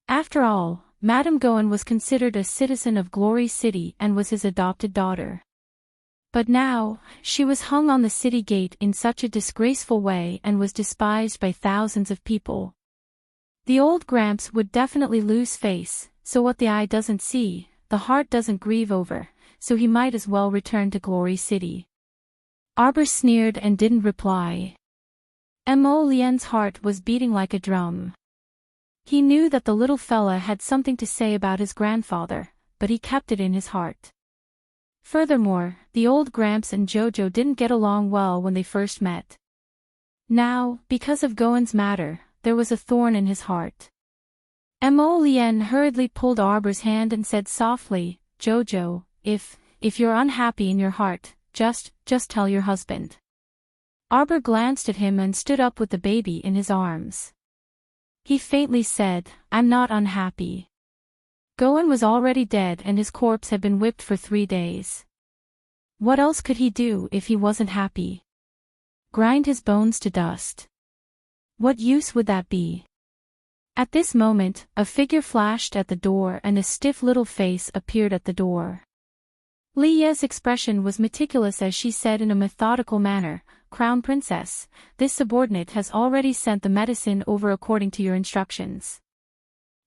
After all, Madame Goen was considered a citizen of Glory City and was his adopted daughter. But now, she was hung on the city gate in such a disgraceful way and was despised by thousands of people. The old Gramps would definitely lose face, so what the eye doesn't see, the heart doesn't grieve over, so he might as well return to Glory City. Arbor sneered and didn't reply. Mo Lien's heart was beating like a drum. He knew that the little fella had something to say about his grandfather, but he kept it in his heart. Furthermore, the old Gramps and Jojo didn't get along well when they first met. Now, because of Goen's matter, there was a thorn in his heart. Mo Lien hurriedly pulled Arbor's hand and said softly, "Jojo, if you're unhappy in your heart, just tell your husband." Arbor glanced at him and stood up with the baby in his arms. He faintly said, "I'm not unhappy. Goen was already dead and his corpse had been whipped for 3 days. What else could he do if he wasn't happy? Grind his bones to dust? What use would that be?" At this moment, a figure flashed at the door and a stiff little face appeared at the door. Li Ye's expression was meticulous as she said in a methodical manner, "Crown Princess, this subordinate has already sent the medicine over according to your instructions."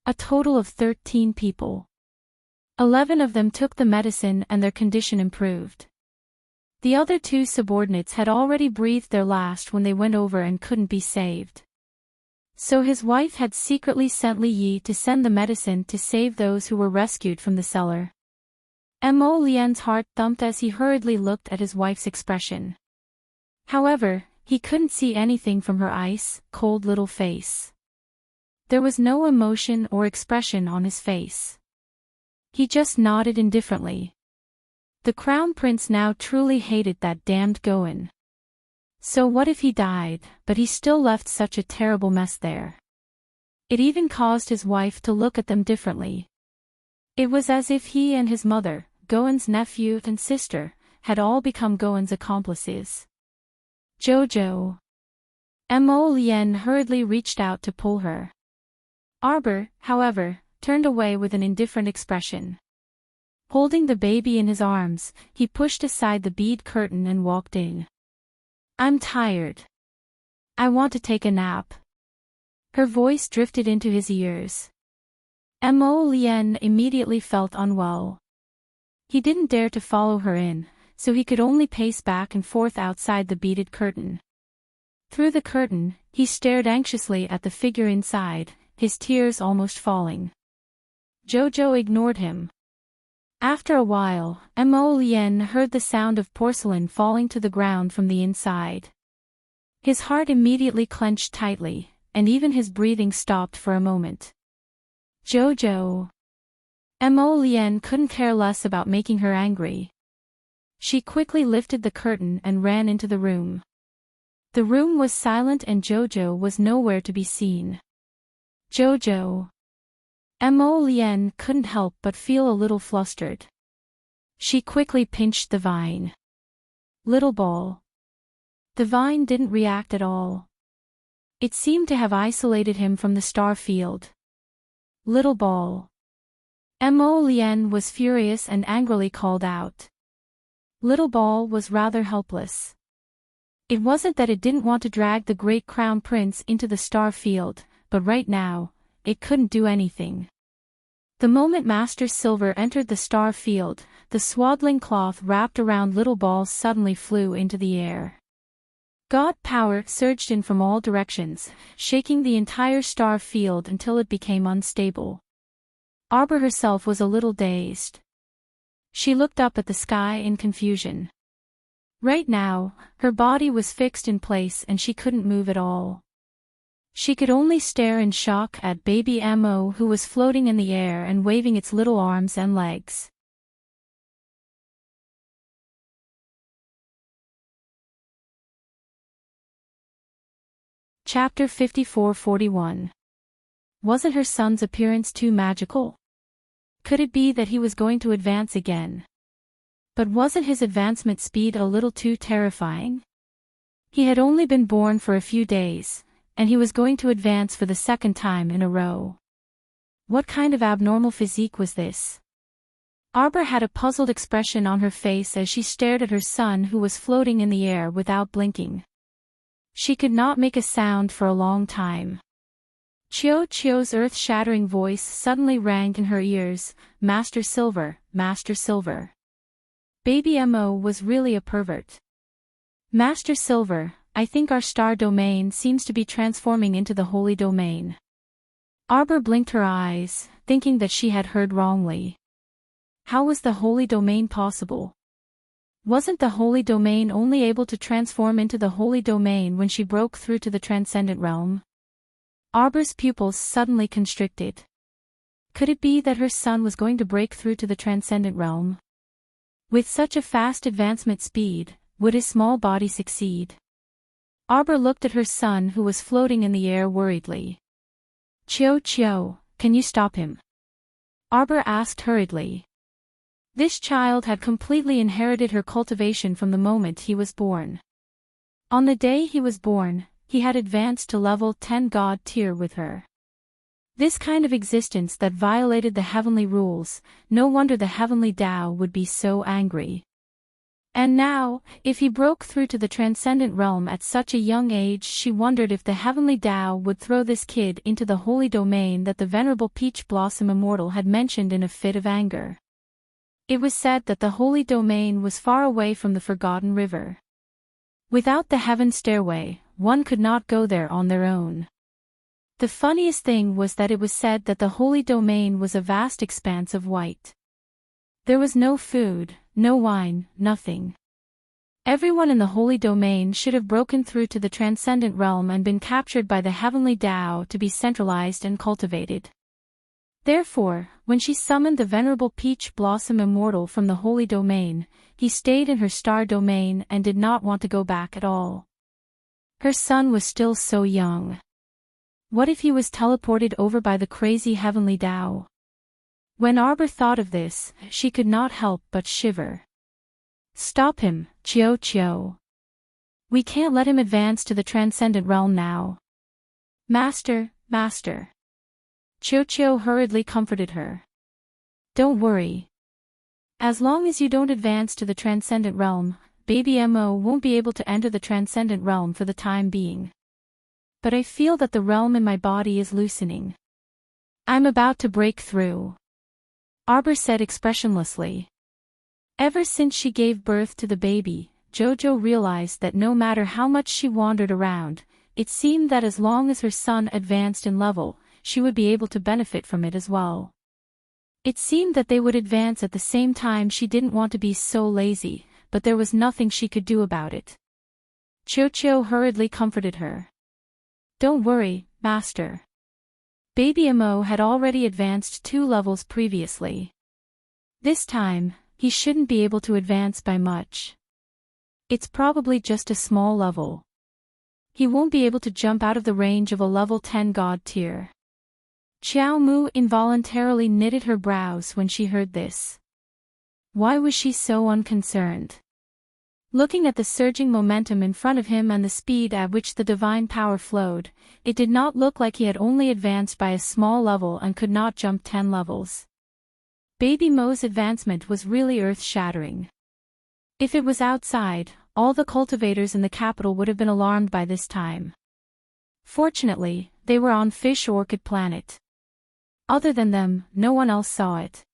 A total of 13 people. 11 of them took the medicine and their condition improved. The other 2 subordinates had already breathed their last when they went over and couldn't be saved. So his wife had secretly sent Li Yi to send the medicine to save those who were rescued from the cellar. Mo Lien's heart thumped as he hurriedly looked at his wife's expression. However, he couldn't see anything from her ice, cold little face. There was no emotion or expression on his face. He just nodded indifferently. The Crown Prince now truly hated that damned Goen. So what if he died, but he still left such a terrible mess there? It even caused his wife to look at them differently. It was as if he and his mother, Goen's nephew and sister, had all become Goen's accomplices. "Jojo." Mo Lien hurriedly reached out to pull her. Arbor, however, turned away with an indifferent expression. Holding the baby in his arms, he pushed aside the bead curtain and walked in. "I'm tired. I want to take a nap." Her voice drifted into his ears. Mo Lien immediately felt unwell. He didn't dare to follow her in, so he could only pace back and forth outside the beaded curtain. Through the curtain, he stared anxiously at the figure inside, his tears almost falling. Jojo ignored him. After a while, Mo Lien heard the sound of porcelain falling to the ground from the inside. His heart immediately clenched tightly, and even his breathing stopped for a moment. Jojo. Mo Lien couldn't care less about making her angry. She quickly lifted the curtain and ran into the room. The room was silent and Jojo was nowhere to be seen. Jojo. Mo Lien couldn't help but feel a little flustered. She quickly pinched the vine. Little ball. The vine didn't react at all. It seemed to have isolated him from the star field. Little ball. Mo Lien was furious and angrily called out. Little ball was rather helpless. It wasn't that it didn't want to drag the great crown prince into the star field, but right now, it couldn't do anything. The moment Master Silver entered the star field, the swaddling cloth wrapped around little balls suddenly flew into the air. God power surged in from all directions, shaking the entire star field until it became unstable. Arbor herself was a little dazed. She looked up at the sky in confusion. Right now, her body was fixed in place and she couldn't move at all. She could only stare in shock at baby Mo, who was floating in the air and waving its little arms and legs. Chapter 54-41. Wasn't her son's appearance too magical? Could it be that he was going to advance again? But wasn't his advancement speed a little too terrifying? He had only been born for a few days, and he was going to advance for the second time in a row. What kind of abnormal physique was this? Arbor had a puzzled expression on her face as she stared at her son who was floating in the air without blinking. She could not make a sound for a long time. Chio's earth-shattering voice suddenly rang in her ears, "Master Silver, Master Silver." Baby Mo was really a pervert. "Master Silver, I think our star domain seems to be transforming into the holy domain." Arbor blinked her eyes, thinking that she had heard wrongly. How was the holy domain possible? Wasn't the holy domain only able to transform into the holy domain when she broke through to the transcendent realm? Arbor's pupils suddenly constricted. Could it be that her son was going to break through to the transcendent realm? With such a fast advancement speed, would his small body succeed? Arbor looked at her son who was floating in the air worriedly. Chio, can you stop him?" Arbor asked hurriedly. This child had completely inherited her cultivation from the moment he was born. On the day he was born, he had advanced to level 10 God tier with her. This kind of existence that violated the heavenly rules, no wonder the heavenly Tao would be so angry. And now, if he broke through to the transcendent realm at such a young age, she wondered if the heavenly Tao would throw this kid into the holy domain that the venerable Peach Blossom Immortal had mentioned in a fit of anger. It was said that the holy domain was far away from the Forgotten River. Without the heaven stairway, one could not go there on their own. The funniest thing was that it was said that the holy domain was a vast expanse of white. There was no food, no wine, nothing. Everyone in the holy domain should have broken through to the transcendent realm and been captured by the heavenly Tao to be centralized and cultivated. Therefore, when she summoned the venerable Peach Blossom Immortal from the holy domain, he stayed in her star domain and did not want to go back at all. Her son was still so young. What if he was teleported over by the crazy heavenly Tao? When Arbor thought of this, she could not help but shiver. "Stop him, Chio. We can't let him advance to the transcendent realm now." Master. Chio hurriedly comforted her. "Don't worry. As long as you don't advance to the transcendent realm, baby Mo won't be able to enter the transcendent realm for the time being. But I feel that the realm in my body is loosening. I'm about to break through," Arbor said expressionlessly. Ever since she gave birth to the baby, Jojo realized that no matter how much she wandered around, it seemed that as long as her son advanced in level, she would be able to benefit from it as well. It seemed that they would advance at the same time. She didn't want to be so lazy, but there was nothing she could do about it. Chio hurriedly comforted her. "Don't worry, Master. Baby Mo had already advanced 2 levels previously. This time, he shouldn't be able to advance by much. It's probably just a small level. He won't be able to jump out of the range of a level 10 God tier." Xiao Mu involuntarily knitted her brows when she heard this. Why was she so unconcerned? Looking at the surging momentum in front of him and the speed at which the divine power flowed, it did not look like he had only advanced by a small level and could not jump 10 levels. Baby Mo's advancement was really earth-shattering. If it was outside, all the cultivators in the capital would have been alarmed by this time. Fortunately, they were on Fish Orchid Planet. Other than them, no one else saw it.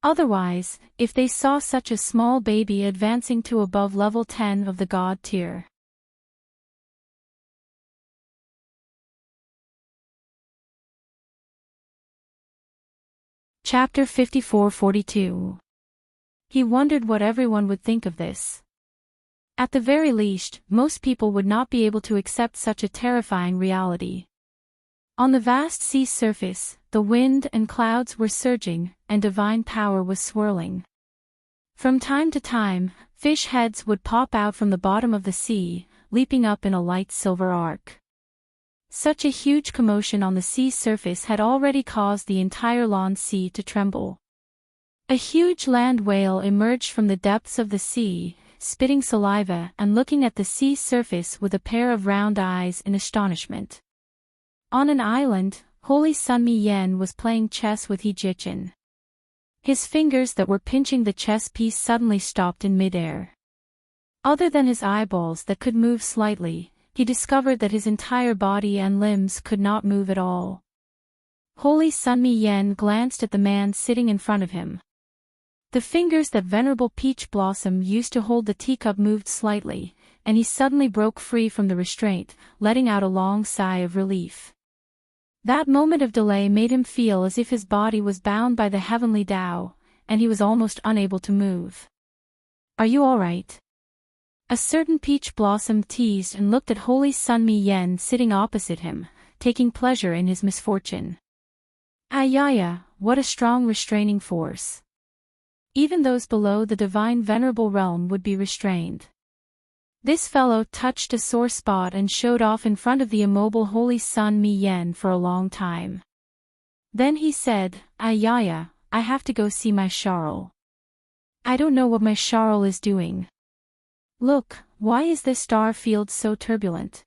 Otherwise, if they saw such a small baby advancing to above level 10 of the god tier. Chapter 54-42. He wondered what everyone would think of this. At the very least, most people would not be able to accept such a terrifying reality. On the vast sea surface, the wind and clouds were surging, and divine power was swirling. From time to time, fish heads would pop out from the bottom of the sea, leaping up in a light silver arc. Such a huge commotion on the sea surface had already caused the entire Long Sea to tremble. A huge land whale emerged from the depths of the sea, spitting saliva and looking at the sea surface with a pair of round eyes in astonishment. On an island, Holy Sun Mi Yen was playing chess with Hijichin. His fingers that were pinching the chess piece suddenly stopped in midair. Other than his eyeballs that could move slightly, he discovered that his entire body and limbs could not move at all. Holy Sun Mi Yen glanced at the man sitting in front of him. The fingers that Venerable Peach Blossom used to hold the teacup moved slightly, and he suddenly broke free from the restraint, letting out a long sigh of relief. That moment of delay made him feel as if his body was bound by the heavenly Tao, and he was almost unable to move. "Are you all right?" A certain Peach Blossom teased and looked at Holy Sun Mi Yen sitting opposite him, taking pleasure in his misfortune. Ayaya, what a strong restraining force. Even those below the divine venerable realm would be restrained. This fellow touched a sore spot and showed off in front of the immobile Holy Sun Mi Yen for a long time. Then he said, "Ayaya, I have to go see my Charl. I don't know what my Charl is doing. Look, why is this star field so turbulent?"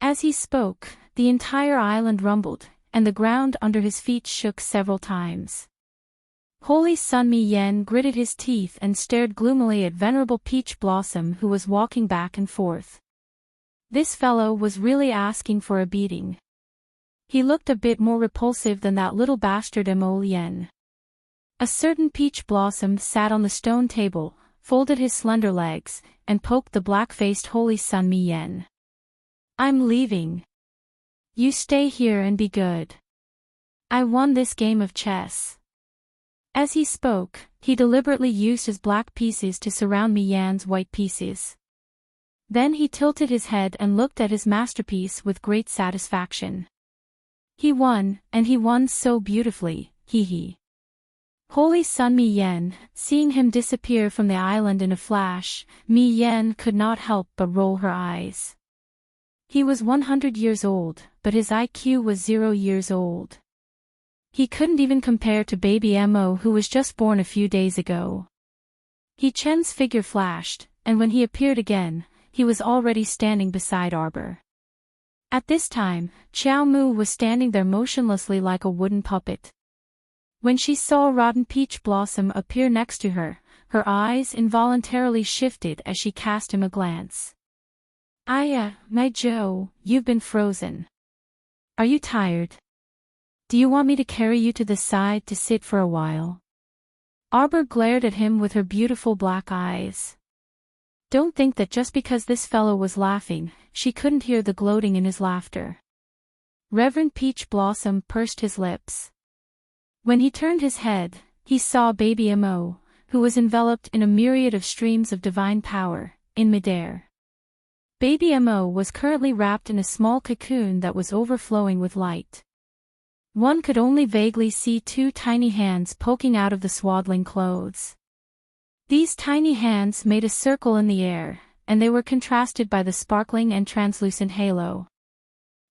As he spoke, the entire island rumbled, and the ground under his feet shook several times. Holy Sun Mi Yen gritted his teeth and stared gloomily at Venerable Peach Blossom, who was walking back and forth. This fellow was really asking for a beating. He looked a bit more repulsive than that little bastard Mo Yen. A certain Peach Blossom sat on the stone table, folded his slender legs, and poked the black-faced Holy Sun Mi Yen. "I'm leaving. You stay here and be good. I won this game of chess." As he spoke, he deliberately used his black pieces to surround Mi Yan's white pieces. Then he tilted his head and looked at his masterpiece with great satisfaction. He won, and he won so beautifully, hee. Holy Sun Mi Yen, seeing him disappear from the island in a flash, Mi Yen could not help but roll her eyes. He was 100 years old, but his IQ was 0 years old. He couldn't even compare to baby Mo, who was just born a few days ago. He Chen's figure flashed, and when he appeared again, he was already standing beside Arbor. At this time, Xiao Mu was standing there motionlessly like a wooden puppet. When she saw Rotten Peach Blossom appear next to her, her eyes involuntarily shifted as she cast him a glance. "Aya, my Joe, you've been frozen. Are you tired? Do you want me to carry you to the side to sit for a while?" Arbor glared at him with her beautiful black eyes. Don't think that just because this fellow was laughing, she couldn't hear the gloating in his laughter. Reverend Peach Blossom pursed his lips. When he turned his head, he saw baby Mo, who was enveloped in a myriad of streams of divine power, in midair. Baby Mo was currently wrapped in a small cocoon that was overflowing with light. One could only vaguely see 2 tiny hands poking out of the swaddling clothes. These tiny hands made a circle in the air, and they were contrasted by the sparkling and translucent halo.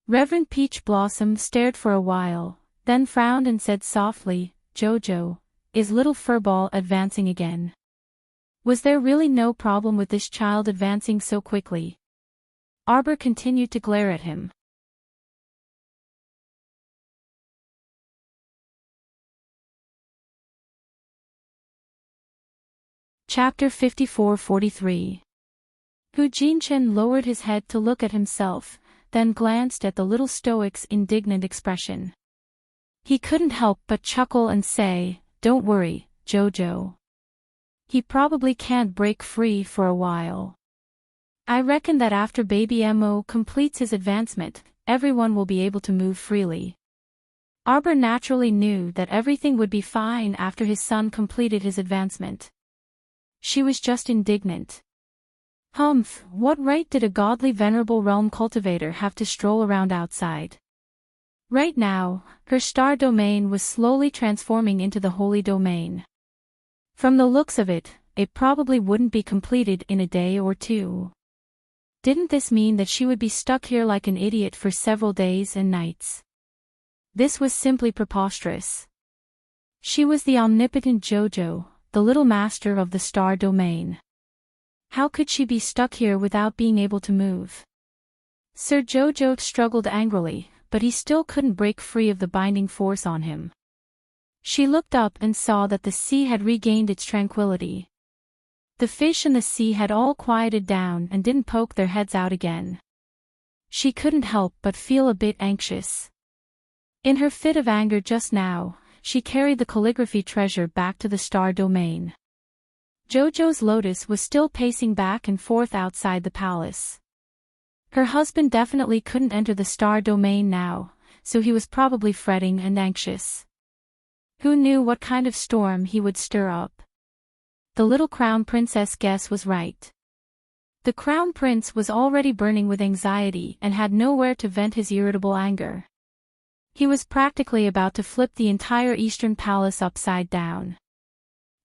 Reverend Peach Blossom stared for a while, then frowned and said softly, "Jojo, is little Furball advancing again?" Was there really no problem with this child advancing so quickly? Arbor continued to glare at him. Chapter 54-43. Hu Jinchen lowered his head to look at himself, then glanced at the little stoic's indignant expression. He couldn't help but chuckle and say, "Don't worry, Jojo. He probably can't break free for a while. I reckon that after baby Mo completes his advancement, everyone will be able to move freely." Arbor naturally knew that everything would be fine after his son completed his advancement. She was just indignant. Humph, what right did a godly venerable realm cultivator have to stroll around outside? Right now, her star domain was slowly transforming into the holy domain. From the looks of it, it probably wouldn't be completed in a day or two. Didn't this mean that she would be stuck here like an idiot for several days and nights? This was simply preposterous. She was the omnipotent Jojo, the little master of the star domain. How could she be stuck here without being able to move? Sir Jojo struggled angrily, but he still couldn't break free of the binding force on him. She looked up and saw that the sea had regained its tranquility. The fish in the sea had all quieted down and didn't poke their heads out again. She couldn't help but feel a bit anxious. In her fit of anger just now, she carried the calligraphy treasure back to the star domain. Jojo's lotus was still pacing back and forth outside the palace. Her husband definitely couldn't enter the star domain now, so he was probably fretting and anxious. Who knew what kind of storm he would stir up? The little crown princess guess was right. The crown prince was already burning with anxiety and had nowhere to vent his irritable anger. He was practically about to flip the entire eastern palace upside down.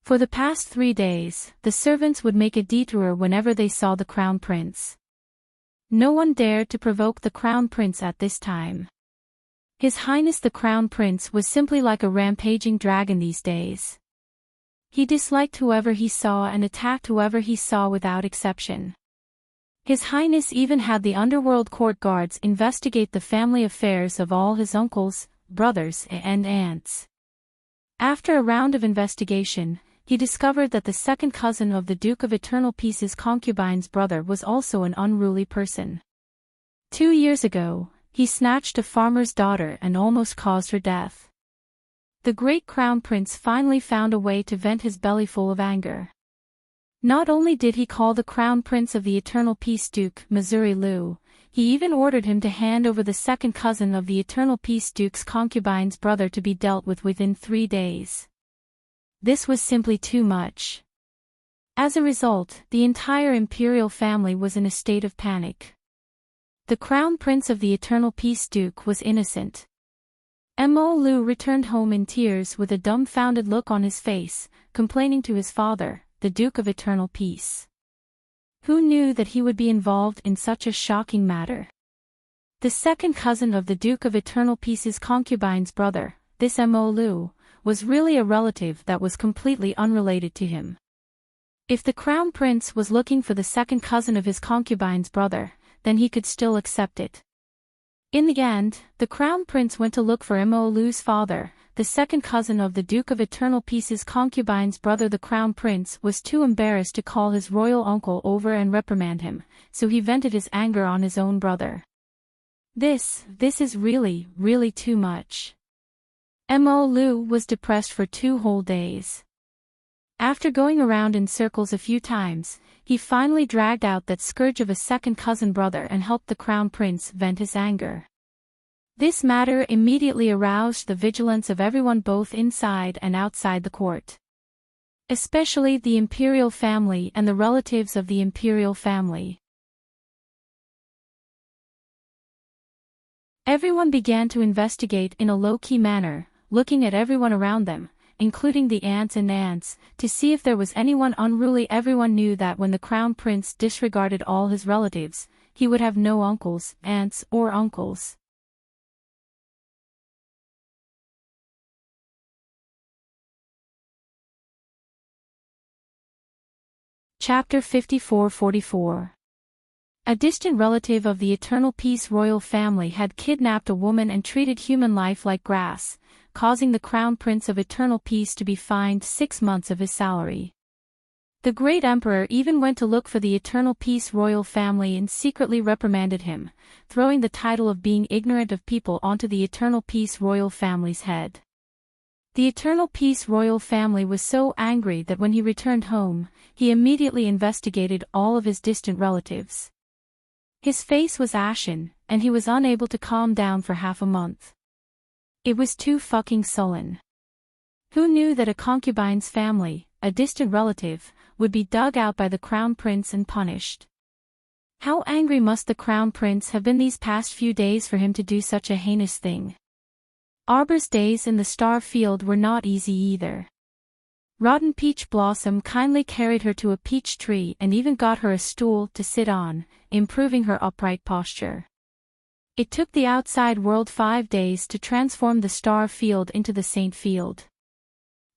For the past 3 days, the servants would make a detour whenever they saw the crown prince. No one dared to provoke the crown prince at this time. His Highness the Crown Prince was simply like a rampaging dragon these days. He disliked whoever he saw and attacked whoever he saw without exception. His Highness even had the underworld court guards investigate the family affairs of all his uncles, brothers and aunts. After a round of investigation, he discovered that the second cousin of the Duke of Eternal Peace's concubine's brother was also an unruly person. 2 years ago, he snatched a farmer's daughter and almost caused her death. The great crown prince finally found a way to vent his belly full of anger. Not only did he call the crown prince of the Eternal Peace Duke Missouri Liu, he even ordered him to hand over the second cousin of the Eternal Peace Duke's concubine's brother to be dealt with within 3 days. This was simply too much. As a result, the entire imperial family was in a state of panic. The crown prince of the Eternal Peace Duke was innocent. Mo Liu returned home in tears with a dumbfounded look on his face, complaining to his father, the Duke of Eternal Peace. Who knew that he would be involved in such a shocking matter? The second cousin of the Duke of Eternal Peace's concubine's brother, this Mo Liu, was really a relative that was completely unrelated to him. If the crown prince was looking for the second cousin of his concubine's brother, then he could still accept it. In the end, the crown prince went to look for Mo Liu's father, the second cousin of the Duke of Eternal Peace's concubine's brother. The crown prince was too embarrassed to call his royal uncle over and reprimand him, so he vented his anger on his own brother. This is really, really too much. Mo Liu was depressed for 2 whole days. After going around in circles a few times, he finally dragged out that scourge of a second cousin brother and helped the crown prince vent his anger. This matter immediately aroused the vigilance of everyone both inside and outside the court. Especially the imperial family and the relatives of the imperial family. Everyone began to investigate in a low-key manner, looking at everyone around them, including the aunts and aunts, to see if there was anyone unruly. Everyone knew that when the crown prince disregarded all his relatives, he would have no uncles, aunts, or uncles. Chapter 54-44. A distant relative of the Eternal Peace royal family had kidnapped a woman and treated human life like grass, causing the Crown Prince of Eternal Peace to be fined 6 months of his salary. The great emperor even went to look for the Eternal Peace royal family and secretly reprimanded him, throwing the title of being ignorant of people onto the Eternal Peace royal family's head. The Eternal Peace royal family was so angry that when he returned home, he immediately investigated all of his distant relatives. His face was ashen, and he was unable to calm down for half a month. It was too fucking sullen. Who knew that a concubine's family, a distant relative, would be dug out by the crown prince and punished? How angry must the crown prince have been these past few days for him to do such a heinous thing? Arbor's days in the star field were not easy either. Rotten Peach Blossom kindly carried her to a peach tree and even got her a stool to sit on, improving her upright posture. It took the outside world 5 days to transform the star field into the saint field.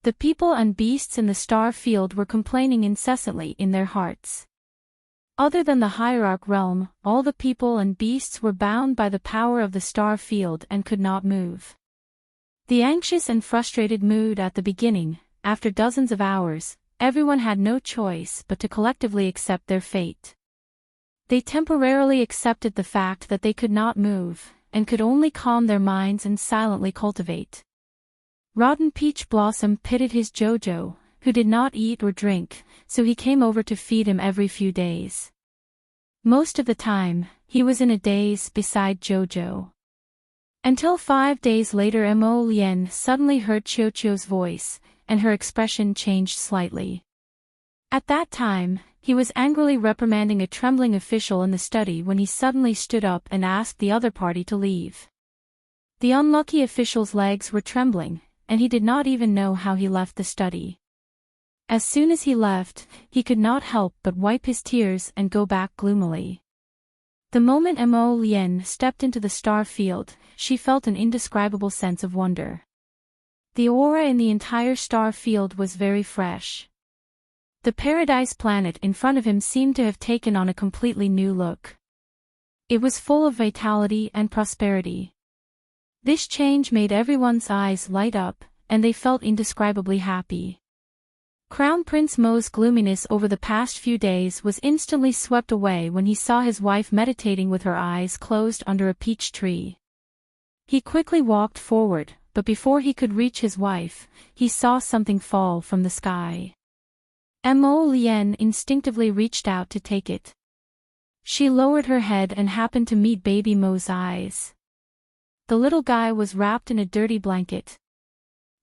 The people and beasts in the star field were complaining incessantly in their hearts. Other than the hierarch realm, all the people and beasts were bound by the power of the star field and could not move. The anxious and frustrated mood at the beginning, after dozens of hours, everyone had no choice but to collectively accept their fate. They temporarily accepted the fact that they could not move, and could only calm their minds and silently cultivate. Rotten Peach Blossom pitied his Jojo, who did not eat or drink, so he came over to feed him every few days. Most of the time, he was in a daze beside Jojo. Until 5 days later Mo Lien suddenly heard Chocho's voice, and her expression changed slightly. At that time, he was angrily reprimanding a trembling official in the study when he suddenly stood up and asked the other party to leave. The unlucky official's legs were trembling, and he did not even know how he left the study. As soon as he left, he could not help but wipe his tears and go back gloomily. The moment Mo Lien stepped into the star field, she felt an indescribable sense of wonder. The aura in the entire star field was very fresh. The paradise planet in front of him seemed to have taken on a completely new look. It was full of vitality and prosperity. This change made everyone's eyes light up, and they felt indescribably happy. Crown Prince Mo's gloominess over the past few days was instantly swept away when he saw his wife meditating with her eyes closed under a peach tree. He quickly walked forward, but before he could reach his wife, he saw something fall from the sky. Mo Lien instinctively reached out to take it. She lowered her head and happened to meet baby Mo's eyes. The little guy was wrapped in a dirty blanket.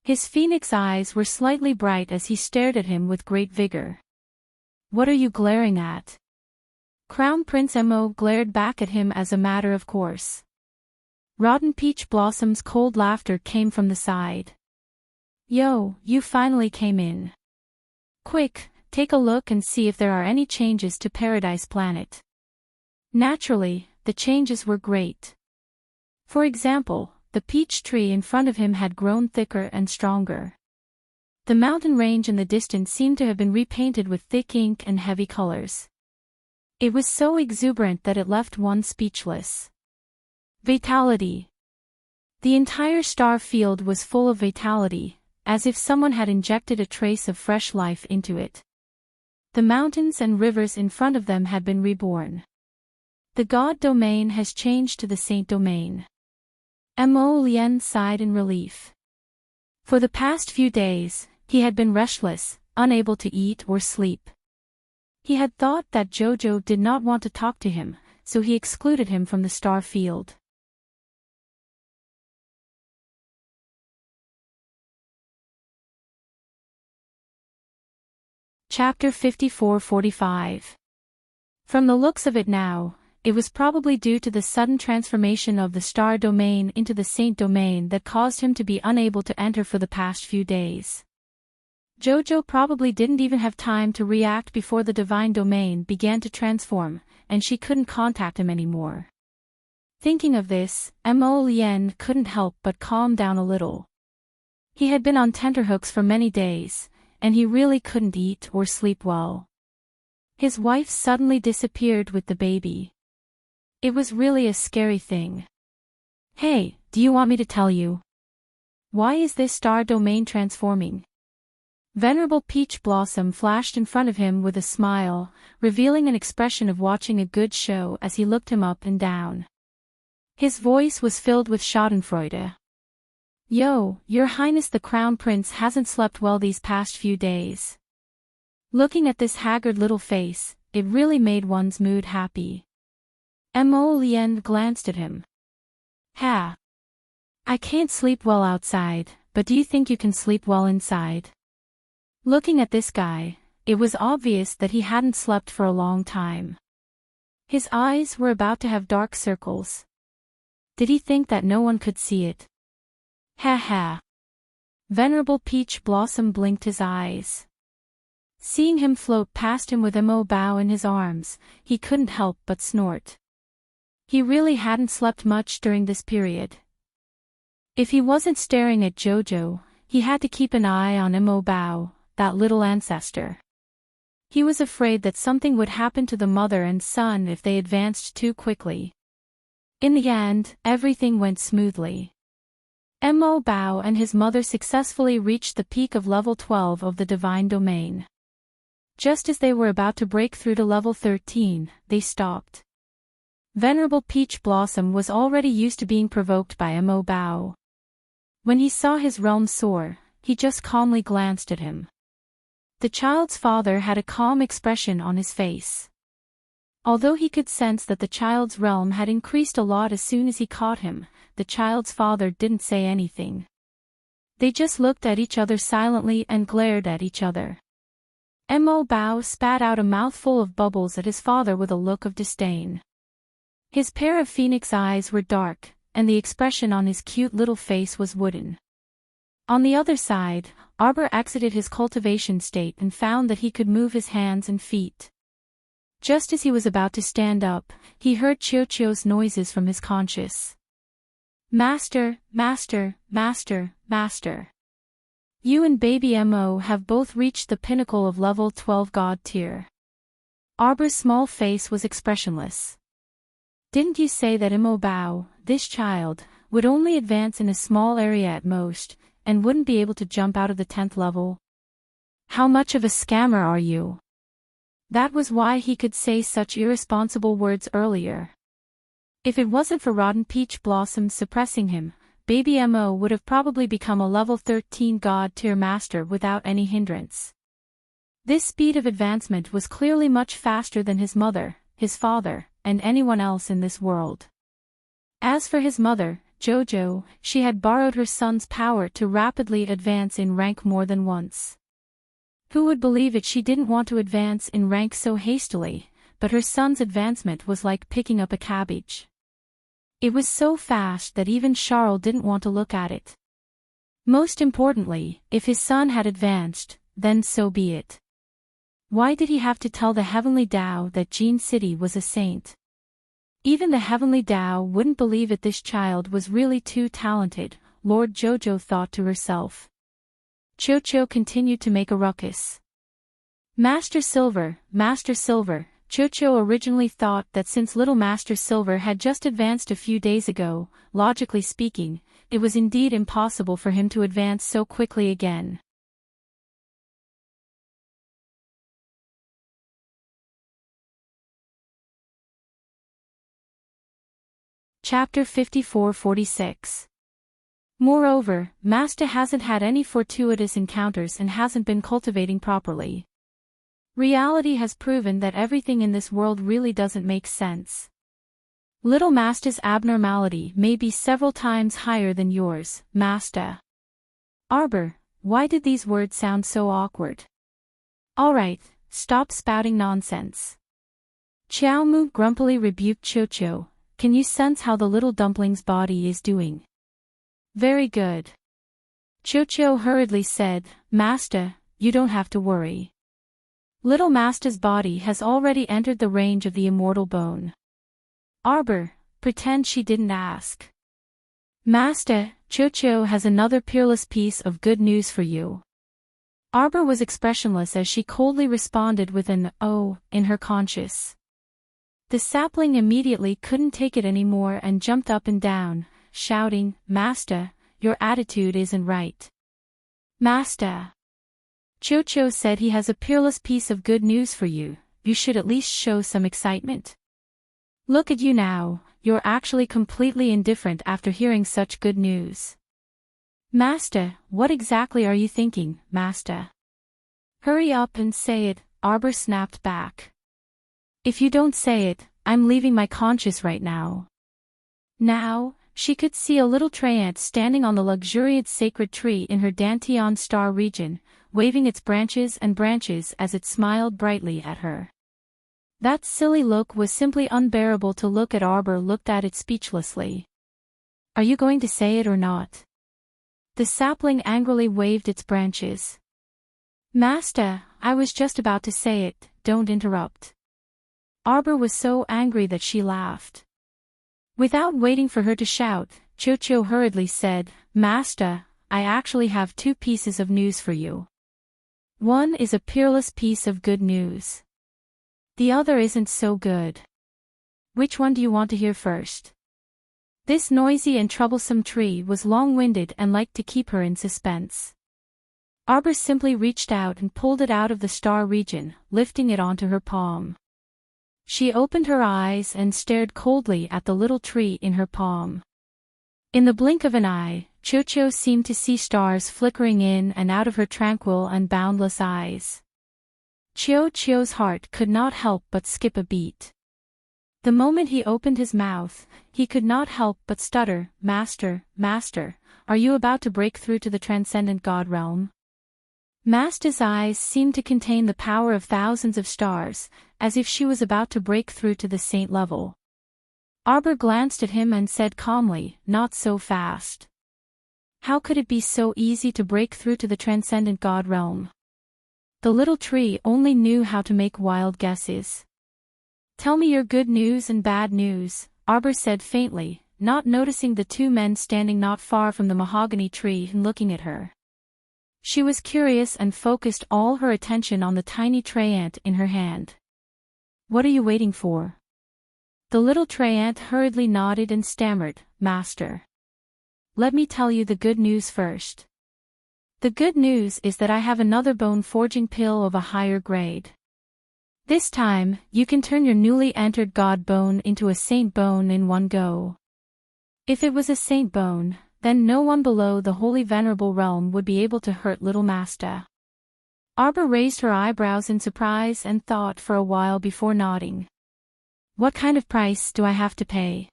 His phoenix eyes were slightly bright as he stared at him with great vigor. "What are you glaring at?" Crown Prince Mo glared back at him as a matter of course. Rotten Peach Blossom's cold laughter came from the side. "Yo, you finally came in. Quick, take a look and see if there are any changes to Paradise Planet." Naturally, the changes were great. For example, the peach tree in front of him had grown thicker and stronger. The mountain range in the distance seemed to have been repainted with thick ink and heavy colors. It was so exuberant that it left one speechless. Vitality. The entire star field was full of vitality, as if someone had injected a trace of fresh life into it. The mountains and rivers in front of them had been reborn. The god domain has changed to the saint domain. Mo Lien sighed in relief. For the past few days, he had been restless, unable to eat or sleep. He had thought that Jojo did not want to talk to him, so he excluded him from the star field. Chapter 54-45. From the looks of it now, it was probably due to the sudden transformation of the star domain into the saint domain that caused him to be unable to enter for the past few days. Jojo probably didn't even have time to react before the divine domain began to transform, and she couldn't contact him anymore. Thinking of this, Mo Lien couldn't help but calm down a little. He had been on tenterhooks for many days, and he really couldn't eat or sleep well. His wife suddenly disappeared with the baby. It was really a scary thing. "Hey, do you want me to tell you? Why is this star domain transforming?" Venerable Peach Blossom flashed in front of him with a smile, revealing an expression of watching a good show as he looked him up and down. His voice was filled with schadenfreude. Yo, Your Highness, the Crown Prince hasn't slept well these past few days. Looking at this haggard little face, it really made one's mood happy. Mo Lien glanced at him. Ha! I can't sleep well outside, but do you think you can sleep well inside? Looking at this guy, it was obvious that he hadn't slept for a long time. His eyes were about to have dark circles. Did he think that no one could see it? Ha ha! Venerable Peach Blossom blinked his eyes. Seeing him float past him with Mo Bao in his arms, he couldn't help but snort. He really hadn't slept much during this period. If he wasn't staring at Jojo, he had to keep an eye on Mo Bao, that little ancestor. He was afraid that something would happen to the mother and son if they advanced too quickly. In the end, everything went smoothly. Mo Bao and his mother successfully reached the peak of level 12 of the Divine Domain. Just as they were about to break through to level 13, they stopped. Venerable Peach Blossom was already used to being provoked by Mo Bao. When he saw his realm soar, he just calmly glanced at him. The child's father had a calm expression on his face. Although he could sense that the child's realm had increased a lot as soon as he caught him, the child's father didn't say anything. They just looked at each other silently and glared at each other. Mo Bao spat out a mouthful of bubbles at his father with a look of disdain. His pair of phoenix eyes were dark, and the expression on his cute little face was wooden. On the other side, Arbor exited his cultivation state and found that he could move his hands and feet. Just as he was about to stand up, he heard Chio's noises from his conscious. Master, master, master, master. You and baby Mo have both reached the pinnacle of level 12 god tier. Arbor's small face was expressionless. Didn't you say that Mo Bao, this child, would only advance in a small area at most, and wouldn't be able to jump out of the 10th level? How much of a scammer are you? That was why he could say such irresponsible words earlier. If it wasn't for Rotten Peach Blossom suppressing him, baby Mo would have probably become a level 13 god tier master without any hindrance. This speed of advancement was clearly much faster than his mother, his father, and anyone else in this world. As for his mother, Jojo, she had borrowed her son's power to rapidly advance in rank more than once. Who would believe it? She didn't want to advance in rank so hastily, but her son's advancement was like picking up a cabbage. It was so fast that even Charles didn't want to look at it. Most importantly, if his son had advanced, then so be it. Why did he have to tell the Heavenly Tao that Jean City was a saint? Even the Heavenly Tao wouldn't believe it. This child was really too talented, Lord Jojo thought to herself. Cho continued to make a ruckus. Master Silver, Master Silver. Cho originally thought that since little Master Silver had just advanced a few days ago, logically speaking, it was indeed impossible for him to advance so quickly again. Chapter 54-46. Moreover, Master hasn't had any fortuitous encounters and hasn't been cultivating properly. Reality has proven that everything in this world really doesn't make sense. Little Master's abnormality may be several times higher than yours, Master. Arbor, why did these words sound so awkward? Alright, stop spouting nonsense. Chiao Mu grumpily rebuked Cho. Can you sense how the little dumpling's body is doing? Very good. Cho hurriedly said, Master, you don't have to worry. Little Master's body has already entered the range of the immortal bone. Arbor, pretend she didn't ask. Master, Cho has another peerless piece of good news for you. Arbor was expressionless as she coldly responded with an "oh" in her conscious. The sapling immediately couldn't take it anymore and jumped up and down, shouting, Master, your attitude isn't right. Master. Cho-Cho said he has a peerless piece of good news for you. You should at least show some excitement. Look at you now, you're actually completely indifferent after hearing such good news. Master, what exactly are you thinking, Master? Hurry up and say it, Arbor snapped back. If you don't say it, I'm leaving my conscience right now. Now, she could see a little treant standing on the luxuriant sacred tree in her Dantian star region, waving its branches and branches as it smiled brightly at her. That silly look was simply unbearable to look at. Arbor looked at it speechlessly. Are you going to say it or not? The sapling angrily waved its branches. Master, I was just about to say it, don't interrupt. Arbor was so angry that she laughed. Without waiting for her to shout, Cho-Cho hurriedly said, Master, I actually have two pieces of news for you. One is a peerless piece of good news. The other isn't so good. Which one do you want to hear first? This noisy and troublesome tree was long-winded and liked to keep her in suspense. Arbor simply reached out and pulled it out of the star region, lifting it onto her palm. She opened her eyes and stared coldly at the little tree in her palm. In the blink of an eye, Cho-Cho seemed to see stars flickering in and out of her tranquil and boundless eyes. Cho-Cho's heart could not help but skip a beat. The moment he opened his mouth, he could not help but stutter, Master, Master, are you about to break through to the transcendent God realm? Master's eyes seemed to contain the power of thousands of stars, as if she was about to break through to the saint level. Arbor glanced at him and said calmly, Not so fast. How could it be so easy to break through to the transcendent God realm? The little tree only knew how to make wild guesses. Tell me your good news and bad news, Arbor said faintly, not noticing the two men standing not far from the mahogany tree and looking at her. She was curious and focused all her attention on the tiny treant in her hand. What are you waiting for? The little treant hurriedly nodded and stammered, Master. Let me tell you the good news first. The good news is that I have another bone-forging pill of a higher grade. This time, you can turn your newly entered god bone into a saint bone in one go. If it was a saint bone, then no one below the holy venerable realm would be able to hurt little Master. Arbor raised her eyebrows in surprise and thought for a while before nodding. What kind of price do I have to pay?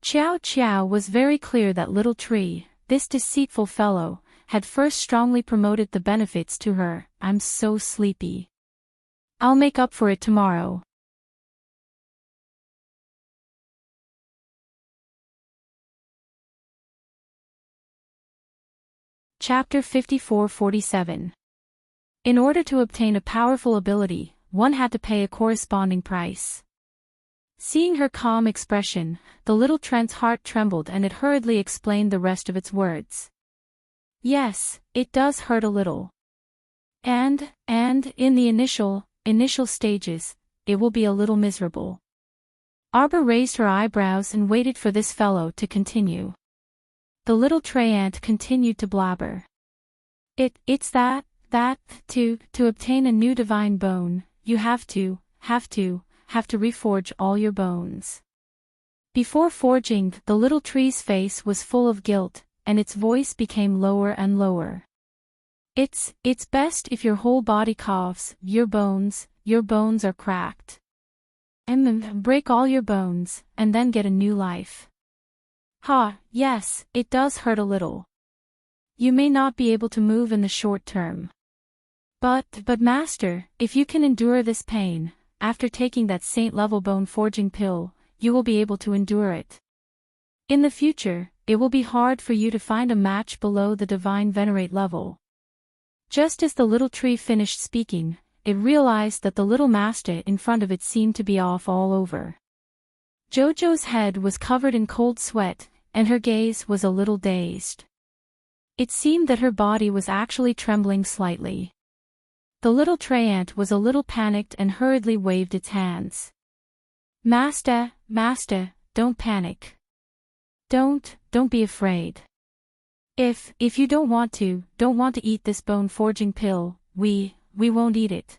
Chiao Chiao was very clear that little tree, this deceitful fellow, had first strongly promoted the benefits to her. I'm so sleepy. I'll make up for it tomorrow. Chapter 54-47. In order to obtain a powerful ability, one had to pay a corresponding price. Seeing her calm expression, the little treant's heart trembled and it hurriedly explained the rest of its words. Yes, it does hurt a little. And in the initial stages, it will be a little miserable. Arbor raised her eyebrows and waited for this fellow to continue. The little treant continued to blabber. It's that, to obtain a new divine bone, you have to reforge all your bones. Before forging, the little tree's face was full of guilt, and its voice became lower and lower. It's best if your whole body coughs, your bones are cracked. And break all your bones, and then get a new life. Yes, it does hurt a little. You may not be able to move in the short term. But Master, if you can endure this pain, after taking that saint-level bone-forging pill, you will be able to endure it. In the future, it will be hard for you to find a match below the divine venerate level. Just as the little tree finished speaking, it realized that the little Master in front of it seemed to be off all over. Jojo's head was covered in cold sweat, and her gaze was a little dazed. It seemed that her body was actually trembling slightly. The little treant was a little panicked and hurriedly waved its hands. Master, don't panic. Don't be afraid. If you don't want to eat this bone-forging pill, We won't eat it."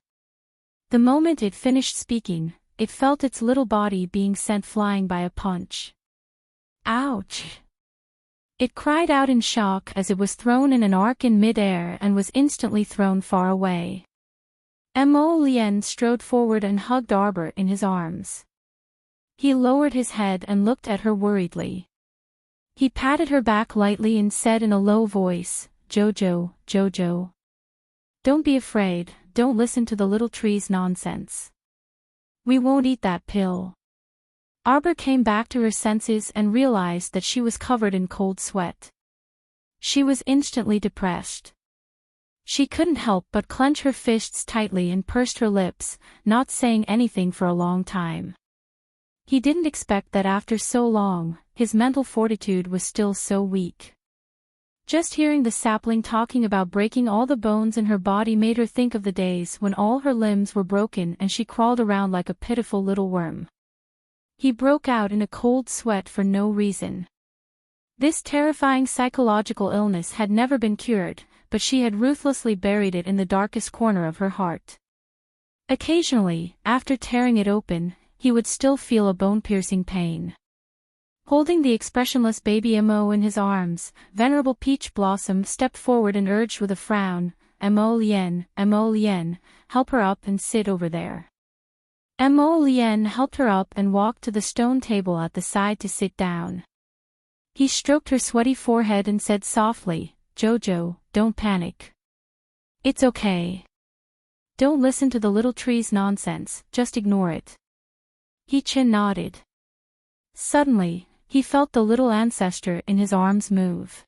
The moment it finished speaking, it felt its little body being sent flying by a punch. "Ouch!" It cried out in shock as it was thrown in an arc in mid-air and was instantly thrown far away. Mo strode forward and hugged Arbor in his arms. He lowered his head and looked at her worriedly. He patted her back lightly and said in a low voice, "Jojo, Jojo. Don't be afraid, don't listen to the little tree's nonsense. We won't eat that pill." Arbor came back to her senses and realized that she was covered in cold sweat. She was instantly depressed. She couldn't help but clench her fists tightly and pursed her lips, not saying anything for a long time. He didn't expect that after so long, his mental fortitude was still so weak. Just hearing the sapling talking about breaking all the bones in her body made her think of the days when all her limbs were broken and she crawled around like a pitiful little worm. He broke out in a cold sweat for no reason. This terrifying psychological illness had never been cured, but she had ruthlessly buried it in the darkest corner of her heart. Occasionally, after tearing it open, he would still feel a bone-piercing pain. Holding the expressionless baby Mo in his arms, Venerable Peach Blossom stepped forward and urged with a frown, Mo Lien, help her up and sit over there." Mo Lien helped her up and walked to the stone table at the side to sit down. He stroked her sweaty forehead and said softly, "Jojo, don't panic. It's okay. Don't listen to the little tree's nonsense, just ignore it." He nodded. Suddenly, he felt the little ancestor in his arms move.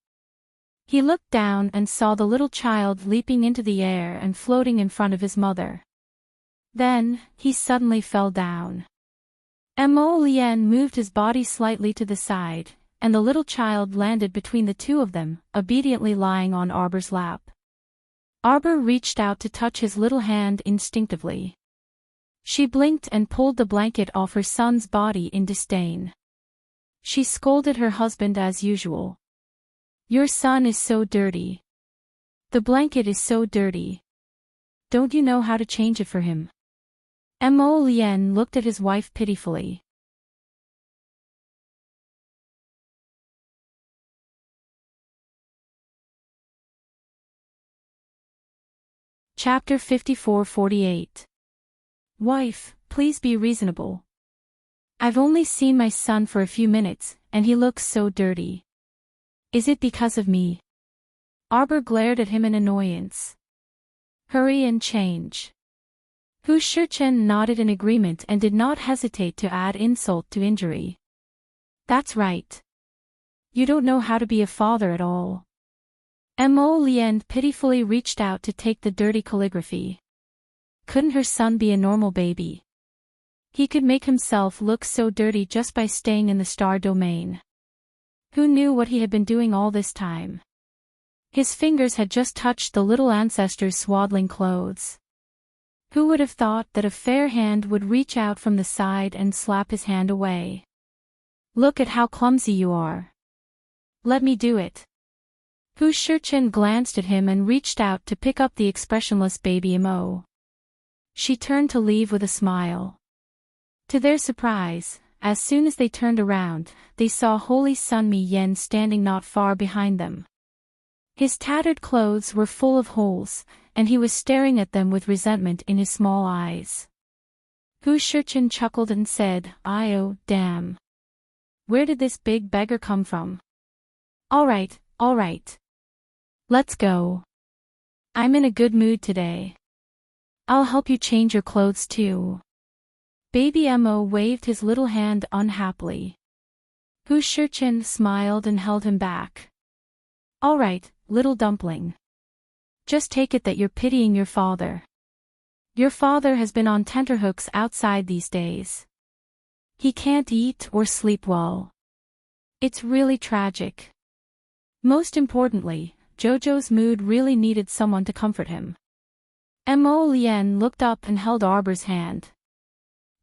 He looked down and saw the little child leaping into the air and floating in front of his mother. Then, he suddenly fell down. Mo Lien moved his body slightly to the side, and the little child landed between the two of them, obediently lying on Arbor's lap. Arbor reached out to touch his little hand instinctively. She blinked and pulled the blanket off her son's body in disdain. She scolded her husband as usual. "Your son is so dirty. The blanket is so dirty. Don't you know how to change it for him?" Mo Lien looked at his wife pitifully. Chapter 54-48. "Wife, please be reasonable. I've only seen my son for a few minutes, and he looks so dirty. Is it because of me?" Arbor glared at him in annoyance. "Hurry and change." Hu Shichen nodded in agreement and did not hesitate to add insult to injury. "That's right. You don't know how to be a father at all." Mo Lien pitifully reached out to take the dirty calligraphy. Couldn't her son be a normal baby? He could make himself look so dirty just by staying in the star domain. Who knew what he had been doing all this time? His fingers had just touched the little ancestor's swaddling clothes. Who would have thought that a fair hand would reach out from the side and slap his hand away? "Look at how clumsy you are. Let me do it." Hu Shichen glanced at him and reached out to pick up the expressionless baby Mo. She turned to leave with a smile. To their surprise, as soon as they turned around, they saw Holy Sun Mi Yen standing not far behind them. His tattered clothes were full of holes, and he was staring at them with resentment in his small eyes. Hu Shichen chuckled and said, "Oh, damn. Where did this big beggar come from? All right. Let's go. I'm in a good mood today. I'll help you change your clothes too." Baby Mo waved his little hand unhappily. Hu Shichen smiled and held him back. "All right, little dumpling. Just take it that you're pitying your father. Your father has been on tenterhooks outside these days. He can't eat or sleep well. It's really tragic. Most importantly, Jojo's mood really needed someone to comfort him." Mo Lien looked up and held Arbor's hand.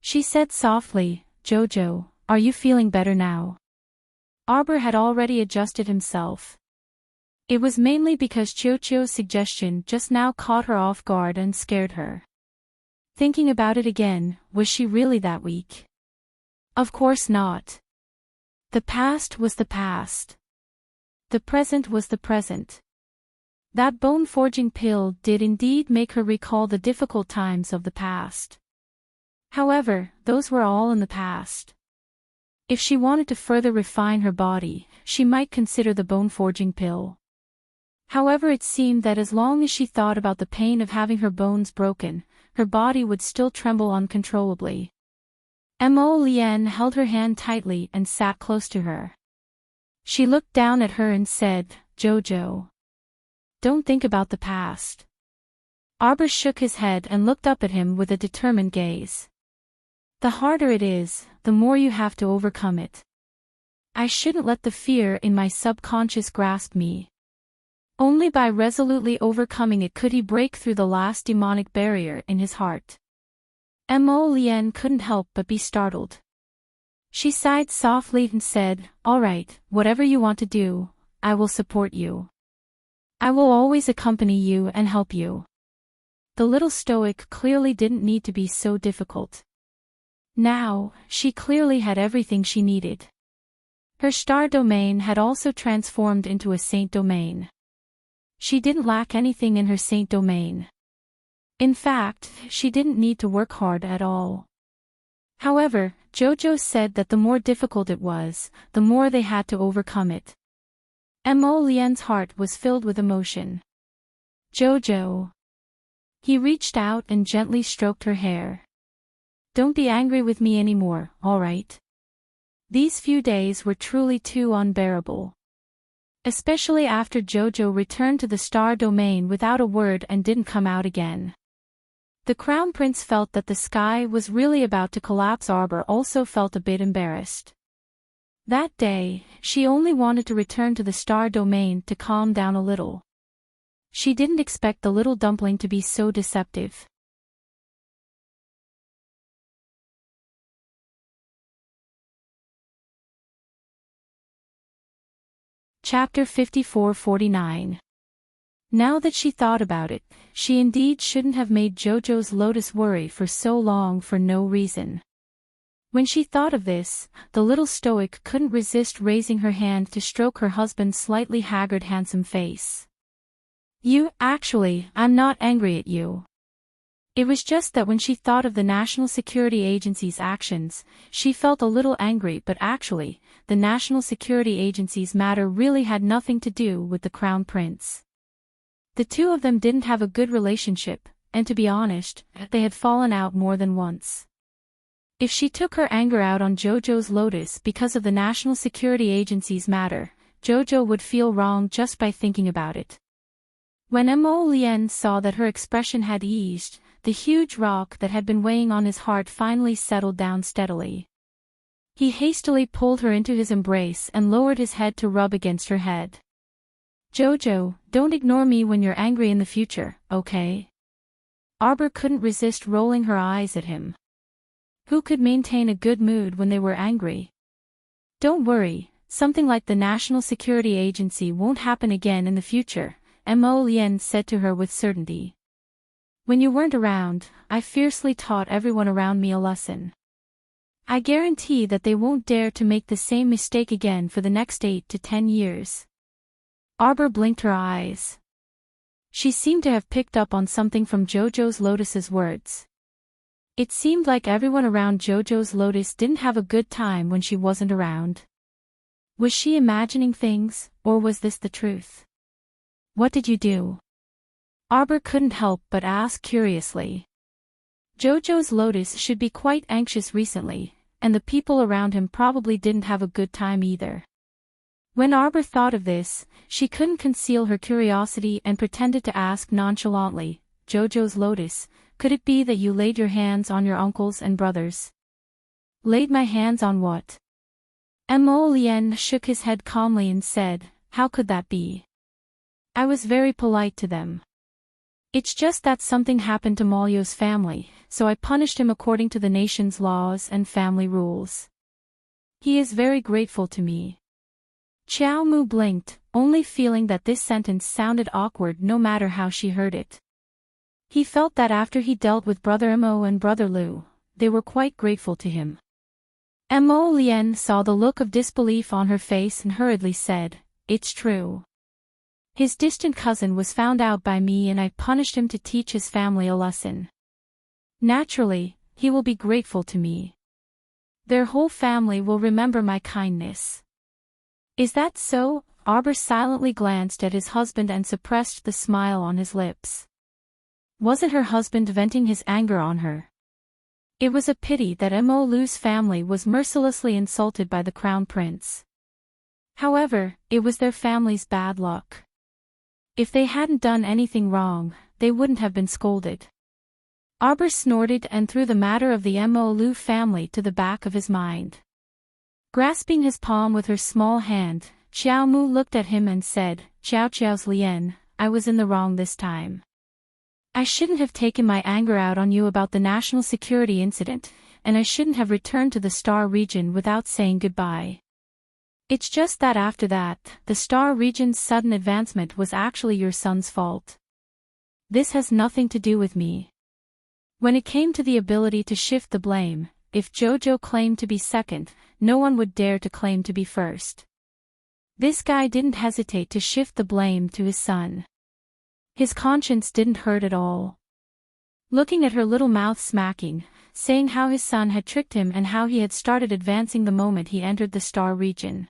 She said softly, "Jojo, are you feeling better now?" Arbor had already adjusted himself. It was mainly because Chiu-Chiu's suggestion just now caught her off guard and scared her. Thinking about it again, was she really that weak? Of course not. The past was the past. The present was the present. That bone-forging pill did indeed make her recall the difficult times of the past. However, those were all in the past. If she wanted to further refine her body, she might consider the bone-forging pill. However, it seemed that as long as she thought about the pain of having her bones broken, her body would still tremble uncontrollably. Mo Lien held her hand tightly and sat close to her. She looked down at her and said, "Jojo, don't think about the past." Arbor shook his head and looked up at him with a determined gaze. "The harder it is, the more you have to overcome it. I shouldn't let the fear in my subconscious grasp me. Only by resolutely overcoming it could he break through the last demonic barrier in his heart." Mo Lien couldn't help but be startled. She sighed softly and said, "All right, whatever you want to do, I will support you. I will always accompany you and help you." The little stoic clearly didn't need to be so difficult. Now, she clearly had everything she needed. Her star domain had also transformed into a saint domain. She didn't lack anything in her saint domain. In fact, she didn't need to work hard at all. However, Jojo said that the more difficult it was, the more they had to overcome it. Mo Lien's heart was filled with emotion. "Jojo." He reached out and gently stroked her hair. "Don't be angry with me anymore, all right? These few days were truly too unbearable. Especially after Jojo returned to the star domain without a word and didn't come out again." The Crown Prince felt that the sky was really about to collapse. Arbor also felt a bit embarrassed. That day, she only wanted to return to the star domain to calm down a little. She didn't expect the little dumpling to be so deceptive. Chapter 54-49. Now that she thought about it, she indeed shouldn't have made Jojo's lotus worry for so long for no reason. When she thought of this, the little stoic couldn't resist raising her hand to stroke her husband's slightly haggard handsome face. I'm not angry at you. It was just that when she thought of the National Security Agency's actions, she felt a little angry, but actually, the National Security Agency's matter really had nothing to do with the Crown Prince. The two of them didn't have a good relationship, and to be honest, they had fallen out more than once. If she took her anger out on Jojo's lotus because of the National Security Agency's matter, Jojo would feel wrong just by thinking about it. When Mo Lien saw that her expression had eased, the huge rock that had been weighing on his heart finally settled down steadily. He hastily pulled her into his embrace and lowered his head to rub against her head. "Jojo, don't ignore me when you're angry in the future, okay?" Arbor couldn't resist rolling her eyes at him. Who could maintain a good mood when they were angry? "Don't worry, something like the National Security Agency won't happen again in the future," Mo Lien said to her with certainty. "When you weren't around, I fiercely taught everyone around me a lesson. I guarantee that they won't dare to make the same mistake again for the next 8 to 10 years. Arbor blinked her eyes. She seemed to have picked up on something from Jojo's lotus's words. It seemed like everyone around Jojo's lotus didn't have a good time when she wasn't around. Was she imagining things, or was this the truth? "What did you do?" Arbor couldn't help but ask curiously. Jojo's lotus should be quite anxious recently, and the people around him probably didn't have a good time either. When Arbor thought of this, she couldn't conceal her curiosity and pretended to ask nonchalantly, "Jojo's lotus, could it be that you laid your hands on your uncles and brothers?" "Laid my hands on what?" Mo Lien shook his head calmly and said, "How could that be? I was very polite to them. It's just that something happened to Malyo's family, so I punished him according to the nation's laws and family rules. He is very grateful to me." Xiao Mu blinked, only feeling that this sentence sounded awkward no matter how she heard it. He felt that after he dealt with Brother Mo and Brother Lu, they were quite grateful to him. Mo Lien saw the look of disbelief on her face and hurriedly said, "It's true. His distant cousin was found out by me and I punished him to teach his family a lesson. Naturally, he will be grateful to me. Their whole family will remember my kindness." "Is that so?" Arbor silently glanced at his husband and suppressed the smile on his lips. Wasn't her husband venting his anger on her? It was a pity that Mo Lu's family was mercilessly insulted by the crown prince. However, it was their family's bad luck. If they hadn't done anything wrong, they wouldn't have been scolded. Arbor snorted and threw the matter of the Mo Lu family to the back of his mind. Grasping his palm with her small hand, Xiao Mu looked at him and said, "Xiao's Lien, I was in the wrong this time. I shouldn't have taken my anger out on you about the national security incident, and I shouldn't have returned to the Star region without saying goodbye. It's just that after that, the Star region's sudden advancement was actually your son's fault. This has nothing to do with me." When it came to the ability to shift the blame, if Jojo claimed to be second, no one would dare to claim to be first. This guy didn't hesitate to shift the blame to his son. His conscience didn't hurt at all. Looking at her little mouth smacking, saying how his son had tricked him and how he had started advancing the moment he entered the Star region.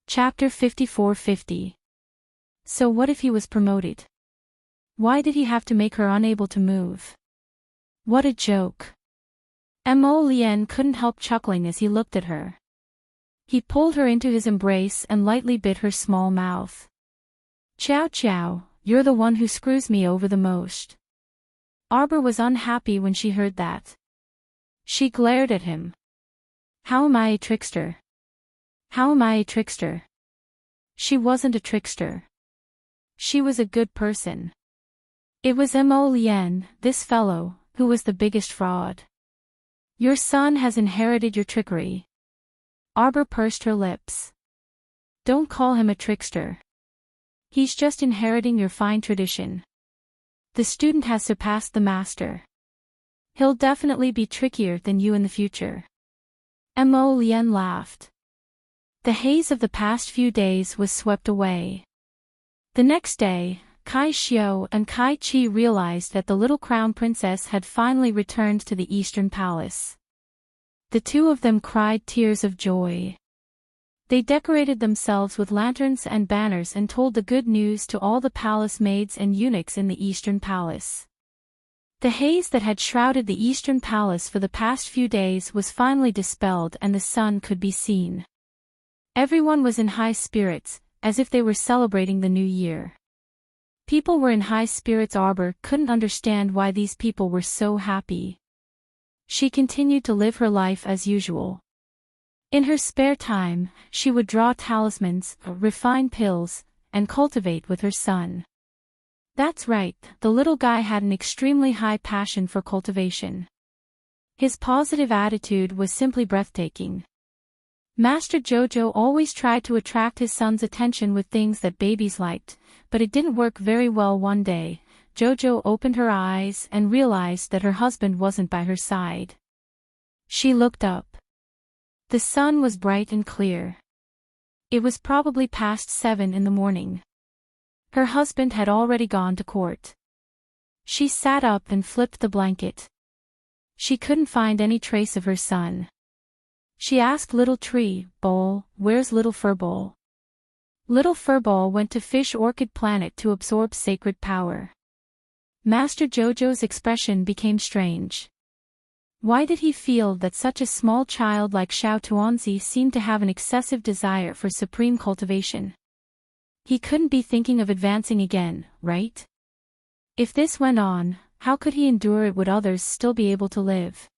Chapter 5450. So what if he was promoted? Why did he have to make her unable to move? What a joke. Mo Lien couldn't help chuckling as he looked at her. He pulled her into his embrace and lightly bit her small mouth. Chow, you're the one who screws me over the most." Arbor was unhappy when she heard that. She glared at him. "How am I a trickster? How am I a trickster?" She wasn't a trickster. She was a good person. It was Mo Lien, this fellow, who was the biggest fraud. "Your son has inherited your trickery." Arbor pursed her lips. "Don't call him a trickster. He's just inheriting your fine tradition. The student has surpassed the master. He'll definitely be trickier than you in the future." Mo Lien laughed. The haze of the past few days was swept away. The next day, Kai Xiao and Kai Chi realized that the little crown princess had finally returned to the Eastern Palace. The two of them cried tears of joy. They decorated themselves with lanterns and banners and told the good news to all the palace maids and eunuchs in the Eastern Palace. The haze that had shrouded the Eastern Palace for the past few days was finally dispelled and the sun could be seen. Everyone was in high spirits, as if they were celebrating the new year. People were in high spirits. Arbor couldn't understand why these people were so happy. She continued to live her life as usual. In her spare time, she would draw talismans, refine pills, and cultivate with her son. That's right, the little guy had an extremely high passion for cultivation. His positive attitude was simply breathtaking. Master Jojo always tried to attract his son's attention with things that babies liked, but it didn't work very well. One day, Jojo opened her eyes and realized that her husband wasn't by her side. She looked up. The sun was bright and clear. It was probably past 7 in the morning. Her husband had already gone to court. She sat up and flipped the blanket. She couldn't find any trace of her son. She asked Little Tree Bowl, "Where's Little Furball?" Little Furball went to Fish Orchid Planet to absorb sacred power. Master Jojo's expression became strange. Why did he feel that such a small child like Xiao Tuanzi seemed to have an excessive desire for supreme cultivation? He couldn't be thinking of advancing again, right? If this went on, how could he endure it? Would others still be able to live?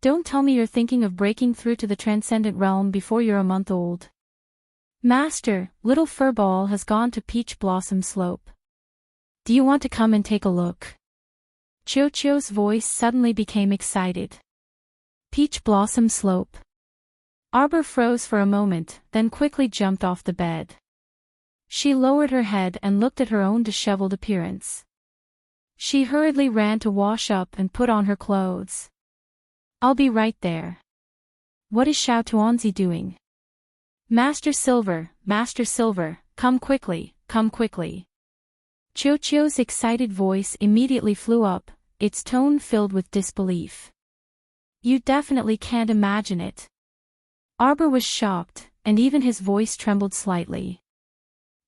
Don't tell me you're thinking of breaking through to the transcendent realm before you're a month old. Master, Little Furball has gone to Peach Blossom Slope. Do you want to come and take a look? Chio's voice suddenly became excited. Peach Blossom Slope. Arbor froze for a moment, then quickly jumped off the bed. She lowered her head and looked at her own disheveled appearance. She hurriedly ran to wash up and put on her clothes. I'll be right there. What is Xiao Tuanzi doing? Master Silver, come quickly, come quickly. Chio's excited voice immediately flew up, its tone filled with disbelief. You definitely can't imagine it. Arbor was shocked, and even his voice trembled slightly.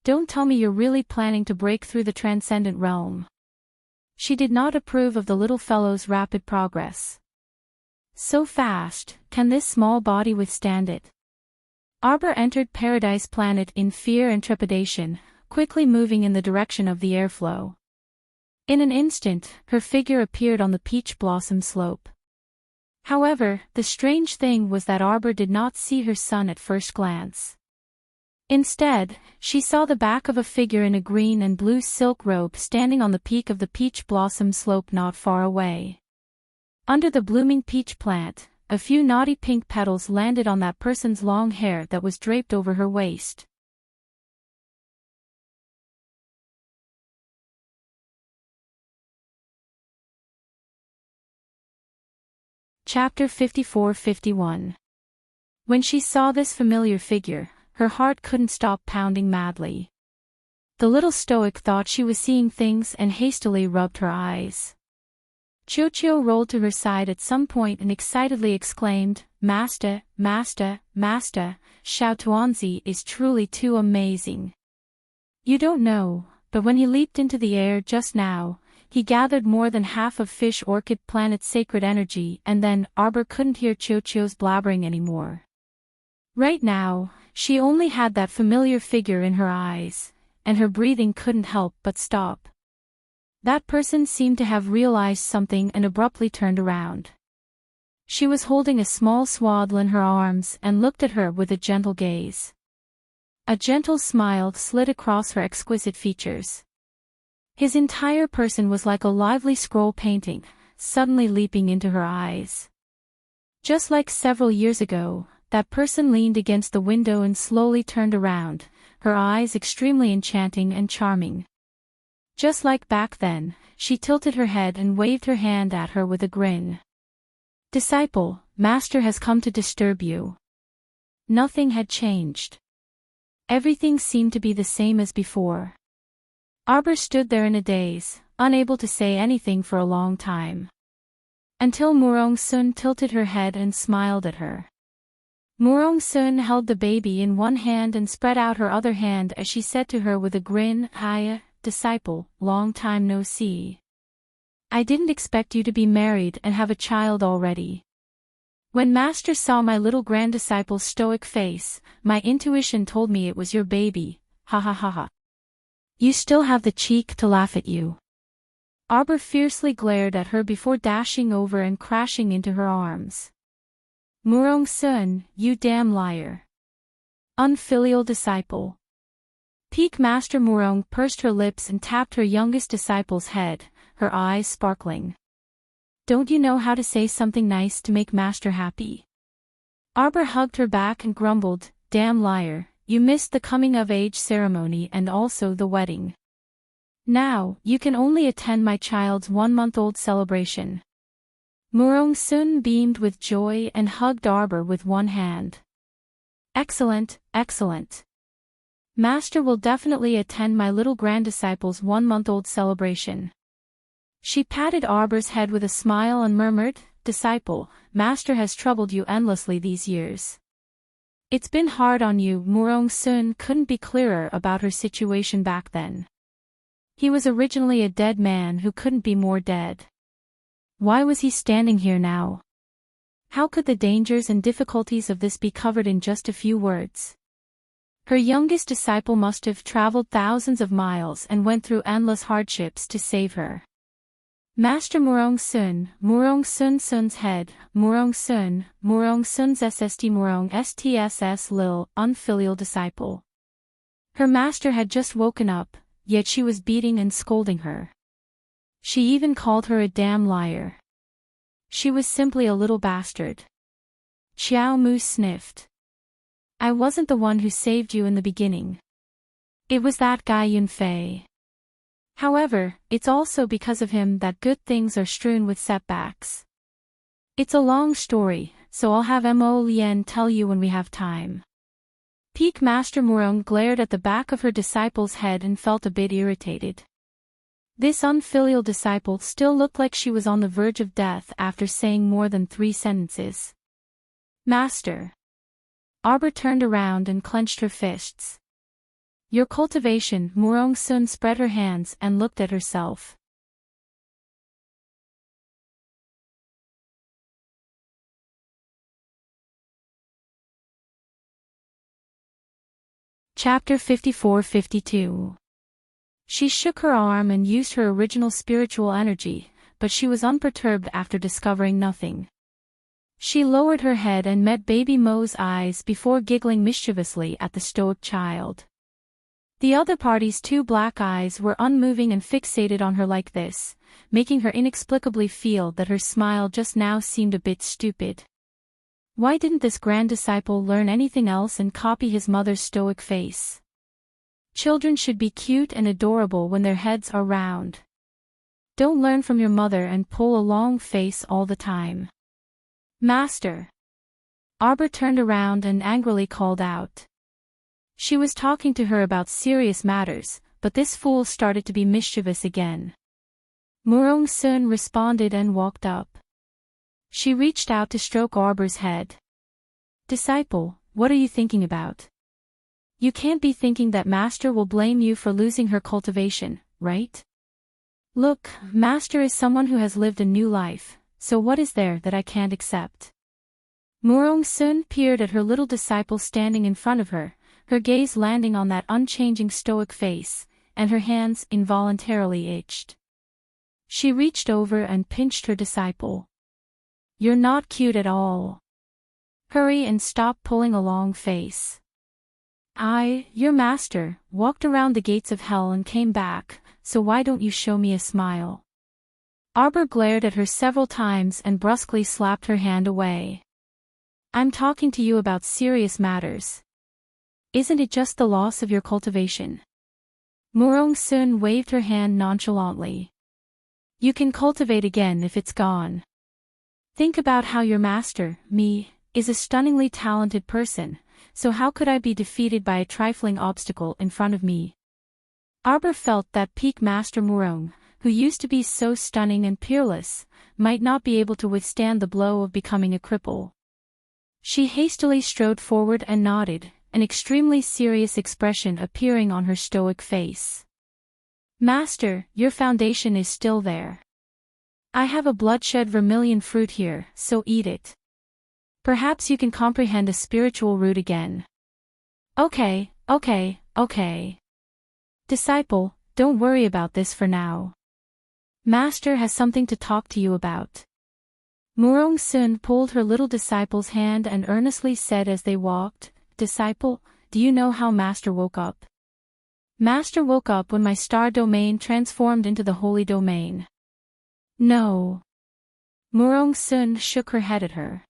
Don't tell me you're really planning to break through the transcendent realm. She did not approve of the little fellow's rapid progress. So fast, can this small body withstand it? Arbor entered Paradise Planet in fear and trepidation, quickly moving in the direction of the airflow. In an instant, her figure appeared on the peach blossom slope. However, the strange thing was that Arbor did not see her son at first glance. Instead, she saw the back of a figure in a green and blue silk robe standing on the peak of the peach blossom slope not far away. Under the blooming peach plant, a few naughty pink petals landed on that person's long hair that was draped over her waist. Chapter 54-51. When she saw this familiar figure, her heart couldn't stop pounding madly. The little stoic thought she was seeing things and hastily rubbed her eyes. Chio rolled to her side at some point and excitedly exclaimed, Master, Xiao Tuanzi is truly too amazing. You don't know, but when he leaped into the air just now, he gathered more than half of Fish Orchid Planet's sacred energy, and then Arbor couldn't hear Chio's blabbering anymore. Right now, she only had that familiar figure in her eyes, and her breathing couldn't help but stop. That person seemed to have realized something and abruptly turned around. She was holding a small swaddle in her arms and looked at her with a gentle gaze. A gentle smile slid across her exquisite features. His entire person was like a lively scroll painting, suddenly leaping into her eyes. Just like several years ago, that person leaned against the window and slowly turned around, her eyes extremely enchanting and charming. Just like back then, she tilted her head and waved her hand at her with a grin. Disciple, Master has come to disturb you. Nothing had changed. Everything seemed to be the same as before. Arbor stood there in a daze, unable to say anything for a long time. Until Murong Sun tilted her head and smiled at her. Murong Sun held the baby in one hand and spread out her other hand as she said to her with a grin, Hiya, disciple, long time no see. I didn't expect you to be married and have a child already. When Master saw my little grand disciple's stoic face, my intuition told me it was your baby, ha ha ha ha. You still have the cheek to laugh at you. Arbor fiercely glared at her before dashing over and crashing into her arms. Murong Sun, you damn liar. Unfilial disciple. Peak Master Murong pursed her lips and tapped her youngest disciple's head, her eyes sparkling. Don't you know how to say something nice to make Master happy? Arbor hugged her back and grumbled, damn liar, you missed the coming-of-age ceremony and also the wedding. Now, you can only attend my child's 1-month-old celebration. Murong Sun beamed with joy and hugged Arbor with one hand. Excellent, excellent. Master will definitely attend my little grand-disciple's 1-month-old celebration. She patted Arbor's head with a smile and murmured, Disciple, Master has troubled you endlessly these years. It's been hard on you. Murong Sun couldn't be clearer about her situation back then. He was originally a dead man who couldn't be more dead. Why was he standing here now? How could the dangers and difficulties of this be covered in just a few words? Her youngest disciple must have traveled thousands of miles and went through endless hardships to save her. Master Murong Sun's head, Murong Sun's SST Murong STSS Lil, unfilial disciple. Her master had just woken up, yet she was beating and scolding her. She even called her a damn liar. She was simply a little bastard. Xiao Mu sniffed. I wasn't the one who saved you in the beginning. It was that guy Yunfei. However, it's also because of him that good things are strewn with setbacks. It's a long story, so I'll have Mo Lien tell you when we have time. Peak Master Murong glared at the back of her disciple's head and felt a bit irritated. This unfilial disciple still looked like she was on the verge of death after saying more than 3 sentences. Master. Arbor turned around and clenched her fists. Your cultivation. Murong Sun spread her hands and looked at herself. Chapter 54-52. She shook her arm and used her original spiritual energy, but she was unperturbed after discovering nothing. She lowered her head and met Baby Mo's eyes before giggling mischievously at the stoic child. The other party's 2 black eyes were unmoving and fixated on her like this, making her inexplicably feel that her smile just now seemed a bit stupid. Why didn't this grand disciple learn anything else and copy his mother's stoic face? Children should be cute and adorable when their heads are round. Don't learn from your mother and pull a long face all the time. Master. Arbor turned around and angrily called out. She was talking to her about serious matters, but this fool started to be mischievous again. Murong Sun responded and walked up. She reached out to stroke Arbor's head. Disciple, what are you thinking about? You can't be thinking that Master will blame you for losing her cultivation, right? Look, Master is someone who has lived a new life, so what is there that I can't accept? Murong Sun peered at her little disciple standing in front of her, her gaze landing on that unchanging stoic face, and her hands involuntarily itched. She reached over and pinched her disciple. You're not cute at all. Hurry and stop pulling a long face. Your master, walked around the gates of hell and came back, so why don't you show me a smile? Arbor glared at her several times and brusquely slapped her hand away. I'm talking to you about serious matters. Isn't it just the loss of your cultivation? Murong Sun waved her hand nonchalantly. You can cultivate again if it's gone. Think about how your master, me, is a stunningly talented person, so how could I be defeated by a trifling obstacle in front of me? Arbor felt that Peak Master Murong, who used to be so stunning and peerless, might not be able to withstand the blow of becoming a cripple. She hastily strode forward and nodded, an extremely serious expression appearing on her stoic face. Master, your foundation is still there. I have a bloodshed vermilion fruit here, so eat it. Perhaps you can comprehend a spiritual root again. Okay. Disciple, don't worry about this for now. Master has something to talk to you about. Murong Sun pulled her little disciple's hand and earnestly said as they walked, Disciple, do you know how Master woke up? Master woke up when my star domain transformed into the holy domain. No. Murong Sun shook her head at her.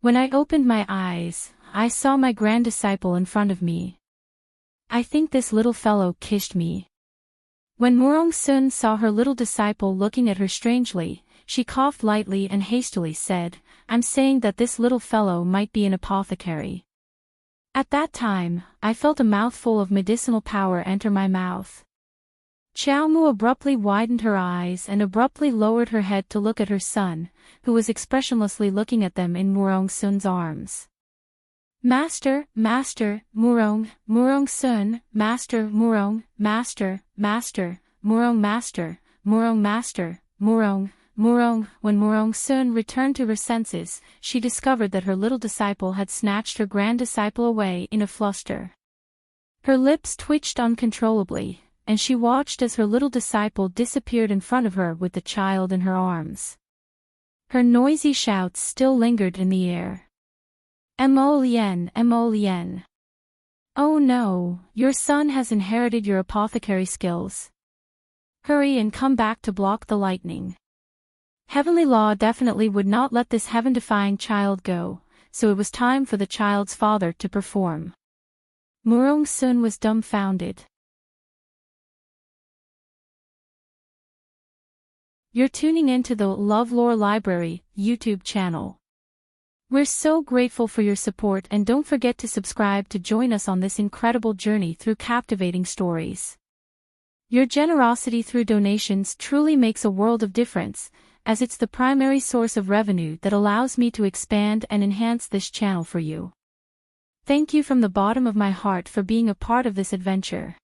When I opened my eyes, I saw my grand disciple in front of me. I think this little fellow kissed me. When Murong Sun saw her little disciple looking at her strangely, she coughed lightly and hastily said, I'm saying that this little fellow might be an apothecary. At that time, I felt a mouthful of medicinal power enter my mouth. Xiaomu abruptly widened her eyes and abruptly lowered her head to look at her son, who was expressionlessly looking at them in Murong Sun's arms. Master, Murong Sun, Master, Murong, Master, Murong, Murong. When Murong Sun returned to her senses, she discovered that her little disciple had snatched her grand disciple away in a fluster. Her lips twitched uncontrollably, and she watched as her little disciple disappeared in front of her with the child in her arms. Her noisy shouts still lingered in the air. Mo Lien. Oh no, your son has inherited your apothecary skills. Hurry and come back to block the lightning. Heavenly Law definitely would not let this heaven-defying child go, so it was time for the child's father to perform. Murong Sun was dumbfounded. You're tuning into the LoveLore Library YouTube channel. We're so grateful for your support, and don't forget to subscribe to join us on this incredible journey through captivating stories. Your generosity through donations truly makes a world of difference, as it's the primary source of revenue that allows me to expand and enhance this channel for you. Thank you from the bottom of my heart for being a part of this adventure.